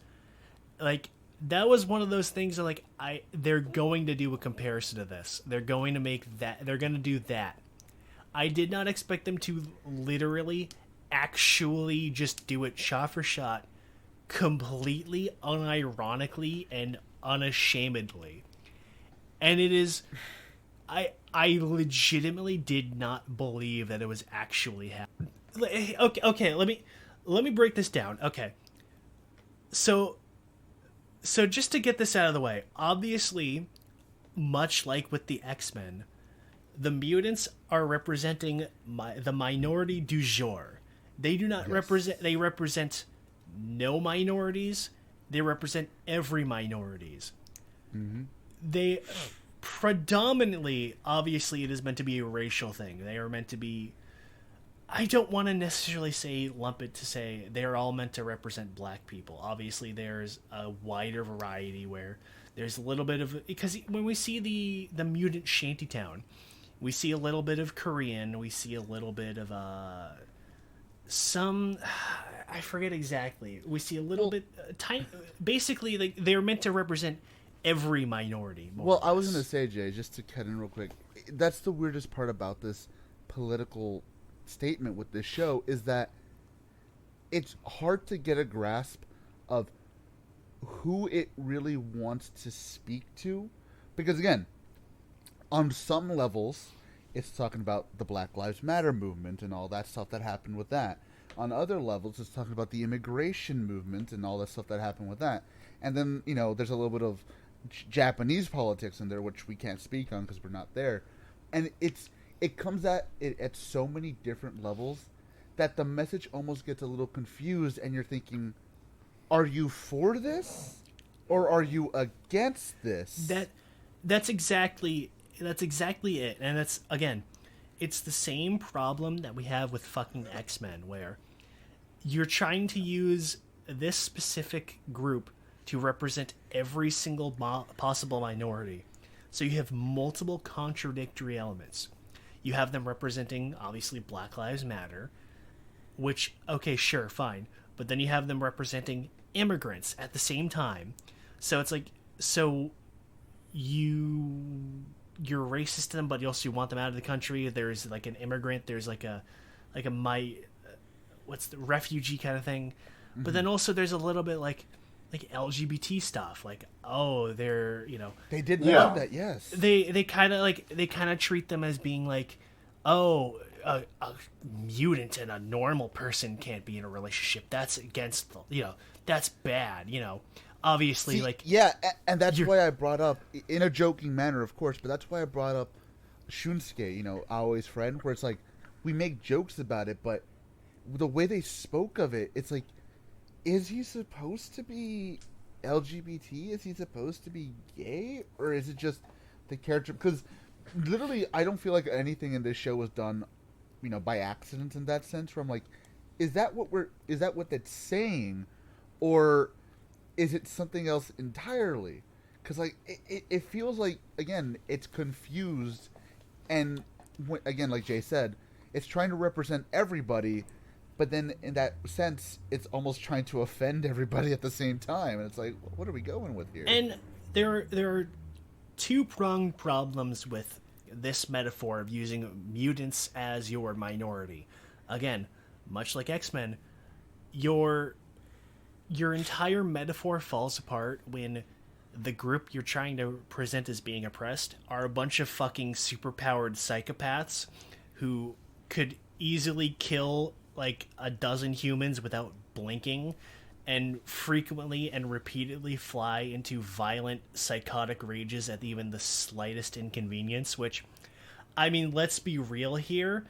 Like, that was one of those things that, like, they're going to do a comparison to this. They're going to make that. They're going to do that. I did not expect them to literally, actually just do it shot for shot, completely unironically and unashamedly. And it is... I legitimately did not believe that it was actually happening. Okay, let me break this down. Okay. So just to get this out of the way, obviously, much like with the X-Men, the mutants are representing the minority du jour. They do not represent... They represent no minorities. They represent every minorities. Mm-hmm. They... Predominantly, obviously, it is meant to be a racial thing. They are meant to be... I don't want to necessarily lump it to say they're all meant to represent black people. Obviously, there's a wider variety where there's a little bit of... Because when we see the mutant shantytown, we see a little bit of Korean, we see a little bit of some... I forget exactly. We see a little bit... tiny. Basically, they're meant to represent every minority. Well, I was going to say, Jay, just to cut in real quick, that's the weirdest part about this political statement with this show, is that it's hard to get a grasp of who it really wants to speak to. Because, again, on some levels, it's talking about the Black Lives Matter movement and all that stuff that happened with that. On other levels, it's talking about the immigration movement and all that stuff that happened with that. And then, there's a little bit of Japanese politics in there, which we can't speak on because we're not there, and it comes at it at so many different levels that the message almost gets a little confused, and you're thinking, are you for this or are you against this? That's exactly it. And that's, again, it's the same problem that we have with fucking X-Men, where you're trying to use this specific group to represent every single possible minority. So you have multiple contradictory elements. You have them representing, obviously, Black Lives Matter, which, okay, sure, fine. But then you have them representing immigrants at the same time. So it's like, so you're racist to them, but you also want them out of the country. There's like an immigrant, there's like a what's the refugee kind of thing. Mm-hmm. But then also there's a little bit like LGBT stuff, like, oh, they're, they did know that, yes. They kind of treat them as being like, oh, a mutant and a normal person can't be in a relationship. That's against that's bad, Obviously, see, yeah, and that's why I brought up, in a joking manner, of course, but that's why I brought up Shunsuke, Aoi's friend, where it's like, we make jokes about it, but the way they spoke of it, it's like, is he supposed to be LGBT? Is he supposed to be gay? Or is it just the character? Because literally, I don't feel like anything in this show was done, by accident in that sense. Where I'm like, is that what that's saying? Or is it something else entirely? Because, like, it feels like, again, it's confused. And, again, like Jay said, it's trying to represent everybody. But then, in that sense, it's almost trying to offend everybody at the same time, and it's like, what are we going with here? And there are two-pronged problems with this metaphor of using mutants as your minority. Again, much like X-Men, your entire metaphor falls apart when the group you're trying to present as being oppressed are a bunch of fucking superpowered psychopaths who could easily kill like a dozen humans without blinking, and frequently and repeatedly fly into violent psychotic rages at even the slightest inconvenience, which, I mean, let's be real here.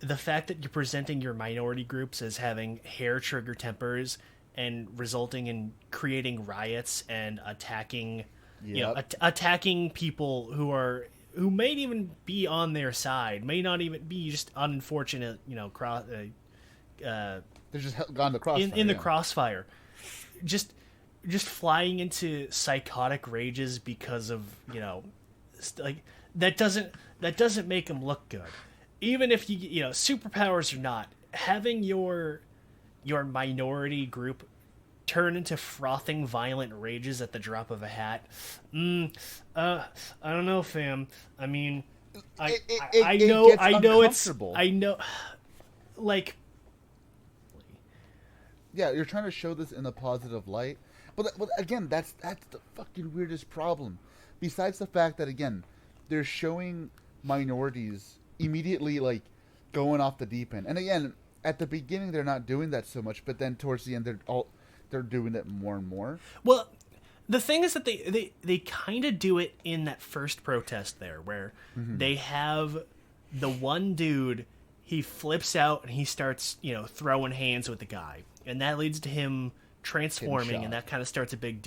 The fact that you're presenting your minority groups as having hair trigger tempers and resulting in creating riots and attacking, Yep. attacking people who may even be on their side, may not even be just unfortunate, They're just gone to crossfire. in the crossfire. Just flying into psychotic rages because of, like that doesn't make them look good. Even if superpowers or not, having your minority group turn into frothing violent rages at the drop of a hat. I don't know, fam. I mean, I know like, yeah, you're trying to show this in a positive light, but again, that's the fucking weirdest problem. Besides the fact that, again, they're showing minorities immediately like going off the deep end, and again, at the beginning they're not doing that so much, but then towards the end they're doing it more and more. Well, the thing is that they kind of do it in that first protest there, where they have the one dude, he flips out and he starts throwing hands with the guy, and that leads to him transforming, and that kind of starts a big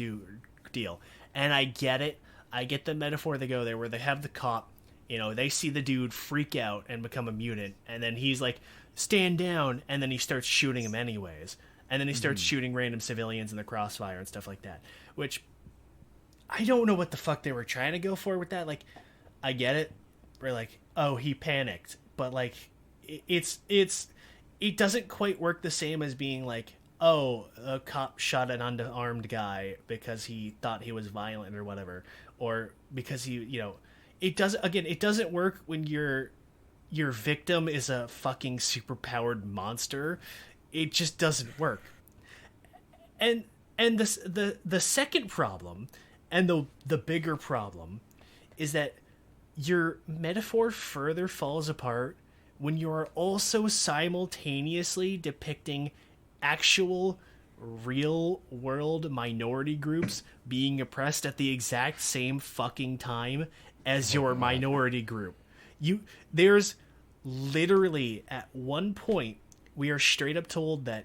deal. And I get it. I get the metaphor they go there, where they have the cop, they see the dude freak out and become a mutant, and then he's like, stand down, and then he starts shooting him anyways. And then he starts shooting random civilians in the crossfire and stuff like that. Which, I don't know what the fuck they were trying to go for with that. Like, I get it. We're like, oh, he panicked. But, like, it doesn't quite work the same as being like, oh, a cop shot an unarmed guy because he thought he was violent or whatever. Or because it doesn't work when your victim is a fucking superpowered monster. It just doesn't work. And the second problem, and the bigger problem, is that your metaphor further falls apart when you are also simultaneously depicting actual real world minority groups being oppressed at the exact same fucking time as your minority group. There's literally, at one point, we are straight up told that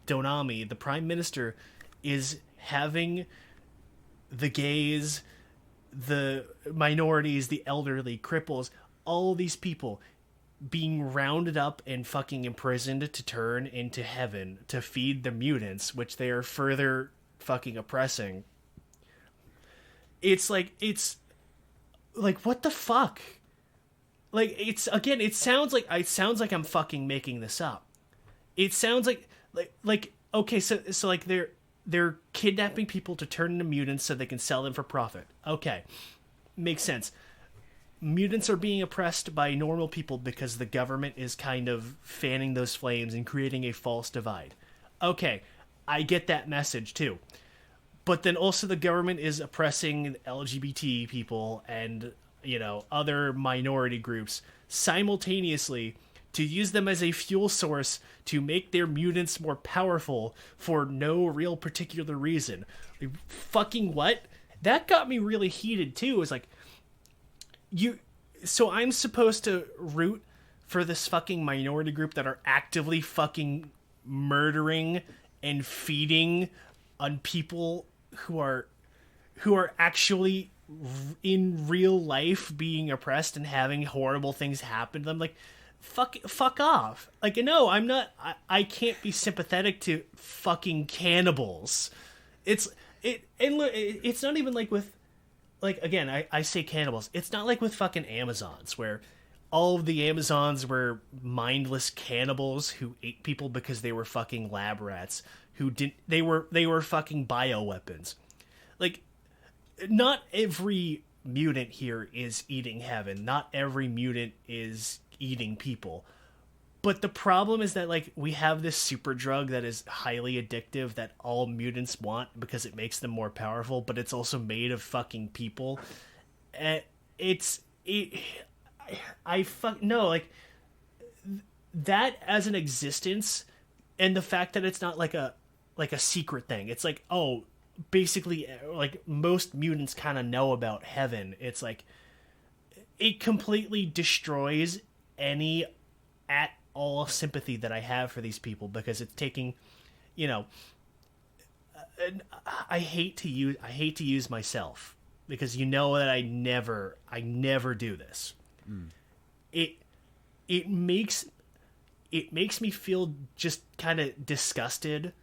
Donami, the prime minister, is having the gays, the minorities, the elderly, cripples, all these people being rounded up and fucking imprisoned to turn into heaven to feed the mutants, which they are further fucking oppressing. It's like, what the fuck? Like, it sounds like I'm fucking making this up. It sounds like okay, so like they're kidnapping people to turn into mutants so they can sell them for profit. Okay, makes sense. Mutants are being oppressed by normal people because the government is kind of fanning those flames and creating a false divide. Okay, I get that message too. But then also the government is oppressing LGBT people and, other minority groups simultaneously to use them as a fuel source to make their mutants more powerful for no real particular reason. Like, fucking what? That got me really heated too. It was like, so I'm supposed to root for this fucking minority group that are actively fucking murdering and feeding on people who are actually in real life being oppressed and having horrible things happen to them. Like, fuck off. Like, no, I'm not. I can't be sympathetic to fucking cannibals. It's not even like with, like, again, I say cannibals. It's not like with fucking Amazons, where all of the Amazons were mindless cannibals who ate people because they were fucking lab rats who didn't. They were fucking bioweapons. Like, not every mutant here is eating heaven. Not every mutant is eating people. But the problem is that, like, we have this super drug that is highly addictive that all mutants want because it makes them more powerful, but it's also made of fucking people. That as an existence, and the fact that it's not like a secret thing. It's like, oh, basically, like, most mutants kind of know about heaven. It's like, it completely destroys any at all sympathy that I have for these people, because it's taking, I hate to use myself because you know that I never do this. It makes me feel just kind of disgusted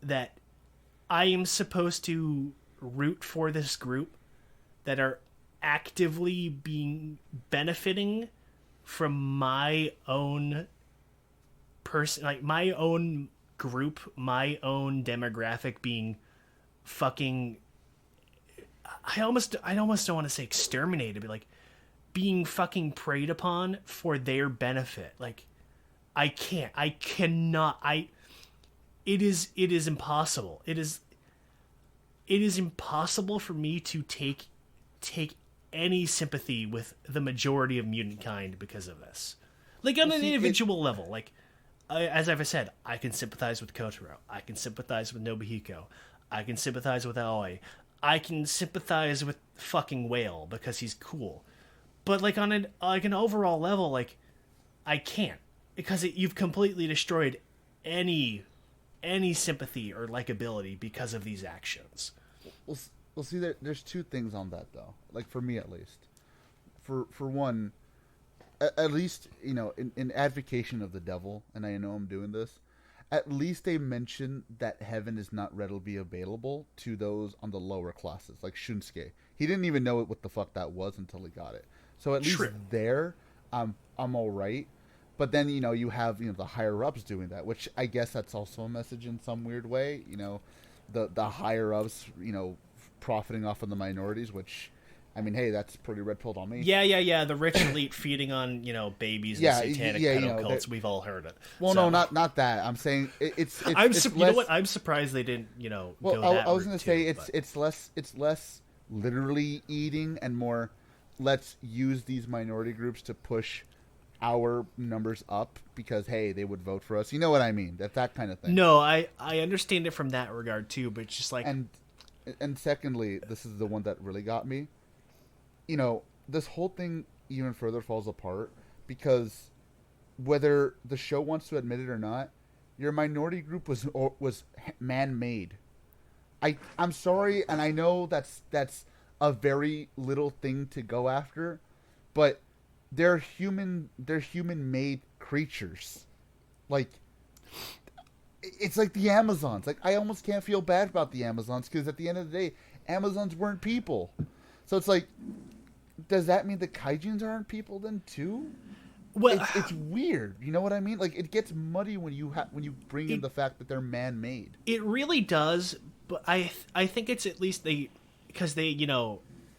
that I am supposed to root for this group that are actively benefiting from my own person, like my own group, my own demographic being fucking. I almost don't want to say exterminated, but like being fucking preyed upon for their benefit. Like I cannot. It is impossible. It is impossible for me to take any sympathy with the majority of mutant kind because of this. Like on an individual level, like as I've said, I can sympathize with Kotaro. I can sympathize with Nobuhiko. I can sympathize with Aoi. I can sympathize with fucking Whale because he's cool. But like on an overall level, like I can't because you've completely destroyed any sympathy or likability because of these actions. We'll see. There's two things on that though. Like for me, at least, for one, at least in advocation of the devil, and I know I'm doing this. At least they mention that heaven is not readily available to those on the lower classes, like Shunsuke. He didn't even know what the fuck that was until he got it. So at least there, I'm all right. But then you have the higher ups doing that, which I guess that's also a message in some weird way. The higher ups profiting off of the minorities, which I mean, hey, that's pretty red pilled on me. Yeah. The rich elite feeding on babies and satanic pedo cults. We've all heard it. Well, so. No, not that. I'm saying it's you know what? I'm surprised they didn't go that I was going to say but... it's less literally eating and more let's use these minority groups to push our numbers up because hey, they would vote for us. You know what I mean? That kind of thing. No, I understand it from that regard too, but it's just like and secondly, this is the one that really got me. This whole thing even further falls apart because whether the show wants to admit it or not, your minority group was man-made. I'm sorry, and I know that's a very little thing to go after, but they're human-made creatures. Like, it's like the Amazons. Like, I almost can't feel bad about the Amazons because at the end of the day, Amazons weren't people. So it's like, does that mean the Kaijins aren't people then too? Well, it's weird. You know what I mean? Like it gets muddy when you bring in the fact that they're man-made. It really does, but I think it's at least because they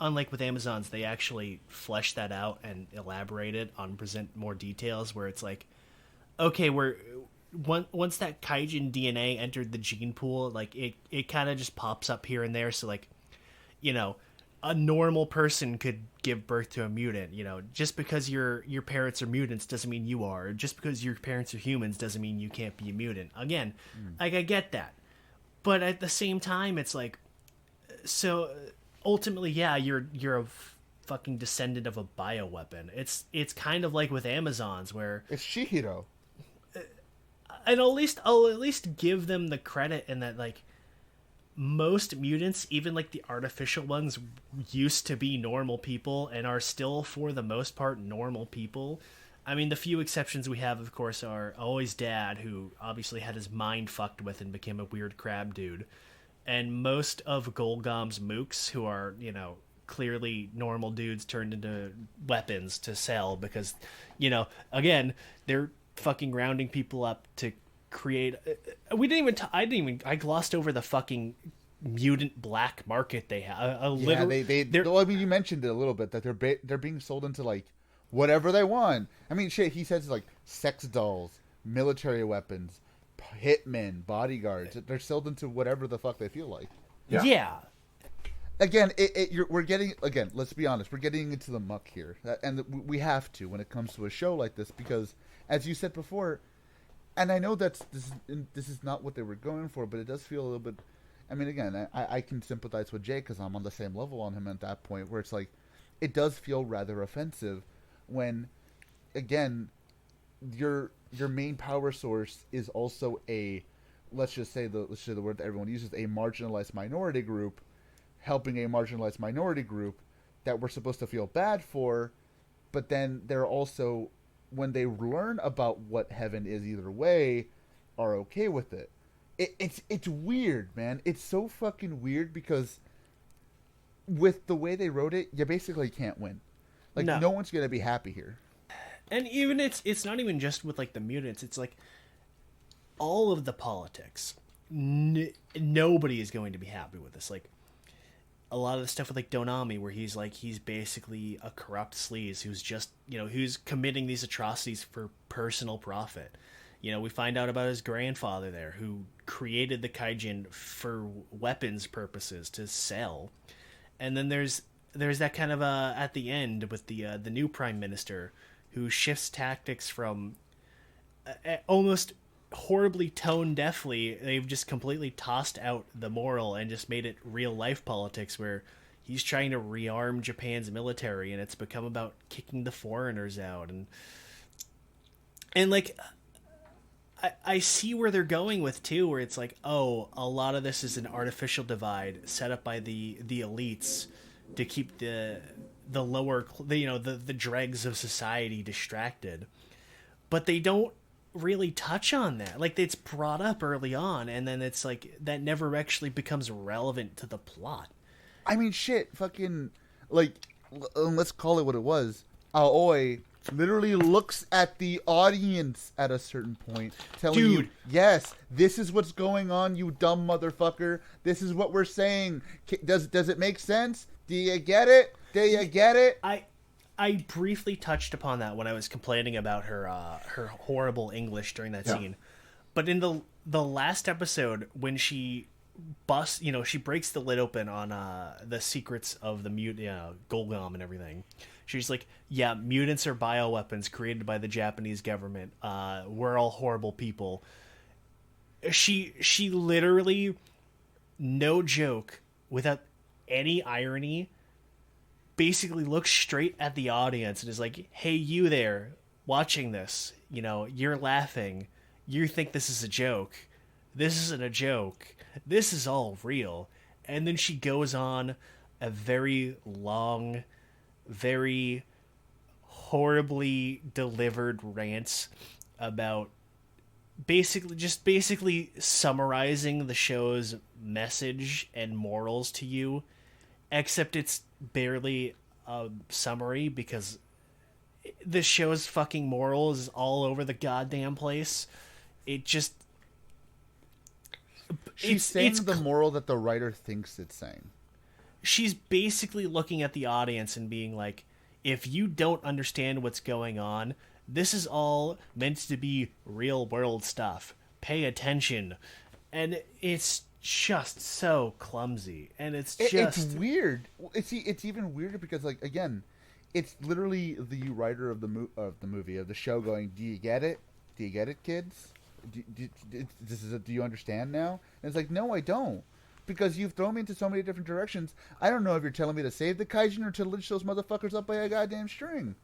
unlike with Amazons, they actually flesh that out and elaborate it on present more details where it's like, okay, once that Kaijin DNA entered the gene pool, like it kind of just pops up here and there. So like, a normal person could give birth to a mutant. Just because your parents are mutants doesn't mean you are. Just because your parents are humans doesn't mean you can't be a mutant. Again, like I get that, but at the same time, it's like, so ultimately, yeah, you're a fucking descendant of a bioweapon. It's kind of like with Amazons where it's Shihiro. And I'll at least give them the credit in that like. Most mutants, even like the artificial ones, used to be normal people and are still, for the most part, normal people. I mean, the few exceptions we have, of course, are Aoi's dad, who obviously had his mind fucked with and became a weird crab dude. And most of Golgom's mooks, who are, clearly normal dudes turned into weapons to sell because, again, they're fucking rounding people up to create I glossed over the fucking mutant black market they have. You mentioned it a little bit that they're being sold into like whatever they want. I mean, shit, he says like sex dolls, military weapons, hitmen, bodyguards. They're sold into whatever the fuck they feel like. Yeah. Again, we're getting let's be honest, we're getting into the muck here, and we have to when it comes to a show like this because, as you said before. And I know this is not what they were going for, but it does feel a little bit. I mean, again, I can sympathize with Jay because I'm on the same level on him at that point, where it's like, it does feel rather offensive when, again, your main power source is also a let's just say the word that everyone uses, a marginalized minority group helping a marginalized minority group that we're supposed to feel bad for, but then they're also, when they learn about what heaven is either way, are okay with it. It's weird, man. It's so fucking weird because with the way they wrote it, you basically can't win. Like, no one's gonna be happy here. And even it's not even just with like the mutants. It's like all of the politics. Nobody is going to be happy with this. Like a lot of the stuff with like Donami, where he's basically a corrupt sleaze who's just, who's committing these atrocities for personal profit. We find out about his grandfather there, who created the Kaijin for weapons purposes to sell. And then there's that kind of at the end with the new prime minister, who shifts tactics from almost horribly tone deafly. They've just completely tossed out the moral and just made it real life politics, where he's trying to rearm Japan's military, and it's become about kicking the foreigners out. And like, I see where they're going with too, where it's like, oh, a lot of this is an artificial divide set up by the elites to keep the lower, the dregs of society distracted. But they don't really touch on that. Like, it's brought up early on, and then it's like that never actually becomes relevant to the plot. I mean, shit, fucking, like, let's call it what it was. Aoi literally looks at the audience at a certain point, telling you, yes, this is what's going on, you dumb motherfucker. This is what we're saying. Does it make sense? Do you get it? Do you get it? I briefly touched upon that when I was complaining about her horrible English during that scene. But in the last episode, when she she breaks the lid open on the secrets of the Golgam and everything. She's like, yeah, mutants are bioweapons created by the Japanese government. We're all horrible people. She literally, no joke, without any irony, basically looks straight at the audience and is like, hey, you there watching this, you're laughing. You think this is a joke. This isn't a joke. This is all real. And then she goes on a very long, very horribly delivered rant about basically summarizing the show's message and morals to you, except it's barely a summary because the show's fucking morals is all over the goddamn place. It just... She's saying the moral that the writer thinks it's saying. She's basically looking at the audience and being like, if you don't understand what's going on, this is all meant to be real world stuff. Pay attention. And it's just so clumsy. And it's weird. It's even weirder because, like, again, it's literally the writer of the show going, do you get it? Do you get it, kids? Do you understand now? And it's like, no, I don't. Because you've thrown me into so many different directions. I don't know if you're telling me to save the Kaijin or to lynch those motherfuckers up by a goddamn string.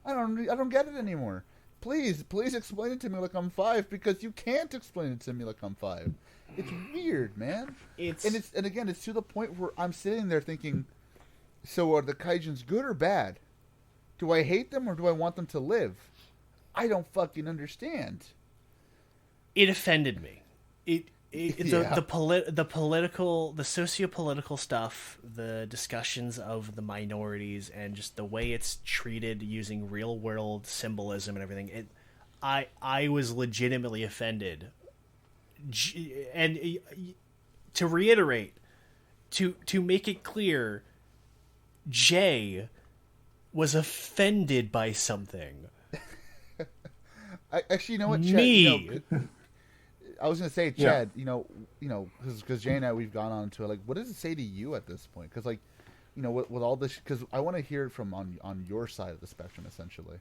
I don't get it anymore. Please explain it to me like I'm 5, because you can't explain it to me like I'm 5. It's weird, man. And again, it's to the point where I'm sitting there thinking, so are the Kaijins good or bad? Do I hate them or do I want them to live? I don't fucking understand. It offended me. The political, the socio-political stuff, the discussions of the minorities, and just the way it's treated using real world symbolism and everything. I was legitimately offended. And to reiterate, to make it clear, Jay was offended by something. Actually, you know what, Chad, me. I was gonna say, Chad, because Jay and I, we've gone on to it. Like, what does it say to you at this point? Because, like, with all this, because I want to hear it from on your side of the spectrum, essentially.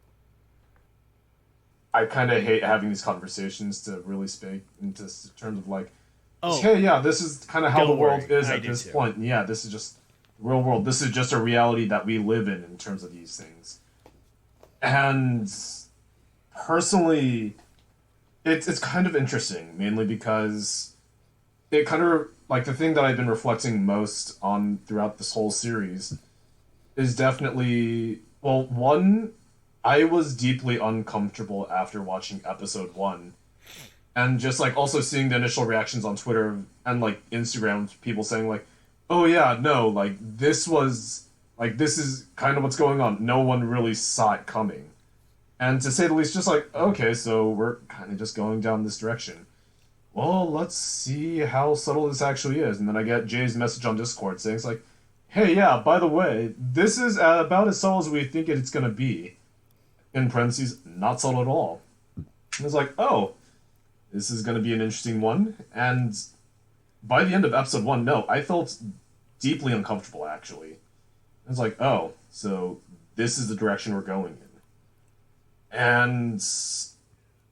I kind of hate having these conversations to really speak into terms of like, oh, hey, yeah, this is kind of how the world is at this too. point. Yeah, this is just real world. This is just a reality that we live in terms of these things. And personally, it's kind of interesting, mainly because it kind of, like, the thing that I've been reflecting most on throughout this whole series is definitely, well, one, I was deeply uncomfortable after watching episode 1. And just, like, also seeing the initial reactions on Twitter and, like, Instagram, people saying, like, oh yeah, no, like, this is kind of what's going on. No one really saw it coming. And to say the least, just like, okay, so we're kind of just going down this direction. Well, let's see how subtle this actually is. And then I get Jay's message on Discord saying, it's like, hey, yeah, by the way, this is about as subtle as we think it's going to be. In parentheses, not subtle at all. And it's like, oh, this is going to be an interesting one. And by the end of episode 1, no, I felt deeply uncomfortable, actually. It's like, oh, so this is the direction we're going in. And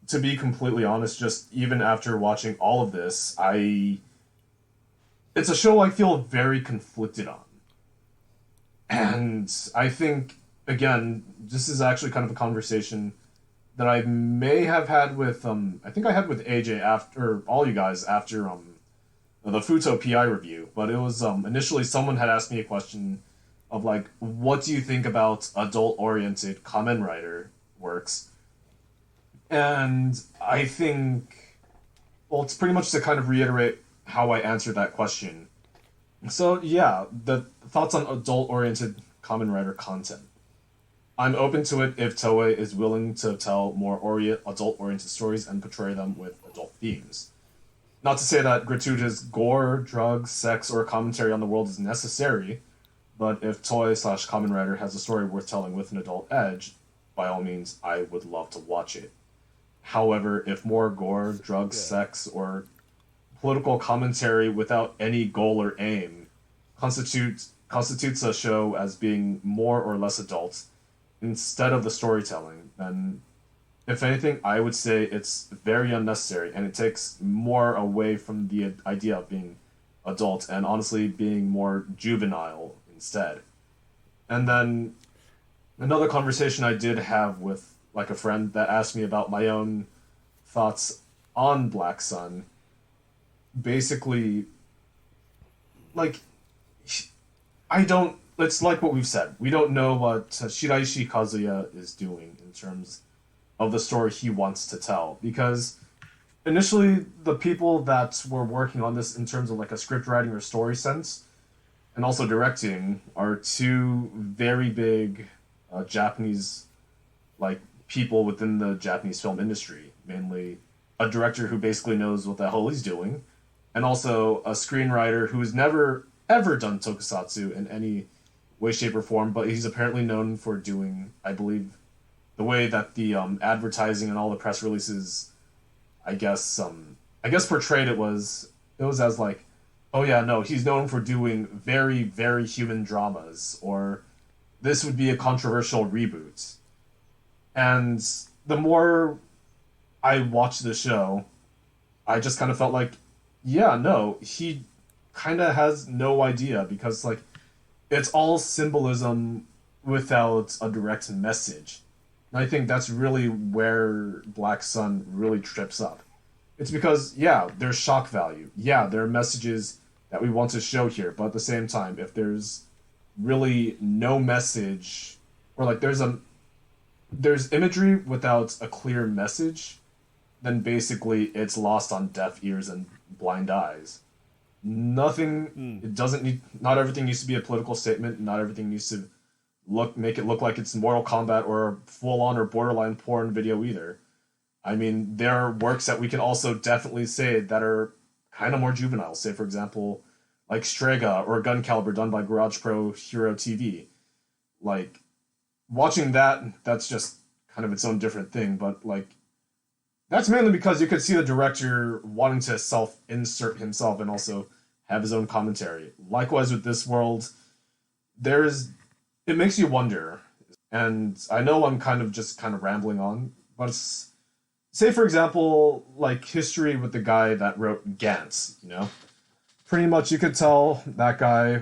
to be completely honest, just even after watching all of this, it's a show I feel very conflicted on. And I think, again, this is actually kind of a conversation that I may have had with, I think I had with AJ after, all you guys after the Futo PI review, but it was, initially someone had asked me a question of, like, what do you think about adult-oriented Kamen Rider works? And I think, well, it's pretty much to kind of reiterate how I answered that question. So, yeah, the thoughts on adult-oriented Kamen Rider content. I'm open to it if Toei is willing to tell more adult-oriented stories and portray them with adult themes. Not to say that gratuitous gore, drugs, sex, or commentary on the world is necessary, but if Toei/Kamen Rider has a story worth telling with an adult edge, by all means, I would love to watch it. However, if more gore, drugs, sex, or political commentary without any goal or aim constitutes a show as being more or less adult, instead of the storytelling, then, if anything, I would say it's very unnecessary, and it takes more away from the idea of being adult, and honestly being more juvenile instead. And then, another conversation I did have with, like, a friend that asked me about my own thoughts on Black Sun, basically, like, it's like what we've said. We don't know what Shiraishi Kazuya is doing in terms of the story he wants to tell. Because initially, the people that were working on this in terms of, like, a script writing or story sense, and also directing, are two very big Japanese, like, people within the Japanese film industry. Mainly a director who basically knows what the hell he's doing, and also a screenwriter who's never, ever done tokusatsu in any way, shape, or form, but he's apparently known for doing, I believe, the way that the advertising and all the press releases, I guess portrayed it was as like, oh yeah, no, he's known for doing very, very human dramas, or this would be a controversial reboot. And the more I watched the show, I just kind of felt like, yeah, no, he kind of has no idea, because, like, it's all symbolism without a direct message. And I think that's really where Black Sun really trips up. It's because, yeah, there's shock value. Yeah, there are messages that we want to show here, but at the same time, if there's really no message, or, like, there's imagery without a clear message, then basically it's lost on deaf ears and blind eyes. It doesn't need, not everything needs to be a political statement, not everything needs to make it look like it's Mortal Kombat or a full-on or borderline porn video either. I mean, there are works that we can also definitely say that are kind of more juvenile. Say, for example, like Strega or Gun Caliber done by Garage Pro Hero TV. Like, watching that's just kind of its own different thing, but, like, that's mainly because you could see the director wanting to self-insert himself and also have his own commentary. Likewise with this world, it makes you wonder. And I know I'm kind of rambling on, but say, for example, like, history with the guy that wrote Gantz, you know? Pretty much you could tell that guy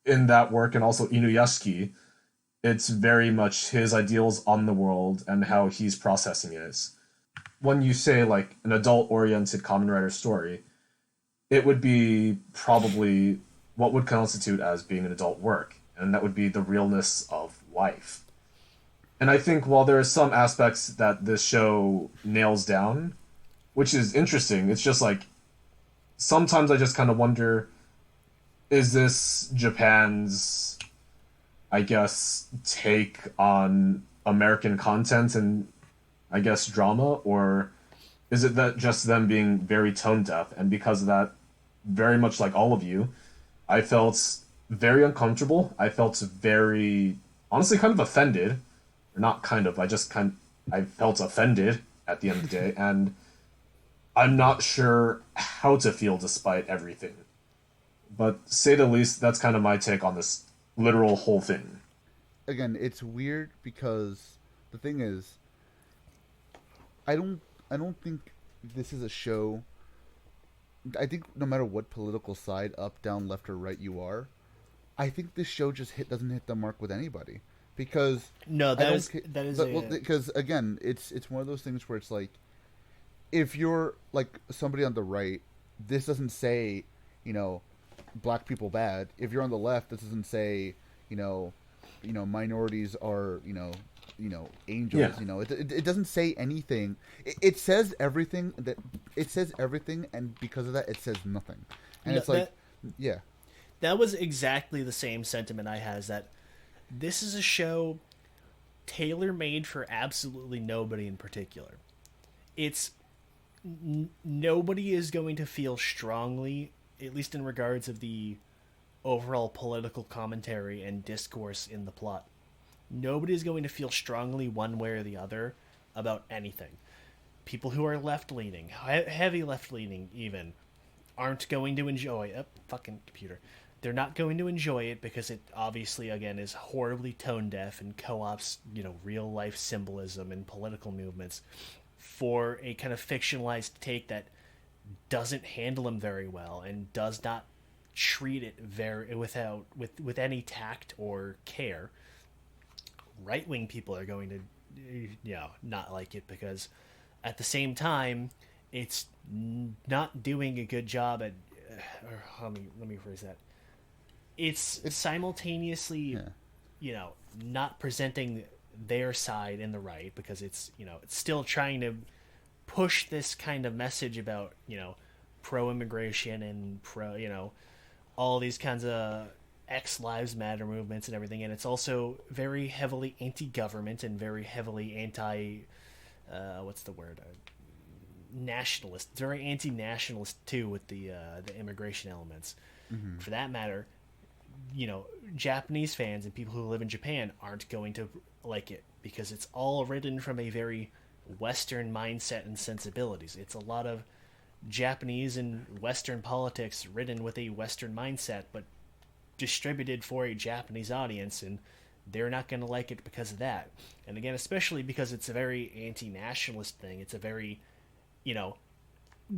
in that work, and also Inuyashiki, it's very much his ideals on the world and how he's processing it. When you say, like, an adult-oriented Kamen Rider story, it would be probably what would constitute as being an adult work, and that would be the realness of life. And I think while there are some aspects that this show nails down, which is interesting, it's just like sometimes I just kind of wonder, is this Japan's, I guess, take on American content and, I guess, drama, or is it that just them being very tone deaf? And because of that, very much like all of you, I felt very uncomfortable. I felt very, honestly, kind of offended. Or not kind of, I felt offended at the end of the day, and I'm not sure how to feel despite everything. But to say the least, that's kind of my take on this literal whole thing. Again, it's weird because the thing is, I don't think this is a show. I think no matter what political side, up, down, left, or right you are, I think this show just doesn't hit the mark with anybody. Because no, because again, it's one of those things where it's like, if you're like somebody on the right, this doesn't say, black people bad. If you're on the left, this doesn't say, minorities are, angels. Yeah. It doesn't say anything. It says everything and because of that, it says nothing. And it's like, yeah, that was exactly the same sentiment I had. Is that this is a show tailor-made for absolutely nobody in particular. It's nobody is going to feel strongly, at least in regards of the overall political commentary and discourse in the plot. Nobody is going to feel strongly one way or the other about anything. People who are left-leaning, heavy left-leaning even, aren't going to enjoy fucking computer. They're not going to enjoy it because it obviously, again, is horribly tone-deaf and co-ops, real-life symbolism and political movements for a kind of fictionalized take that doesn't handle them very well and does not treat it with any tact or care. Right-wing people are going to, not like it because at the same time, it's not doing a good job at. Let me rephrase that. It's simultaneously, not presenting their side in the right because it's still trying to push this kind of message about pro-immigration and all these kinds of X Lives Matter movements and everything, and it's also very heavily anti-government and very heavily anti what's the word, nationalist. It's very anti-nationalist too with the immigration elements. Mm-hmm. For that matter, Japanese fans and people who live in Japan aren't going to like it because it's all written from a very Western mindset and sensibilities. It's a lot of Japanese and Western politics written with a Western mindset, but distributed for a Japanese audience, and they're not going to like it because of that. And again, especially because it's a very anti-nationalist thing. It's a very,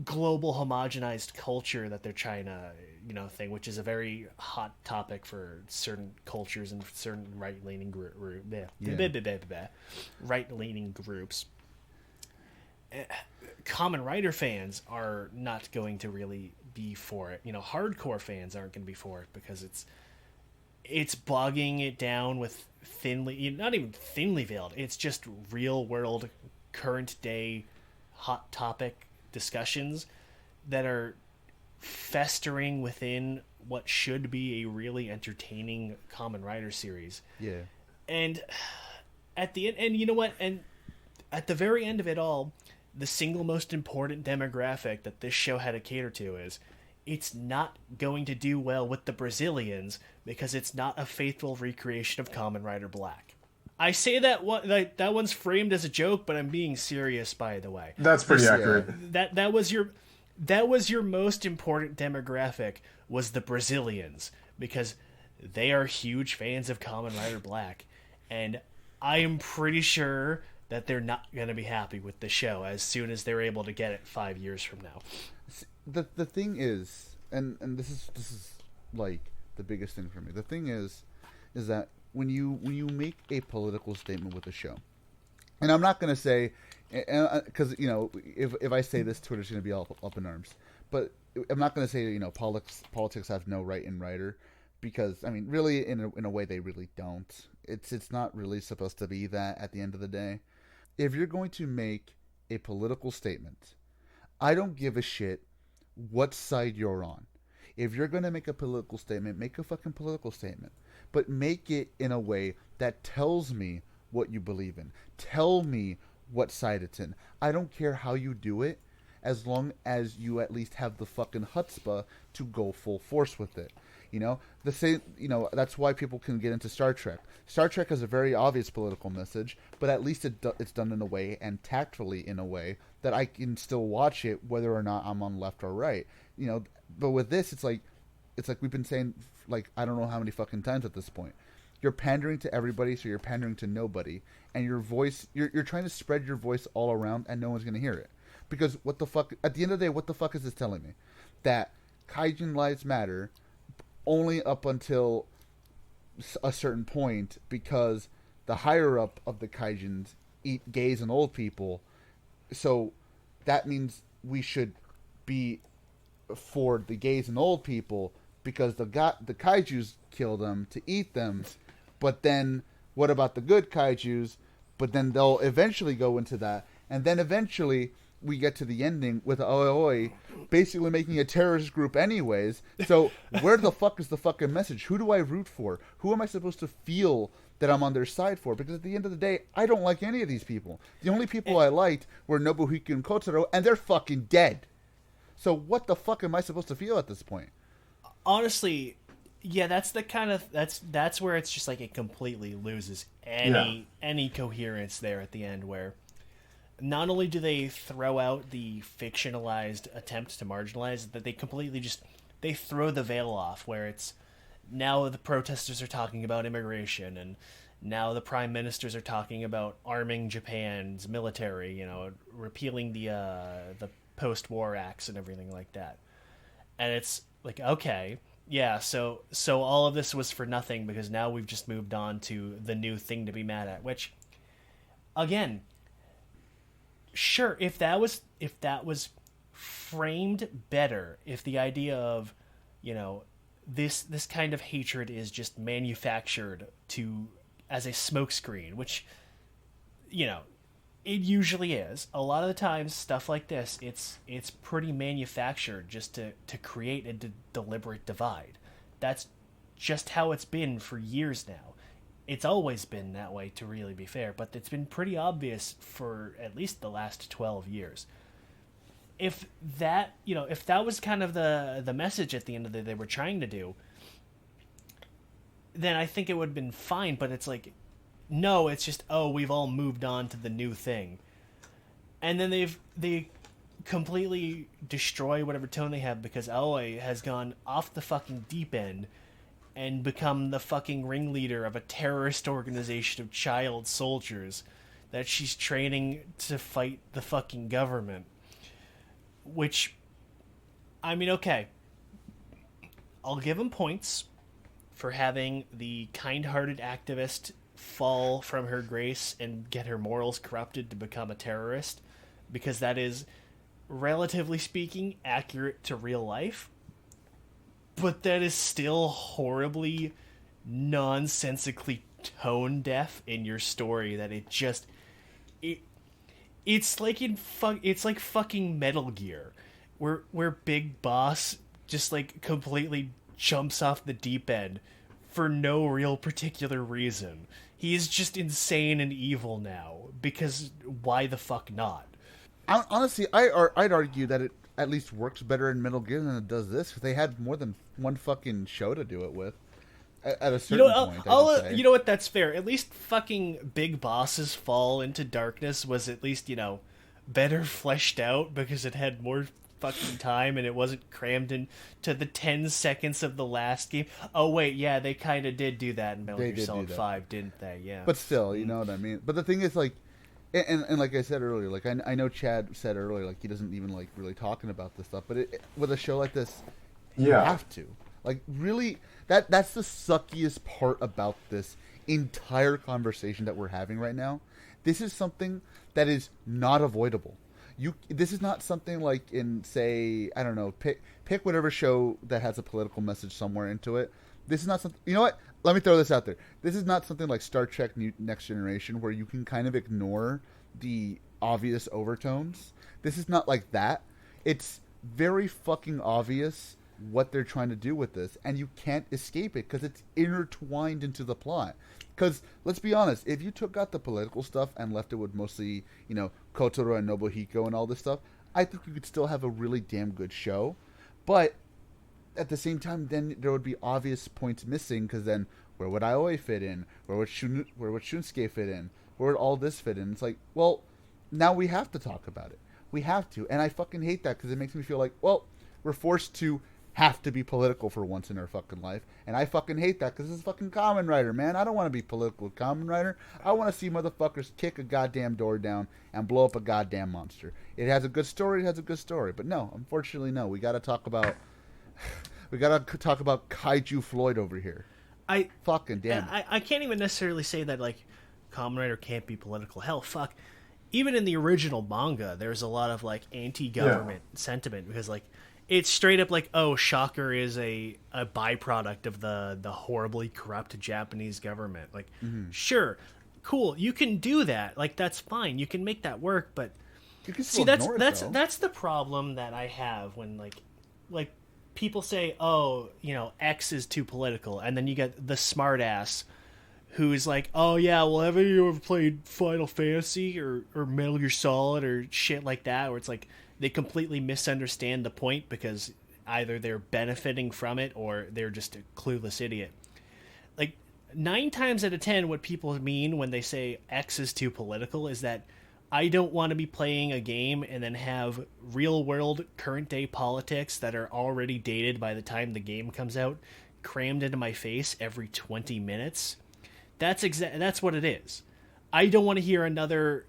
global homogenized culture that they're trying to, thing, which is a very hot topic for certain cultures and certain right-leaning right-leaning groups. Kamen Rider fans are not going to really be for it. Hardcore fans aren't going to be for it because it's bogging it down with not even thinly veiled. It's just real world, current day, hot topic discussions that are festering within what should be a really entertaining Kamen Rider series. Yeah. And at the end, and you know what? And at the very end of it all, the single most important demographic that this show had to cater to is it's not going to do well with the Brazilians because it's not a faithful recreation of Kamen Rider Black. I say that that one's framed as a joke, but I'm being serious, by the way. That's pretty accurate. That was your most important demographic, was the Brazilians, because they are huge fans of Kamen Rider Black, and I am pretty sure that they're not going to be happy with the show as soon as they're able to get it 5 years from now. The thing is, and this is like the biggest thing for me. The thing is that when you make a political statement with a show, and I'm not going to say, because if I say this, Twitter's going to be all up in arms. But I'm not going to say politics have no right and writer, because I mean really in a way they really don't. It's not really supposed to be that at the end of the day. If you're going to make a political statement, I don't give a shit what side you're on. If you're going to make a political statement, make a fucking political statement. But make it in a way that tells me what you believe in. Tell me what side it's in. I don't care how you do it, as long as you at least have the fucking chutzpah to go full force with it. The same. That's why people can get into Star Trek. Star Trek has a very obvious political message, but at least it's done in a way, and tactfully in a way, that I can still watch it whether or not I'm on left or right. But with this, it's like we've been saying, like, I don't know how many fucking times at this point. You're pandering to everybody, so you're pandering to nobody, and your voice, you're trying to spread your voice all around, and no one's gonna hear it. Because what the fuck? At the end of the day, what the fuck is this telling me? That Kaijin lives matter only up until a certain point, because the higher up of the Kaijins eat gays and old people. So that means we should be for the gays and old people, because the kaijus kill them to eat them. But then what about the good kaijus? But then they'll eventually go into that, and then eventually we get to the ending with Aoi basically making a terrorist group anyways. So where the fuck is the fucking message? Who do I root for? Who am I supposed to feel that I'm on their side for? Because at the end of the day, I don't like any of these people. The only people I liked were Nobuhiko and Kotaro, and they're fucking dead. So what the fuck am I supposed to feel at this point? Honestly, yeah, that's the kind of that's where it's just like it completely loses any coherence there at the end, where not only do they throw out the fictionalized attempt to marginalize, that they completely they throw the veil off, where it's now the protesters are talking about immigration, and now the prime ministers are talking about arming Japan's military, repealing the post-war acts and everything like that. And it's like, okay, yeah, so all of this was for nothing, because now we've just moved on to the new thing to be mad at, which, again, sure, if that was framed better, if the idea of, this kind of hatred is just manufactured as a smokescreen, which, it usually is. A lot of the times, stuff like this, it's pretty manufactured just to create a deliberate divide. That's just how it's been for years now. It's always been that way, to really be fair, but it's been pretty obvious for at least the last 12 years. If that was kind of the message at the end of the day they were trying to do, then I think it would have been fine, but it's like, no, it's just, we've all moved on to the new thing. And then they completely destroy whatever tone they have, because Aoi has gone off the fucking deep end and become the fucking ringleader of a terrorist organization of child soldiers that she's training to fight the fucking government. Which, I mean, okay, I'll give him points for having the kind-hearted activist fall from her grace and get her morals corrupted to become a terrorist, because that is, relatively speaking, accurate to real life. But that is still horribly nonsensically tone deaf in your story, that it's like fucking Metal Gear, where Big Boss just like completely jumps off the deep end for no real particular reason. He's just insane and evil now, because why the fuck not? Honestly, I'd argue that it at least works better in Metal Gear than it does this, because they had more than one fucking show to do it with. At a certain point, you know what? That's fair. At least fucking Big Boss's fall into darkness was at least, better fleshed out, because it had more fucking time and it wasn't crammed into the 10 seconds of the last game. Oh wait, yeah, they kind of did do that in Metal Gear Solid 5, didn't they? Yeah. But still, you know what I mean. But the thing is, like, and like I said earlier, like I know Chad said earlier, like he doesn't even like really talking about this stuff. But with a show like this, you have to. Like, really, that's the suckiest part about this entire conversation that we're having right now. This is something that is not avoidable. This is not something like in, say, I don't know, pick whatever show that has a political message somewhere into it. This is not something. You know what? Let me throw this out there. This is not something like Star Trek Next Generation where you can kind of ignore the obvious overtones. This is not like that. It's very fucking obvious what they're trying to do with this, and you can't escape it because it's intertwined into the plot. Because, let's be honest, if you took out the political stuff and left it with mostly, Kotaro and Nobuhiko and all this stuff, I think you could still have a really damn good show. But at the same time, then there would be obvious points missing, because then where would Aoi fit in? Where would Shunsuke fit in? Where would all this fit in? It's like, well, now we have to talk about it. We have to. And I fucking hate that because it makes me feel like, well, we're forced to have to be political for once in our fucking life. And I fucking hate that because this is fucking Kamen Rider, man. I don't want to be political with Kamen Rider. I want to see motherfuckers kick a goddamn door down and blow up a goddamn monster. It has a good story, But no, unfortunately, no. We got to talk about Kaiju Floyd over here. Fucking damn it. I can't even necessarily say that, like, Kamen Rider can't be political. Hell, fuck. Even in the original manga, there's a lot of, like, anti-government sentiment because, like, it's straight up like, oh, Shocker is a byproduct of the horribly corrupt Japanese government. Like, sure, cool, you can do that. Like, that's fine. You can make that work, but you can see, that's the problem that I have when like people say, oh, X is too political, and then you get the smartass who's like, oh yeah, well, have you ever played Final Fantasy or Metal Gear Solid or shit like that, where it's like they completely misunderstand the point because either they're benefiting from it or they're just a clueless idiot. Like, 9 times out of 10, what people mean when they say X is too political is that I don't want to be playing a game and then have real-world, current-day politics that are already dated by the time the game comes out crammed into my face every 20 minutes. That's what it is. I don't want to hear another,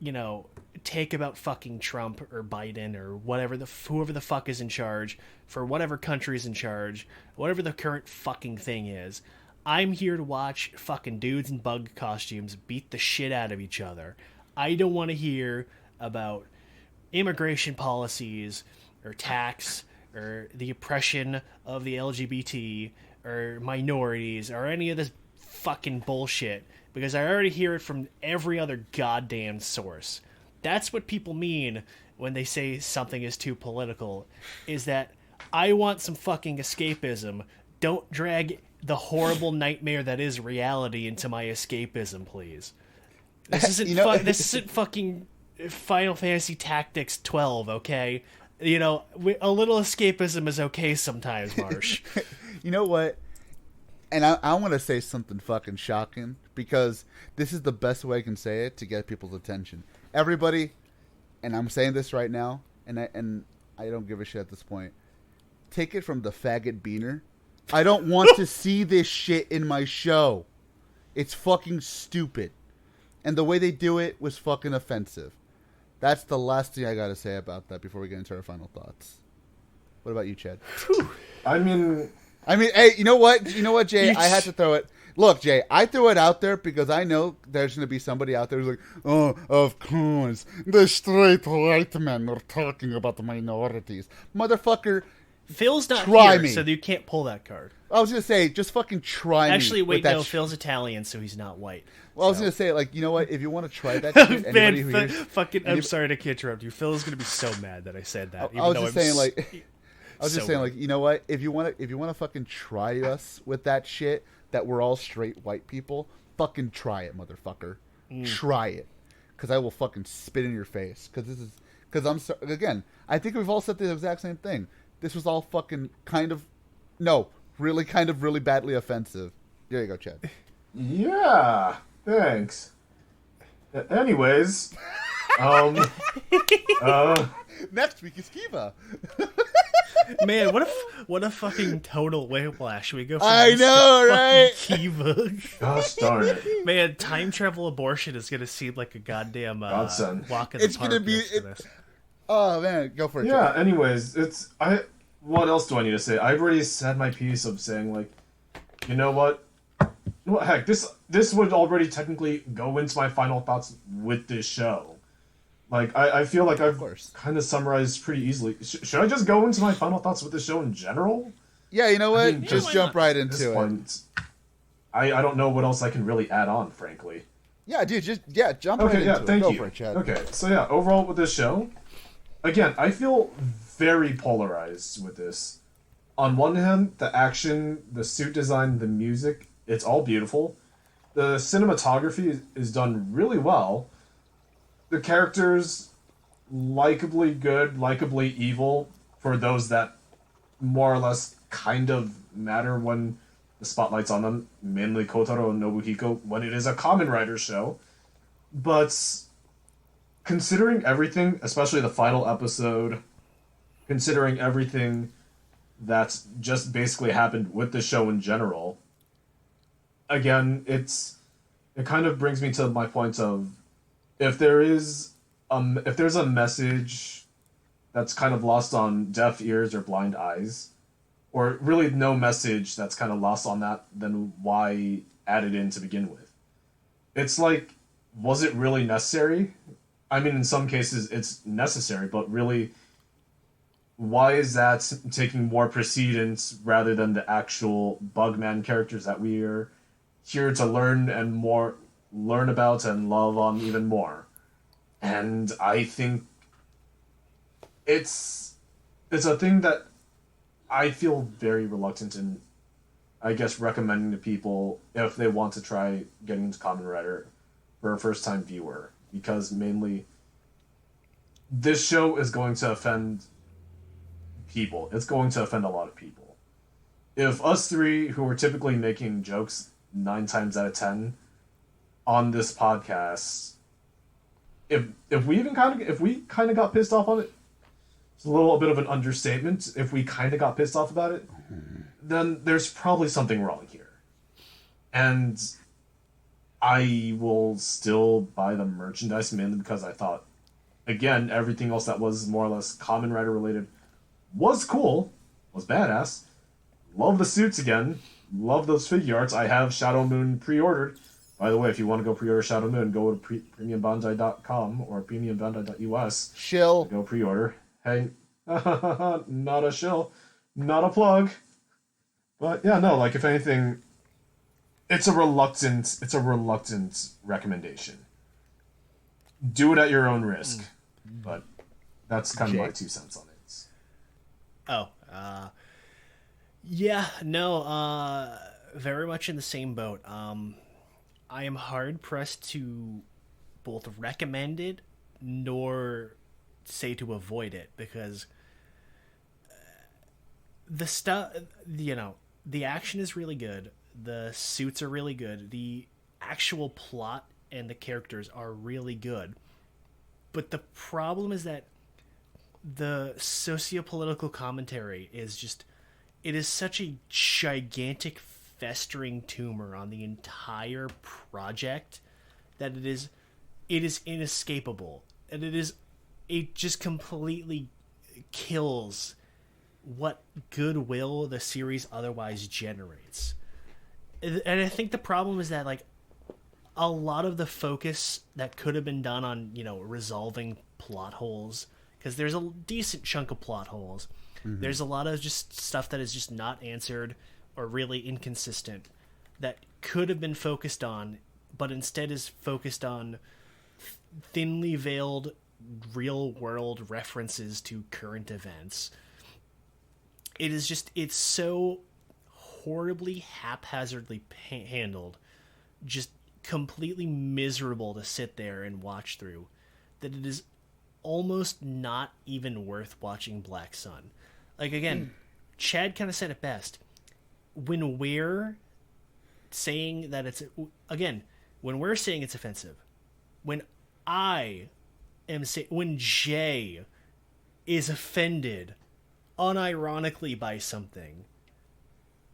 take about fucking Trump or Biden or whoever the fuck is in charge for whatever country is in charge, whatever the current fucking thing is. I'm here to watch fucking dudes in bug costumes beat the shit out of each other. I don't want to hear about immigration policies or tax or the oppression of the LGBT or minorities or any of this fucking bullshit because I already hear it from every other goddamn source. That's what people mean when they say something is too political, is that I want some fucking escapism. Don't drag the horrible nightmare that is reality into my escapism, please. This isn't this isn't fucking Final Fantasy Tactics 12, okay? A little escapism is okay sometimes, Marsh. You know what? And I want to say something fucking shocking because this is the best way I can say it to get people's attention. Everybody, and I'm saying this right now, and I don't give a shit at this point. Take it from the faggot beaner. I don't want to see this shit in my show. It's fucking stupid. And the way they do it was fucking offensive. That's the last thing I gotta say about that before we get into our final thoughts. What about you, Chad? I mean, hey, you know what, Jay? I had to throw it. Look, Jay, I threw it out there because I know there's going to be somebody out there who's like, oh, of course, the straight white men are talking about the minorities. Motherfucker, Phil's not try here, me. so you can't pull that card. I was going to say, just fucking try me. Actually, wait, no, Phil's Italian, so he's not white. Well, I was going to say, like, you know what? If you want to try that shit, anybody who hears... I'm sorry to interrupt you. Phil's going to be so mad that I said that. I was just saying, like, you know what? If you want to fucking try us with that shit, that we're all straight white people, fucking try it, motherfucker. Try it. Because I will fucking spit in your face. Because I'm sorry. Again, I think we've all said the exact same thing. This was all fucking really badly offensive. There you go, Chad. Yeah, thanks. Anyways, next week is Kiva. Man, what a fucking total whiplash. We go from I know, right? Kiva. Gosh darn it. Man, time travel abortion is gonna seem like a goddamn godsend. walk in the It's park. gonna be. Oh man, go for it. Yeah. Chad. Anyways, what else do I need to say? I've already said my piece of saying, like, you know what? Heck, this would already technically go into my final thoughts with this show. Like, I feel like I've course. kind of summarized pretty easily. Should I just go into my final thoughts with the show in general? Yeah, you know what? mean, just why jump not? right At this into it. point, I don't know what else I can really add on, frankly. Yeah, dude, jump right Okay, yeah, into it. thank Go you. for it, Chad. Okay, so yeah, overall with this show, again, I feel very polarized with this. On one hand, the action, the suit design, the music, it's all beautiful. The cinematography is done really well. The characters, likably good, likably evil, for those that more or less kind of matter when the spotlight's on them, mainly Kotaro and Nobuhiko, when it is a Kamen Rider show. But considering everything, especially the final episode, considering everything that's just basically happened with the show in general, again, it kind of brings me to my point of if there's a message that's kind of lost on deaf ears or blind eyes, or really no message that's kind of lost on that, then why add it in to begin with? It's like, was it really necessary? I mean, in some cases it's necessary, but really, why is that taking more precedence rather than the actual Bugman characters that we are here to learn about and love on even more? And I think it's a thing that I feel very reluctant in, I guess, recommending to people if they want to try getting into Kamen Rider for a first-time viewer, because mainly this show is going to offend people. It's going to offend a lot of people. If us three, who are typically making jokes 9 times out of 10 on this podcast, if we kind of got pissed off on it, it's a little bit of an understatement. If we kind of got pissed off about it, then there's probably something wrong here. And I will still buy the merchandise mainly because I thought, again, everything else that was more or less Kamen Rider related was cool, was badass. Love the suits again. Love those figure arts. I have Shadow Moon pre-ordered. By the way, if you want to go pre-order Shadow Moon, go to premiumbandai.com or premiumbandai.us. Shill. Go pre-order. Hey, not a shill, not a plug. But yeah, no, like if anything, it's a reluctant recommendation. Do it at your own risk. But that's kind of my 2 cents on it. Yeah, no, very much in the same boat. I am hard pressed to both recommend it nor say to avoid it, because the stuff, the action is really good, the suits are really good, the actual plot and the characters are really good, but the problem is that the socio-political commentary is just, it is such a gigantic festering tumor on the entire project that it is inescapable, and it just completely kills what goodwill the series otherwise generates. And I think the problem is that, like, a lot of the focus that could have been done on, resolving plot holes, because there's a decent chunk of plot holes. Mm-hmm. There's a lot of just stuff that is just not answered or really inconsistent that could have been focused on, but instead is focused on thinly veiled real-world references to current events. It's so horribly haphazardly handled, just completely miserable to sit there and watch through, that it is almost not even worth watching Black Sun. Like, again, Chad kind of said it best. When we're saying that it's... Again, when we're saying it's offensive, when I am saying... When Jay is offended unironically by something,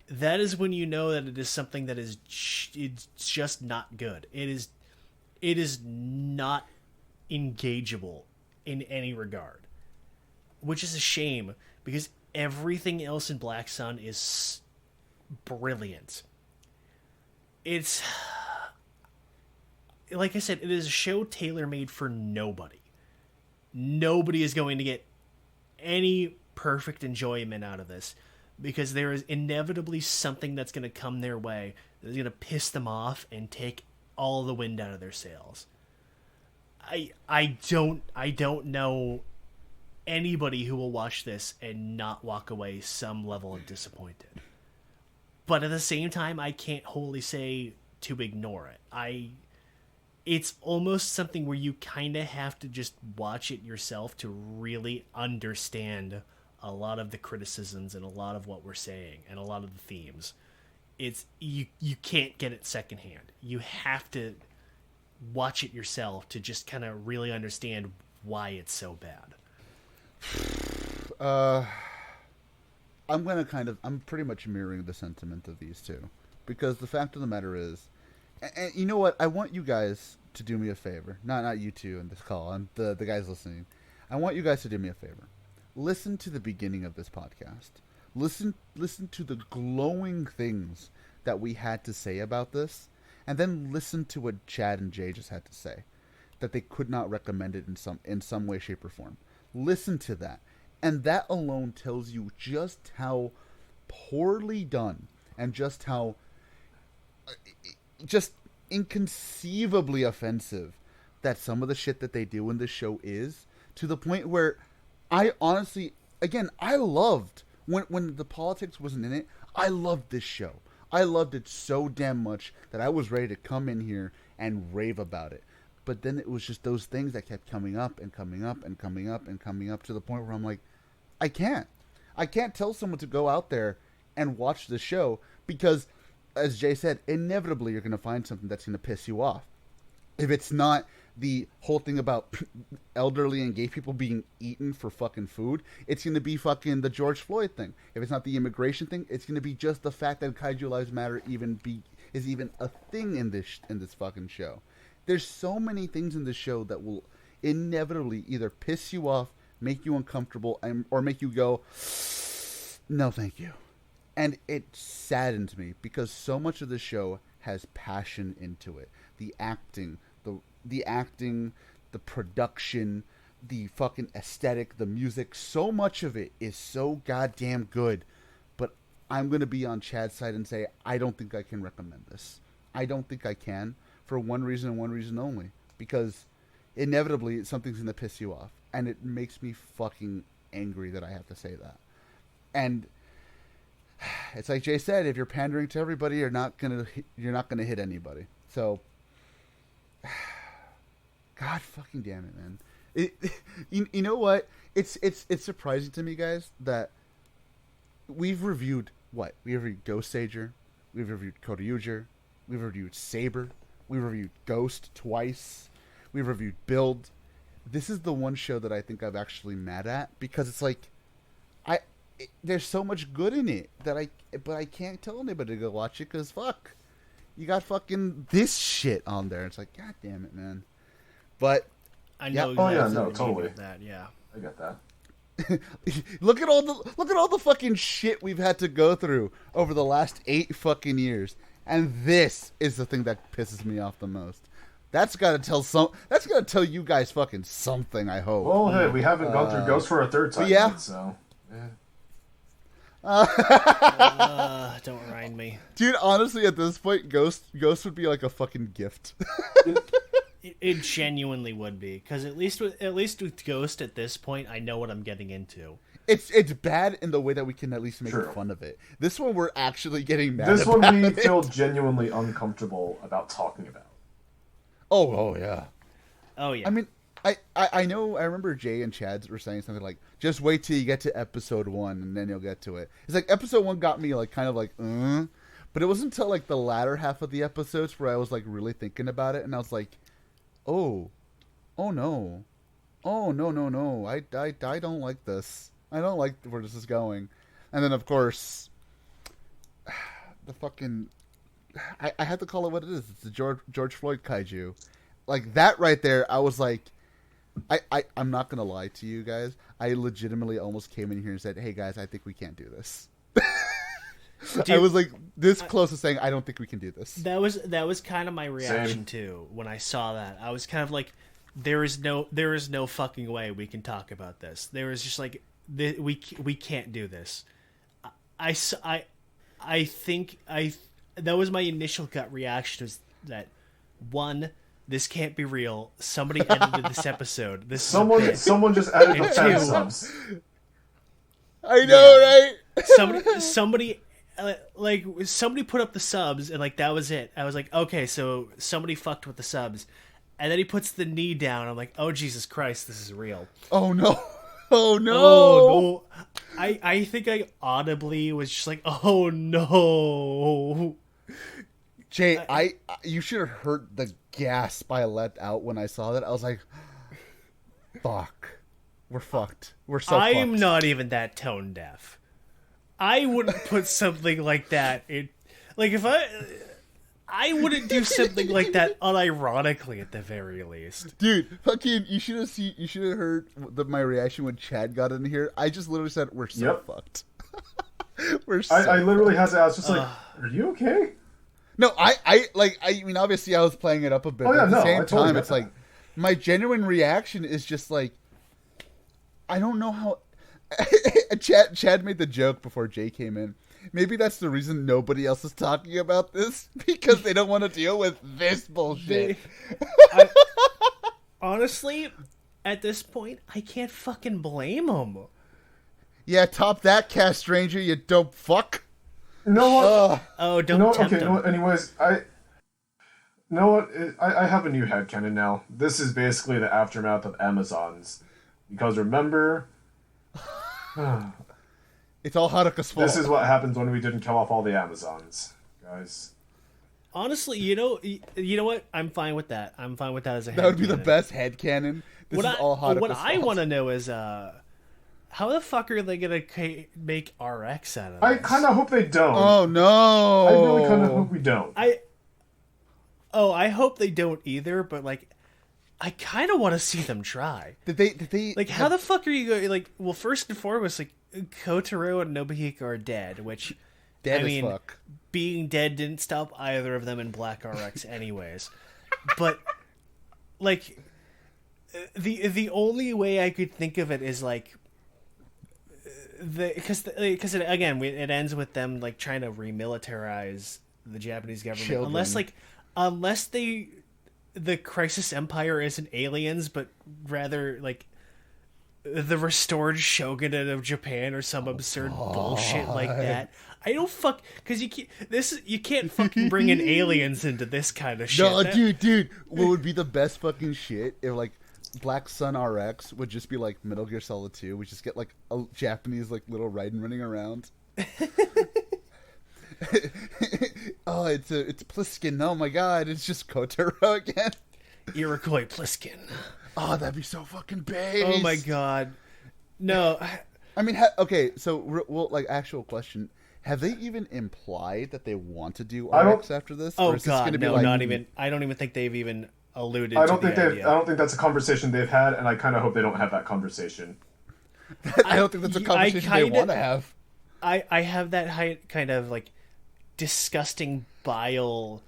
that is when you know that it is something that is it's just not good. It is not engageable in any regard, which is a shame, because everything else in Black Sun is brilliant. It's, like I said, it is a show tailor-made for nobody. nobody is going to get any perfect enjoyment out of this, because there is inevitably something that's going to come their way that's going to piss them off and take all the wind out of their sails. I don't know anybody who will watch this and not walk away some level of disappointed. But at the same time, I can't wholly say to ignore it. It's almost something where you kind of have to just watch it yourself to really understand a lot of the criticisms and a lot of what we're saying and a lot of the themes. It's you can't get it secondhand. You have to watch it yourself to just kind of really understand why it's so bad. I'm pretty much mirroring the sentiment of these two, because the fact of the matter is, and you know what, I want you guys to do me a favor. Not you two in this call, and the guys listening. I want you guys to do me a favor. Listen to the beginning of this podcast. Listen to the glowing things that we had to say about this, and then listen to what Chad and Jay just had to say, that they could not recommend it in some way, shape, or form. Listen to that, and that alone tells you just how poorly done and just how just inconceivably offensive that some of the shit that they do in this show is, to the point where I honestly, again, I loved when the politics wasn't in it. I loved this show. I loved it so damn much that I was ready to come in here and rave about it. But then it was just those things that kept coming up and coming up and coming up and coming up, to the point where I'm like, I can't tell someone to go out there and watch the show, because, as Jay said, inevitably you're going to find something that's going to piss you off. If it's not the whole thing about elderly and gay people being eaten for fucking food, it's going to be fucking the George Floyd thing. If it's not the immigration thing, it's going to be just the fact that Kaiju Lives Matter is even a thing in this fucking show. There's so many things in this show that will inevitably either piss you off, make you uncomfortable, or make you go, no thank you. And it saddens me, because so much of the show has passion into it. The acting, the production, the fucking aesthetic, the music, so much of it is so goddamn good. But I'm going to be on Chad's side and say, I don't think I can recommend this. I don't think I can, for one reason and one reason only. Because inevitably something's going to piss you off. And it makes me fucking angry that I have to say that. And it's like Jay said, if you're pandering to everybody, you're not gonna hit anybody. So, God fucking damn it, man. You know what? It's surprising to me, guys, that we've reviewed what? We've reviewed Ghost Sager, we've reviewed Koryuger, we've reviewed Saber, we've reviewed Ghost twice, we've reviewed Build. This is the one show that I think I'm actually mad at, because it's like, there's so much good in it that I can't tell anybody to go watch it, because fuck, you got fucking this shit on there. It's like, god damn it, man. But I know. Yeah. Oh yeah, no, totally. That, yeah. I get that. look at all the fucking shit we've had to go through over the last 8 fucking years, and this is the thing that pisses me off the most. That's gotta tell you guys fucking something, I hope. Well, hey, we haven't gone through Ghost for a third time yeah. yet, so yeah. Don't remind me. Dude, honestly, at this point, Ghost would be like a fucking gift. It genuinely would be, because at least with Ghost at this point, I know what I'm getting into. It's bad in the way that we can at least make fun of it. This one, we're actually getting mad. This about one we it. feel genuinely uncomfortable about talking about. Oh yeah. Oh yeah. I mean, I know. I remember Jay and Chad were saying something like, "Just wait till you get to episode 1, and then you'll get to it." It's like episode 1 got me like kind of like, but it wasn't until like the latter half of the episodes where I was like really thinking about it, and I was like, oh no, I don't like this. I don't like where this is going. And then of course, the fucking, I have to call it what it is. It's the George Floyd kaiju. Like that right there, I was like, I'm not gonna lie to you guys. I legitimately almost came in here and said, "Hey guys, I think we can't do this." Dude, I was like this close to saying, "I don't think we can do this." That was kind of my reaction too when I saw that. I was kind of like, there is no fucking way we can talk about this. There is just like we can't do this. I think that was my initial gut reaction, was that, one, this can't be real. Somebody edited this episode. Someone just added the fan subs. I know, right? Somebody put up the subs, and like that was it. I was like, okay, so somebody fucked with the subs, and then he puts the knee down. I'm like, oh Jesus Christ, this is real. Oh no. Oh no. Oh no. I think I audibly was just like, oh no. Jay, you should have heard the gasp I let out when I saw that. I was like, fuck. We're fucked. We're so fucked. I'm not even that tone deaf. I wouldn't put something like that in. Like, if I wouldn't do something like that unironically, at the very least. Dude, fucking, you should have heard my reaction when Chad got in here. I just literally said, we're so fucked. We're so I literally had to ask, just like, are you okay? No, I mean, obviously I was playing it up a bit, but at the same time, it's like, my genuine reaction is just like, I don't know how... Chad made the joke before Jay came in. Maybe that's the reason nobody else is talking about this, because they don't want to deal with this bullshit. Honestly, at this point, I can't fucking blame them. Yeah, top that, Cast Stranger, you dope fuck. No what? Oh, don't tempt them. Anyways, I have a new headcanon now. This is basically the aftermath of Amazons. Because remember... It's all Haruka's fault. This is what happens when we didn't kill off all the Amazons, guys. Honestly, you know what? I'm fine with that. I'm fine with that as a headcanon. That would be the best headcanon. This is all Haruka's fault. What I want to know is, how the fuck are they going to make RX out of this? I kind of hope they don't. Oh, no. I really kind of hope we don't. I hope they don't either, but, like, I kind of want to see them try. Did they like, how the fuck are you going, like, well, first and foremost, like, Kotaro and Nobuhiko are dead, which, dead as fuck. Being dead didn't stop either of them in Black RX anyways. But, like, the only way I could think of it is, like, because it ends with them, like, trying to remilitarize the Japanese government. Children. Unless the Crisis Empire isn't aliens, but rather, like, the restored shogunate of Japan or some absurd bullshit like that. I don't because you can't fucking bring in aliens into this kind of shit. No, dude, what would be the best fucking shit if, like, Black Sun RX would just be like Metal Gear Solid 2. We just get, like, a Japanese, like, little Raiden running around. Oh, it's Pliskin. Oh my god, it's just Kotaro again. Iroquois Pliskin. Oh, that'd be so fucking base. Oh my god. No. I mean, okay, so, like, actual question. Have they even implied that they want to do RX after this? Oh god, no, not even. I don't even think they've even alluded to the idea. I don't think that's a conversation they've had, and I kind of hope they don't have that conversation. I don't think that's a conversation they want to have. I have that kind of, like, disgusting bile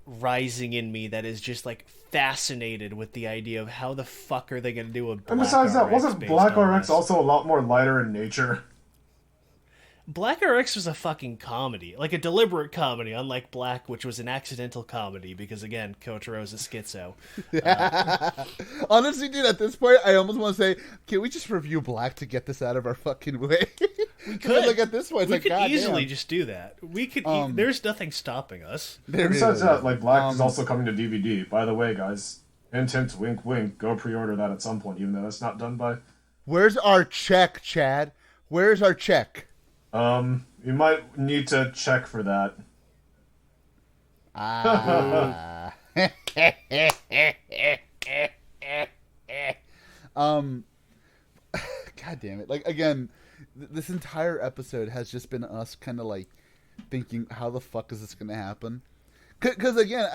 rising in me that is just, like, fascinated with the idea of how the fuck are they going to do a Black RX. And besides that, wasn't Black RX also a lot more lighter in nature? Black RX was a fucking comedy, like a deliberate comedy, unlike Black, which was an accidental comedy because, again, Kotaro's a schizo. Honestly, dude, at this point, I almost want to say, can we just review Black to get this out of our fucking way? We could. Like, at this point, it's we like, could easily just do that. We could. There's nothing stopping us. Besides that, like, Black is also coming to DVD. By the way, guys, hint, hint, wink, wink. Go pre-order that at some point, even though that's not done by. Where's our check, Chad? Where's our check? You might need to check for that. God damn it. Like, again, this entire episode has just been us kind of, like, thinking, how the fuck is this going to happen? Because, again,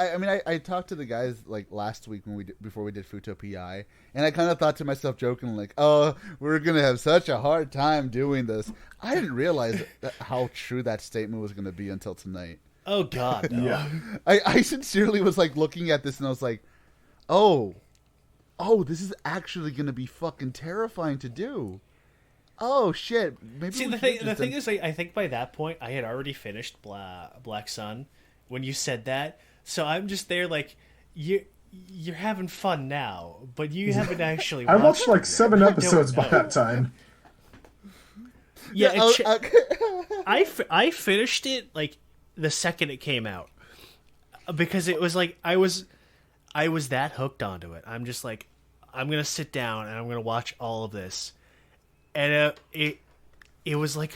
I talked to the guys, like, last week before we did Futo PI, and I kind of thought to myself, joking, like, oh, we're going to have such a hard time doing this. I didn't realize how true that statement was going to be until tonight. Oh, God, no. Yeah. I sincerely was, like, looking at this, and I was like, oh, oh, this is actually going to be fucking terrifying to do. Oh shit! Maybe See, the thing is, I think by that point I had already finished Black Sun when you said that. So I'm just there like you're having fun now, but you haven't actually. I watched like it 7 yet. episodes by that time. Yeah, I finished it like the second it came out because it was like I was that hooked onto it. I'm just like I'm gonna sit down and I'm gonna watch all of this. And it was like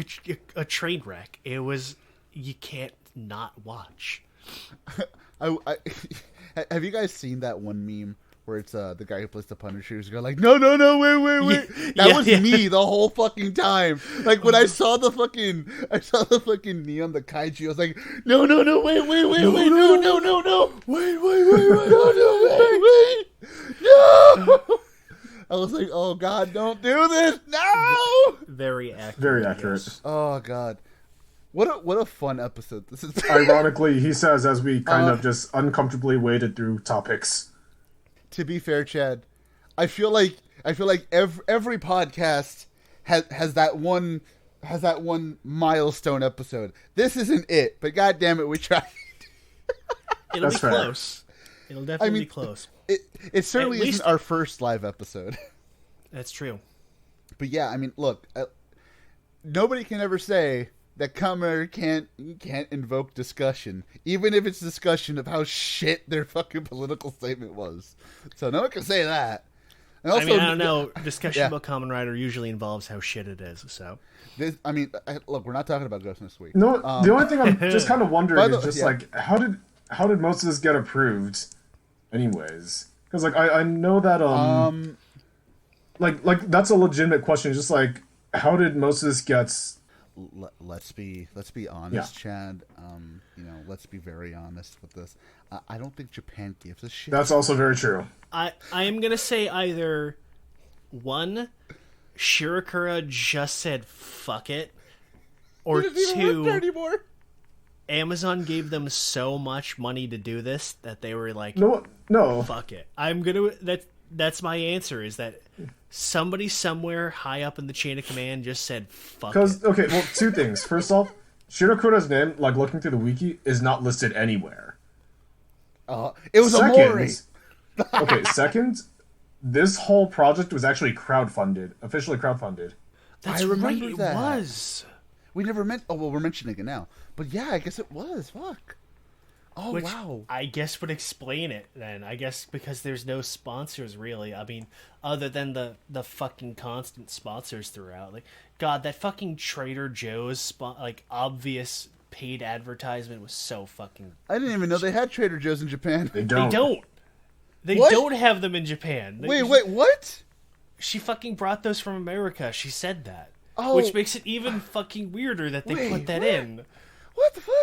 a train wreck. It was, you can't not watch. Have you guys seen that one meme where it's the guy who plays the Punisher who's going like, no, wait. That was me the whole fucking time. Like when I saw the fucking neon, the kaiju, I was like, no, wait, no, wait, no. I was like, oh god, don't do this! No! Very accurate. Very accurate. Yes. Oh god. What a fun episode this is. Ironically, he says as we kind of just uncomfortably waded through topics. To be fair, Chad, I feel like every podcast has that one milestone episode. This isn't it, but god damn it, we tried. It'll That's be fair. close. It'll definitely be close. It certainly At least- isn't our first live episode. That's true. But yeah, I mean, look, nobody can ever say that Kamen Rider can't invoke discussion, even if it's discussion of how shit their fucking political statement was. So no one can say that. And also, I mean, I don't know. Discussion Yeah. about Kamen Rider usually involves how shit it is. So look, we're not talking about Ghost this week. No, the only thing I'm just kind of wondering is just yeah. like how did most of this get approved, anyways? Because like I know that like that's a legitimate question. Just like how did most of this get? Let's be honest, Yeah. Chad. Let's be very honest with this. I don't think Japan gives a shit. That's also very true. I am gonna say either one, Shirakura just said fuck it, or It doesn't even work there two, anymore. Amazon gave them so much money to do this that they were like, No. fuck it. That's my answer, is that somebody somewhere high up in the chain of command just said fuck it. Because okay, well, two things. First off, Shirakura's name, like looking through the wiki, is not listed anywhere. It was a Mori. Okay, second, this whole project was actually officially crowdfunded. That's I remember right, that. it was. We never meant. Oh well, we're mentioning it now. But yeah, I guess it was. Fuck. Oh Which wow. I guess would explain it then. I guess because there's no sponsors really. I mean, other than the fucking constant sponsors throughout. Like, God, that fucking Trader Joe's obvious paid advertisement was so fucking. I didn't even know they had Trader Joe's in Japan. They don't. They don't. They What? don't have them in Japan. Wait, what? She fucking brought those from America. She said that. Oh. Which makes it even fucking weirder that they Wait, put that what? in. What the fuck?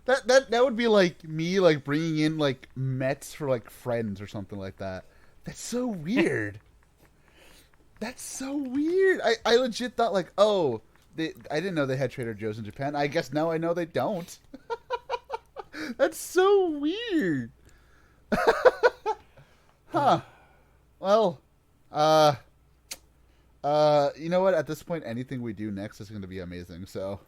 That would be like me like bringing in like Mets for like Friends or something like that. That's so weird. That's so weird. I legit thought like, I didn't know they had Trader Joe's in Japan. I guess now I know they don't. That's so weird. Huh. Well, you know what? At this point, anything we do next is going to be amazing. So,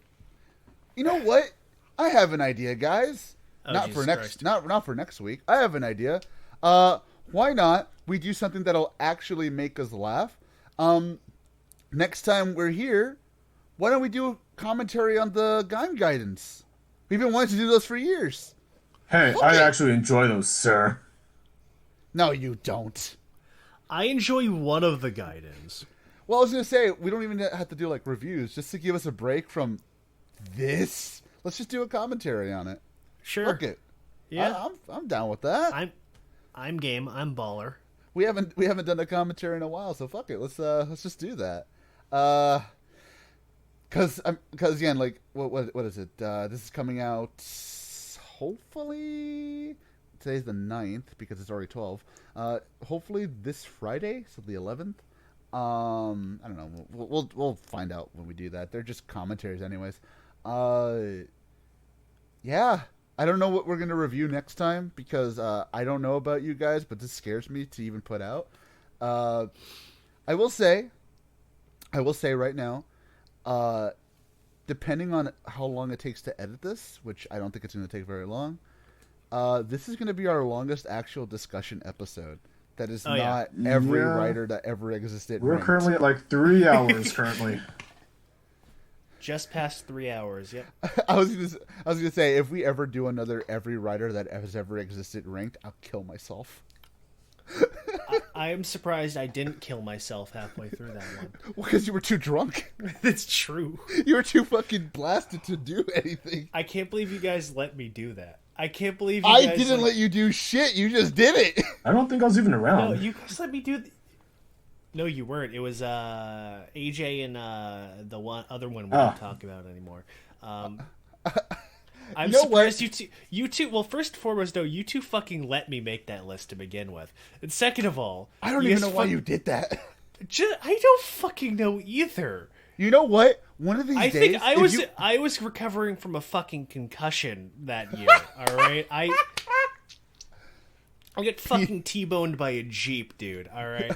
you know what? I have an idea, guys. Oh, not Jesus for next, Christ. not for next week. I have an idea. Why not? We do something that'll actually make us laugh. Next time we're here, why don't we do a commentary on the Gaim Guidance? We've been wanting to do those for years. Hey, I actually enjoy those, sir. No, you don't. I enjoy one of the guidance. Well, I was gonna say we don't even have to do like reviews, just to give us a break from this. Let's just do a commentary on it. Sure. Fuck it. Yeah. I'm down with that. I'm game. I'm baller. We haven't done a commentary in a while, so fuck it. Let's just do that. Cause again, like what is it? This is coming out hopefully today's the 9th because it's already 12. Hopefully this Friday, so the 11th. I don't know. We'll find out when we do that. They're just commentaries, anyways. Yeah. I don't know what we're gonna review next time because I don't know about you guys, but this scares me to even put out. I will say right now, depending on how long it takes to edit this, which I don't think it's going to take very long, this is going to be our longest actual discussion episode. That is not every writer that ever existed. We're currently at like 3 hours currently. Just past 3 hours. Yep. I was gonna say, if we ever do another every writer that has ever existed ranked, I'll kill myself. I am surprised I didn't kill myself halfway through that one. Because you were too drunk. That's true. You were too fucking blasted to do anything. I can't believe you guys let me do that. I can't believe I didn't let you do shit. You just did it. I don't think I was even around. No, you guys let me do. No, you weren't. It was AJ and the other one we don't talk about anymore. I'm surprised you two. Well, first and foremost, though, you two fucking let me make that list to begin with, and second of all, I don't even know why you did that. I don't fucking know either. You know what? One of these days, think I was recovering from a fucking concussion that year. All right, I get fucking T-boned by a Jeep, dude. All right,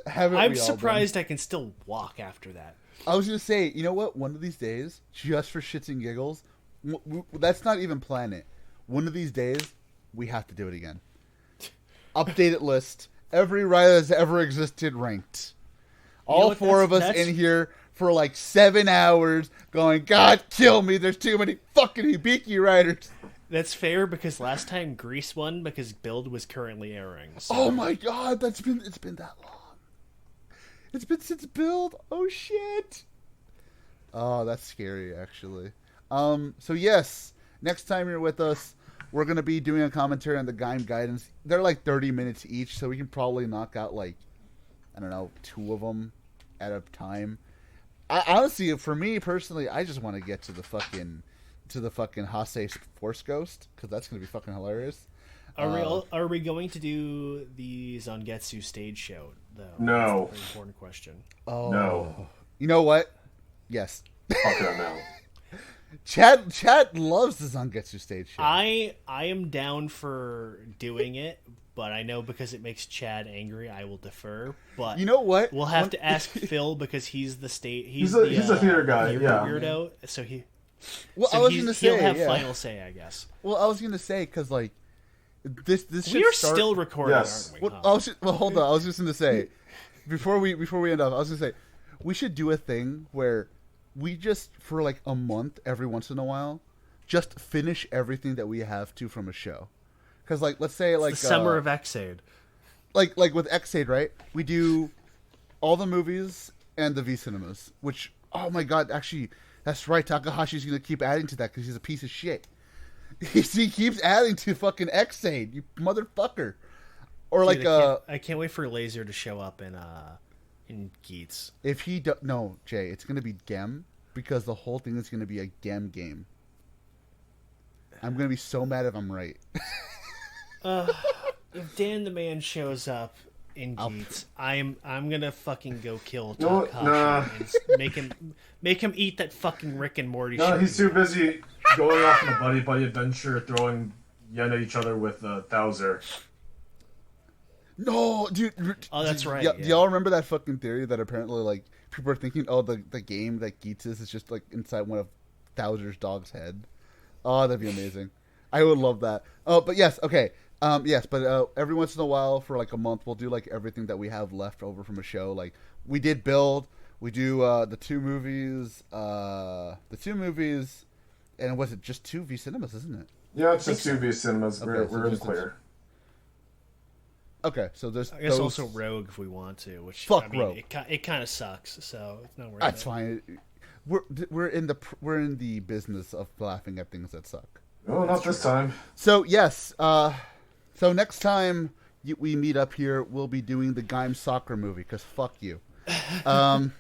I'm surprised I can still walk after that. I was gonna say, you know what? One of these days, just for shits and giggles, that's not even plan it. One of these days, we have to do it again. Updated list. Every writer that's ever existed ranked. All four of us in here for like 7 hours going, God, kill me. There's too many fucking Hibiki writers. That's fair because last time Grease won because Build was currently airing. So. Oh my God, it's been that long. It's been since Build. Oh shit. Oh, that's scary actually. So yes, next time you're with us, we're going to be doing a commentary on the Gaim Guidance. They're like 30 minutes each, so we can probably knock out like, I don't know, 2 of them at a time. Honestly, for me personally, I just want to get to the fucking Hase Force Ghost, because that's going to be fucking hilarious. Are we going to do the Zangetsu stage show, though? No. That's a very important question. Oh. No. You know what? Yes. Fuck that now. Chad loves the Zangetsu stage show. I am down for doing it, but I know because it makes Chad angry, I will defer. But you know what? We'll have to ask Phil because he's the He's a theater guy. Weirdo. So he. Well, so I was gonna say he'll have final say, I guess. Well, I was gonna say because like this we are still recording, yes. aren't we? Hold on. I was just gonna say before we end up, I was gonna say we should do a thing where we just for like a month every once in a while just finish everything that we have to from a show. Because like let's say like the summer of Xade. Like with Xade, right? We do all the movies and the V cinemas, which oh my God, actually. That's right, Takahashi's going to keep adding to that because he's a piece of shit. He keeps adding to fucking Xade, you motherfucker. Or dude, I can't wait for Laser to show up in Geats. If he no, Jay, it's going to be Gem because the whole thing is going to be a Gem game. I'm going to be so mad if I'm right. If Dan the Man shows up in Geats, I'm gonna fucking go kill Takahashi and make him eat that fucking Rick and Morty shit. No, he's too busy going off on a buddy adventure, throwing yen at each other with Thouser. No, dude. Oh, that's right. Do y'all remember that fucking theory that apparently like people are thinking, oh, the game that Geats is just like inside one of Thouser's dog's head? Oh, that'd be amazing. I would love that. Oh, but yes, okay. Yes, but every once in a while, for like a month, we'll do like everything that we have left over from a show. Like we did Build, we do the 2 movies, and was it just 2 V cinemas, isn't it? Yeah, it's just 2 V cinemas. Okay, we're in the clear. Okay, so there's. I guess also Rogue if we want to, which Rogue. It kind of sucks, so it's not worth it. That's fine. We're in the business of laughing at things that suck. Oh, not this time. So yes. So next time we meet up here, we'll be doing the Gaim soccer movie, because fuck you. God,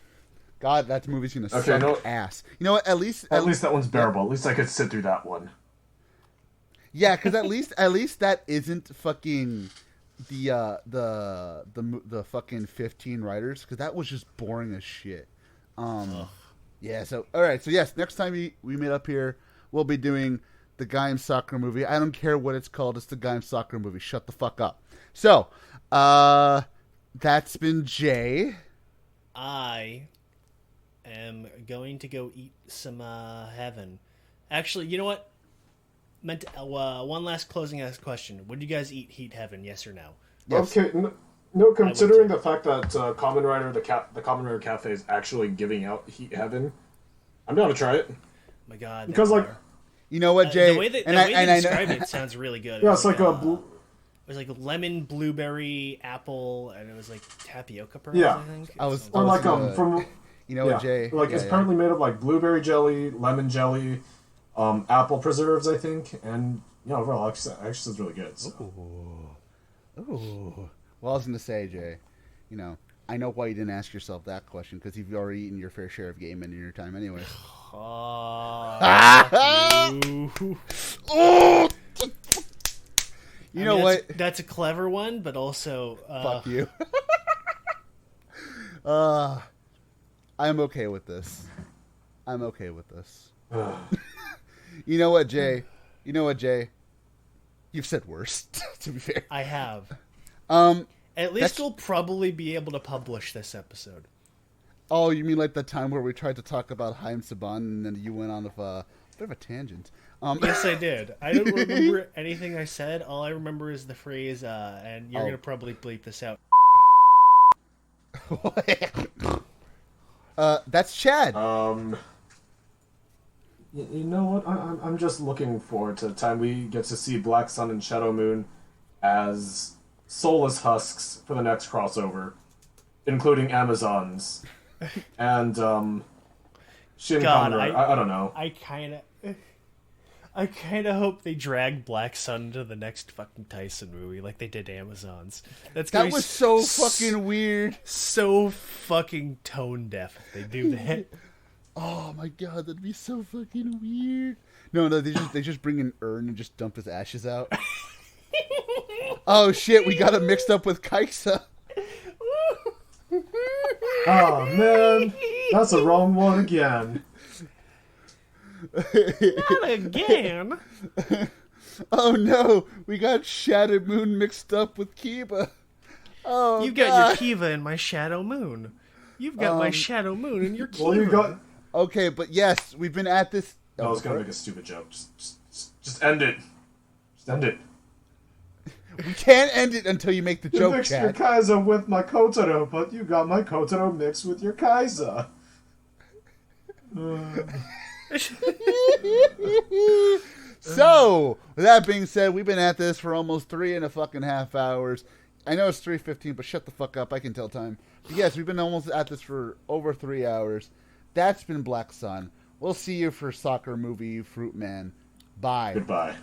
that movie's going to suck ass. You know what? At least that one's bearable. At least I could sit through that one. Yeah, because at least that isn't fucking the fucking 15 writers, because that was just boring as shit. Yeah, so, alright, so yes, next time we meet up here, we'll be doing the Gaim soccer movie. I don't care what it's called. It's the Gaim soccer movie. Shut the fuck up. So, That's been Jay. I am going to go eat some heaven. Actually, you know what? One last closing question. Would you guys eat Heat Heaven, yes or no? Yes. Okay, no, considering the fact that Kamen Rider, the Kamen Rider Cafe is actually giving out Heat Heaven, I'm down to try it. Oh my God. Because, like... You know what, Jay? The way they describe it sounds really good. Yeah, it's like a... It was like lemon, blueberry, apple, and it was like tapioca pearls, Yeah. I think. Or like, from... You know what, Jay? Like, it's apparently made of, like, blueberry jelly, lemon jelly, apple preserves, I think, and, overall, it actually sounds really good. So. Ooh. Well, I was going to say, Jay, I know why you didn't ask yourself that question, because you've already eaten your fair share of game in your time anyway. You know what? That's a clever one, but also... Fuck you. I'm okay with this. You know what, Jay? You've said worse, to be fair. I have. At least we'll probably be able to publish this episode. Oh, you mean like the time where we tried to talk about Haim Saban and then you went on a bit of a tangent? Yes, I did. I don't remember anything I said. All I remember is the phrase, and you're going to probably bleep this out. That's Chad. You know what? I'm just looking forward to the time we get to see Black Sun and Shadow Moon as soulless husks for the next crossover, including Amazons and Shin Kamen Rider. I don't know. I kind of hope they drag Black Sun to the next fucking Tyson movie like they did Amazons. That was so fucking weird. So fucking tone deaf if they do that. Oh my god, that'd be so fucking weird. No, they just bring an urn and just dump his ashes out. Oh shit, we got it mixed up with Kaisa. Oh man, that's the wrong one again. Not again. Oh no, we got Shadow Moon mixed up with Kiba. Oh, You've got your Kiva and my Shadow Moon. You've got my Shadow Moon and your Kiva. Well, you got... Okay, but yes, we've been at this... I was gonna make a stupid joke. Just end it. Just end it. We can't end it until you make the joke, You mixed Chad. your Kaiser with my Kotaro, but you got my Kotaro mixed with your Kaiser. So, with that being said, we've been at this for almost 3.5 hours. I know it's 3:15, but shut the fuck up. I can tell time. But yes, we've been almost at this for over 3 hours. That's been Black Sun. We'll see you for Soccer Movie Fruit Man. Bye. Goodbye.